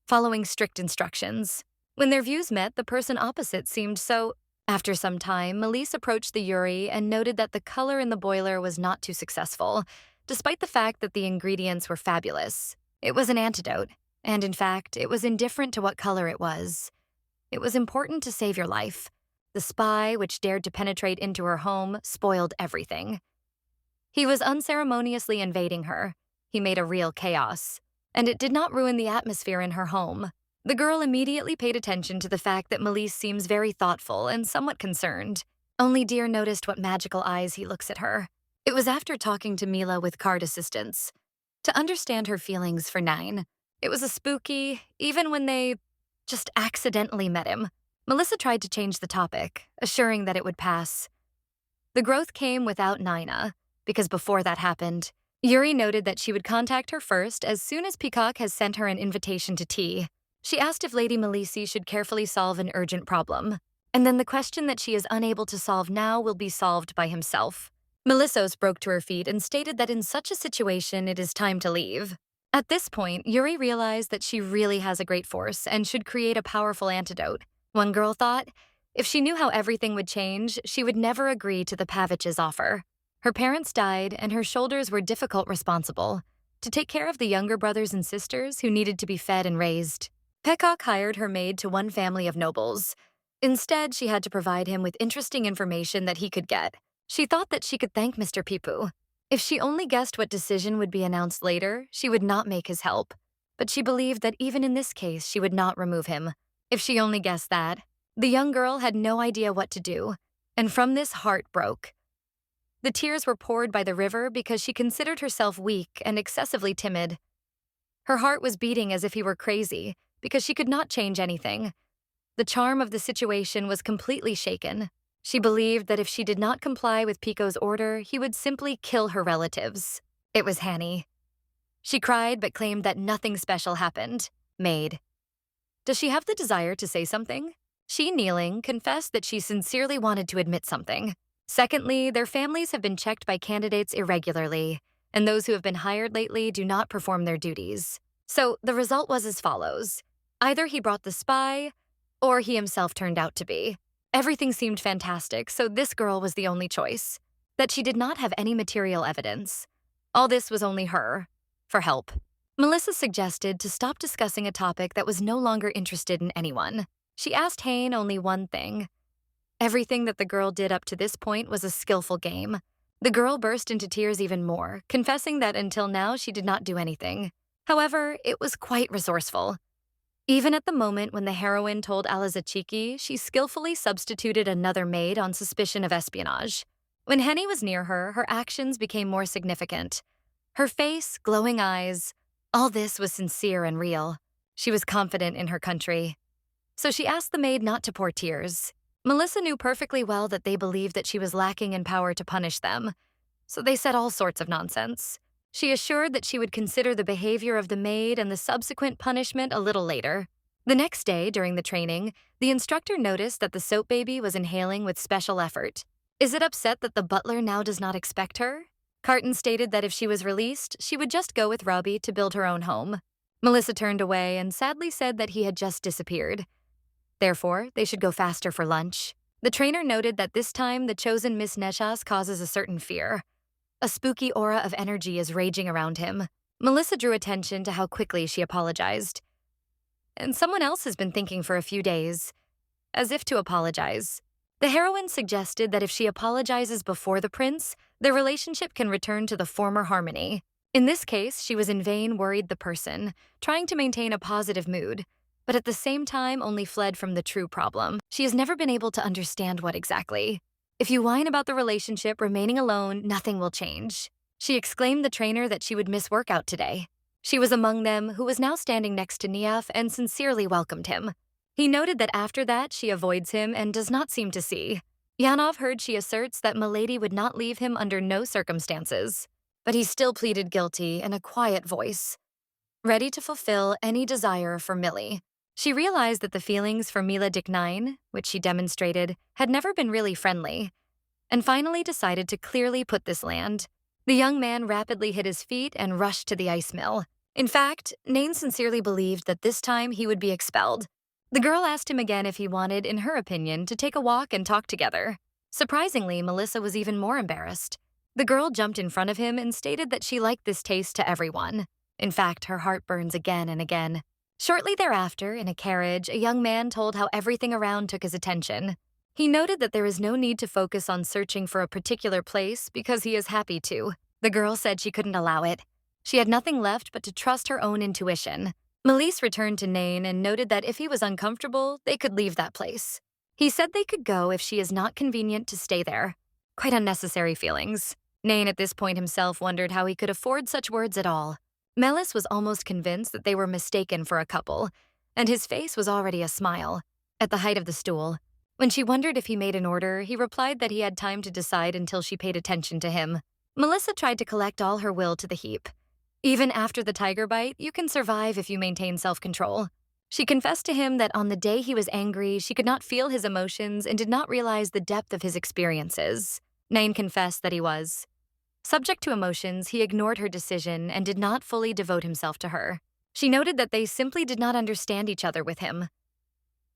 following strict instructions. When their views met, the person opposite seemed so... After some time, Melise approached the Yuri and noted that the color in the boiler was not too successful, despite the fact that the ingredients were fabulous. It was an antidote, and in fact, it was indifferent to what color it was. It was important to save your life. The spy, which dared to penetrate into her home, spoiled everything. He was unceremoniously invading her. He made a real chaos. And it did not ruin the atmosphere in her home. The girl immediately paid attention to the fact that Melise seems very thoughtful and somewhat concerned. Only Deer noticed what magical eyes he looks at her. It was after talking to Mila with card assistance. To understand her feelings for Nine, it was a spooky, even when they just accidentally met him. Melissa tried to change the topic, assuring that it would pass. The growth came without Nina, because before that happened, Yuri noted that she would contact her first as soon as Peacock has sent her an invitation to tea. She asked if Lady Melisi should carefully solve an urgent problem, and then the question that she is unable to solve now will be solved by himself. Melissos broke to her feet and stated that in such a situation it is time to leave. At this point, Yuri realized that she really has a great force and should create a powerful antidote. One girl thought, if she knew how everything would change, she would never agree to the Pavich's offer. Her parents died, and her shoulders were difficult responsible to take care of the younger brothers and sisters who needed to be fed and raised. Peacock hired her maid to one family of nobles. Instead, she had to provide him with interesting information that he could get. She thought that she could thank Mr. Pipu. If she only guessed what decision would be announced later, she would not make his help. But she believed that even in this case, she would not remove him. If she only guessed that, the young girl had no idea what to do, and from this heart broke. The tears were poured by the river because she considered herself weak and excessively timid. Her heart was beating as if he were crazy because she could not change anything. The charm of the situation was completely shaken. She believed that if she did not comply with Pico's order, he would simply kill her relatives. It was Hanny. She cried but claimed that nothing special happened. Maid. Does she have the desire to say something? She, kneeling, confessed that she sincerely wanted to admit something. Secondly, their families have been checked by candidates irregularly, and those who have been hired lately do not perform their duties. So the result was as follows. Either he brought the spy, or he himself turned out to be. Everything seemed fantastic, so this girl was the only choice. That she did not have any material evidence. All this was only her. For help. Melissa suggested to stop discussing a topic that was no longer interested in anyone. She asked Hayne only one thing. Everything that the girl did up to this point was a skillful game. The girl burst into tears even more, confessing that until now she did not do anything. However, it was quite resourceful. Even at the moment when the heroine told Alizaciki, she skillfully substituted another maid on suspicion of espionage. When Henny was near her, her actions became more significant. Her face, glowing eyes, all this was sincere and real. She was confident in her country. So she asked the maid not to pour tears. Melissa knew perfectly well that they believed that she was lacking in power to punish them, so they said all sorts of nonsense. She assured that she would consider the behavior of the maid and the subsequent punishment a little later. The next day, during the training, the instructor noticed that the soap baby was inhaling with special effort. Is it upset that the butler now does not expect her? Carton stated that if she was released, she would just go with Robbie to build her own home. Melissa turned away and sadly said that he had just disappeared. Therefore, they should go faster for lunch. The trainer noted that this time the chosen Miss Neshas causes a certain fear. A spooky aura of energy is raging around him. Melissa drew attention to how quickly she apologized. And someone else has been thinking for a few days, as if to apologize. The heroine suggested that if she apologizes before the prince, their relationship can return to the former harmony. In this case, she was in vain worried the person, trying to maintain a positive mood, but at the same time only fled from the true problem. She has never been able to understand what exactly. If you whine about the relationship remaining alone, nothing will change. She exclaimed the trainer that she would miss workout today. She was among them, who was now standing next to Niaf and sincerely welcomed him. He noted that after that, she avoids him and does not seem to see. Yanov heard she asserts that Milady would not leave him under no circumstances, but he still pleaded guilty in a quiet voice, ready to fulfill any desire for Millie. She realized that the feelings for Mila Diknine, which she demonstrated, had never been really friendly, and finally decided to clearly put this land. The young man rapidly hit his feet and rushed to the ice mill. In fact, Nain sincerely believed that this time he would be expelled. The girl asked him again if he wanted, in her opinion, to take a walk and talk together. Surprisingly, Melissa was even more embarrassed. The girl jumped in front of him and stated that she liked this taste to everyone. In fact, her heart burns again and again. Shortly thereafter, in a carriage, a young man told how everything around took his attention. He noted that there is no need to focus on searching for a particular place because he is happy to. The girl said she couldn't allow it. She had nothing left but to trust her own intuition. Melisse returned to Nain and noted that if he was uncomfortable, they could leave that place. He said they could go if she is not convenient to stay there. Quite unnecessary feelings. Nain at this point himself wondered how he could afford such words at all. Melis was almost convinced that they were mistaken for a couple, and his face was already a smile. At the height of the stool, when she wondered if he made an order, he replied that he had time to decide until she paid attention to him. Melissa tried to collect all her will to the heap. Even after the tiger bite, you can survive if you maintain self-control. She confessed to him that on the day he was angry, she could not feel his emotions and did not realize the depth of his experiences. Nain confessed that he was. Subject to emotions, he ignored her decision and did not fully devote himself to her. She noted that they simply did not understand each other with him.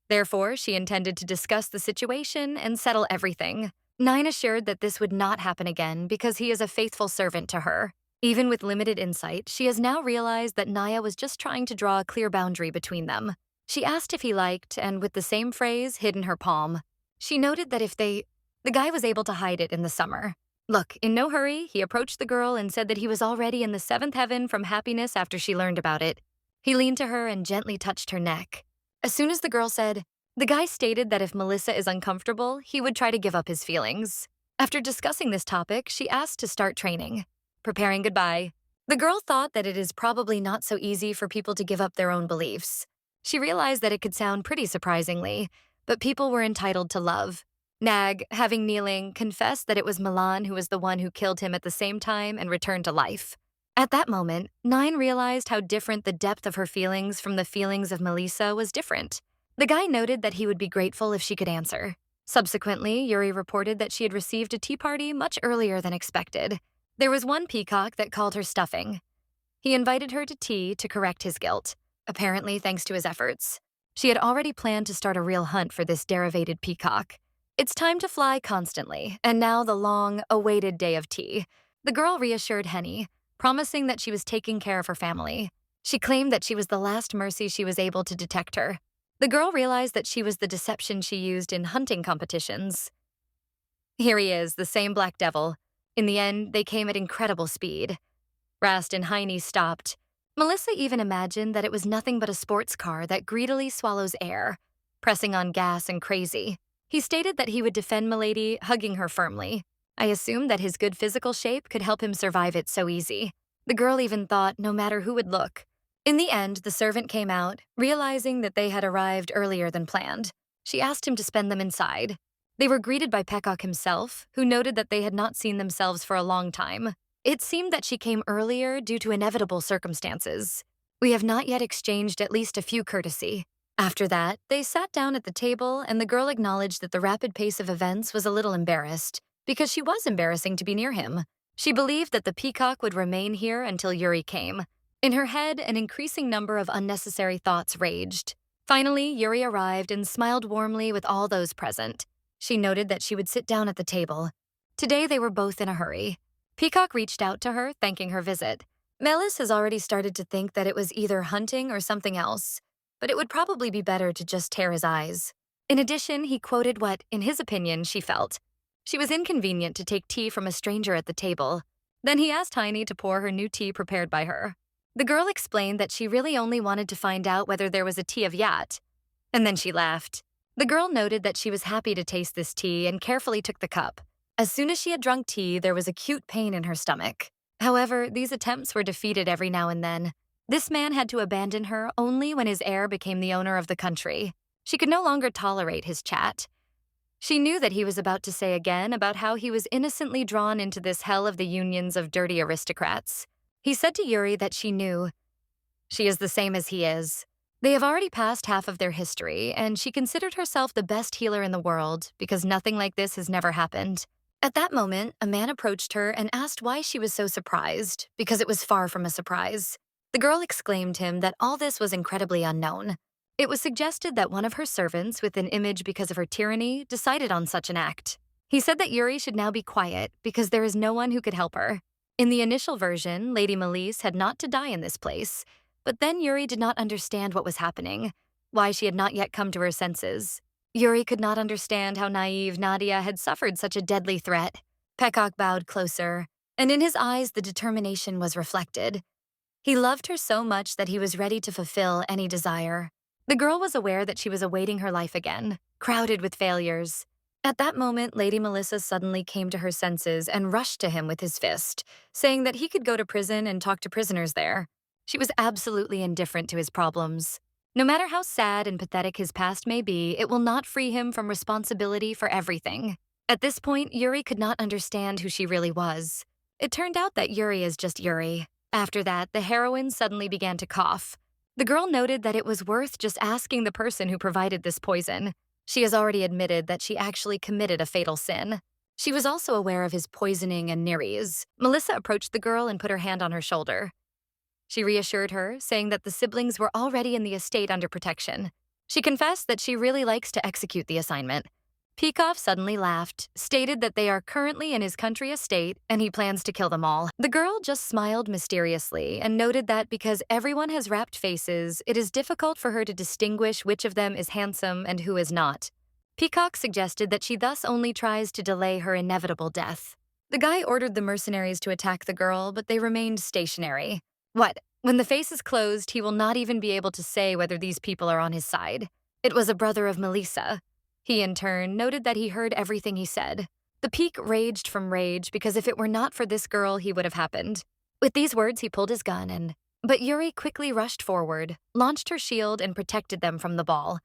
Therefore, she intended to discuss the situation and settle everything. Nain assured that this would not happen again because he is a faithful servant to her. Even with limited insight, she has now realized that Naya was just trying to draw a clear boundary between them. She asked if he liked, and with the same phrase hid in her palm, she noted that the guy was able to hide it in the summer. Look, in no hurry, he approached the girl and said that he was already in the seventh heaven from happiness after she learned about it. He leaned to her and gently touched her neck. As soon as the girl said, the guy stated that if Melissa is uncomfortable, he would try to give up his feelings. After discussing this topic, she asked to start training, preparing goodbye. The girl thought that it is probably not so easy for people to give up their own beliefs. She realized that it could sound pretty surprisingly, but people were entitled to love. Nag, having kneeling, confessed that it was Milan who was the one who killed him at the same time and returned to life. At that moment, Nine realized how different the depth of her feelings from the feelings of Melissa was different. The guy noted that he would be grateful if she could answer. Subsequently, Yuri reported that she had received a tea party much earlier than expected. There was one peacock that called her stuffing. He invited her to tea to correct his guilt, apparently thanks to his efforts. She had already planned to start a real hunt for this derivated peacock. It's time to fly constantly, and now the long, awaited day of tea. The girl reassured Henny, promising that she was taking care of her family. She claimed that she was the last mercy she was able to detect her. The girl realized that she was the deception she used in hunting competitions. Here he is, the same black devil. In the end, they came at incredible speed. Rast and Heine stopped. Melissa even imagined that it was nothing but a sports car that greedily swallows air, pressing on gas and crazy. He stated that he would defend Milady, hugging her firmly. I assumed that his good physical shape could help him survive it so easy. The girl even thought no matter who would look. In the end, the servant came out, realizing that they had arrived earlier than planned. She asked him to spend them inside. They were greeted by Peacock himself, who noted that they had not seen themselves for a long time. It seemed that she came earlier due to inevitable circumstances. We have not yet exchanged at least a few courtesy. After that, they sat down at the table, and the girl acknowledged that the rapid pace of events was a little embarrassed, because she was embarrassing to be near him. She believed that the peacock would remain here until Yuri came. In her head, an increasing number of unnecessary thoughts raged. Finally, Yuri arrived and smiled warmly with all those present. She noted that she would sit down at the table. Today, they were both in a hurry. Peacock reached out to her, thanking her visit. Melis has already started to think that it was either hunting or something else, but it would probably be better to just tear his eyes. In addition, he quoted what, in his opinion, she felt. She was inconvenient to take tea from a stranger at the table. Then he asked Heine to pour her new tea prepared by her. The girl explained that she really only wanted to find out whether there was a tea of yacht. And then she laughed. The girl noted that she was happy to taste this tea and carefully took the cup. As soon as she had drunk tea, there was acute pain in her stomach. However, these attempts were defeated every now and then. This man had to abandon her only when his heir became the owner of the country. She could no longer tolerate his chat. She knew that he was about to say again about how he was innocently drawn into this hell of the unions of dirty aristocrats. He said to Yuri that she knew. She is the same as he is. They have already passed half of their history, and she considered herself the best healer in the world because nothing like this has never happened. At that moment, a man approached her and asked why she was so surprised, because it was far from a surprise. The girl exclaimed him that all this was incredibly unknown. It was suggested that one of her servants, with an image because of her tyranny, decided on such an act. He said that Yuri should now be quiet because there is no one who could help her. In the initial version, Lady Melisse had not to die in this place, but then Yuri did not understand what was happening, why she had not yet come to her senses. Yuri could not understand how naive Nadia had suffered such a deadly threat. Peacock bowed closer, and in his eyes the determination was reflected. He loved her so much that he was ready to fulfill any desire. The girl was aware that she was awaiting her life again, crowded with failures. At that moment, Lady Melissa suddenly came to her senses and rushed to him with his fist, saying that he could go to prison and talk to prisoners there. She was absolutely indifferent to his problems. No matter how sad and pathetic his past may be, it will not free him from responsibility for everything. At this point, Yuri could not understand who she really was. It turned out that Yuri is just Yuri. After that, the heroine suddenly began to cough. The girl noted that it was worth just asking the person who provided this poison. She has already admitted that she actually committed a fatal sin. She was also aware of his poisoning and Nereis. Melissa approached the girl and put her hand on her shoulder. She reassured her, saying that the siblings were already in the estate under protection. She confessed that she really likes to execute the assignment. Peikoff suddenly laughed, stated that they are currently in his country estate and he plans to kill them all. The girl just smiled mysteriously and noted that because everyone has wrapped faces, it is difficult for her to distinguish which of them is handsome and who is not. Peacock suggested that she thus only tries to delay her inevitable death. The guy ordered the mercenaries to attack the girl, but they remained stationary. What? When the face is closed, he will not even be able to say whether these people are on his side. It was a brother of Melissa. He, in turn, noted that he heard everything he said. The Peak raged from rage because if it were not for this girl, he would have happened. With these words, he pulled his gun but Yuri quickly rushed forward, launched her shield, and protected them from the ball.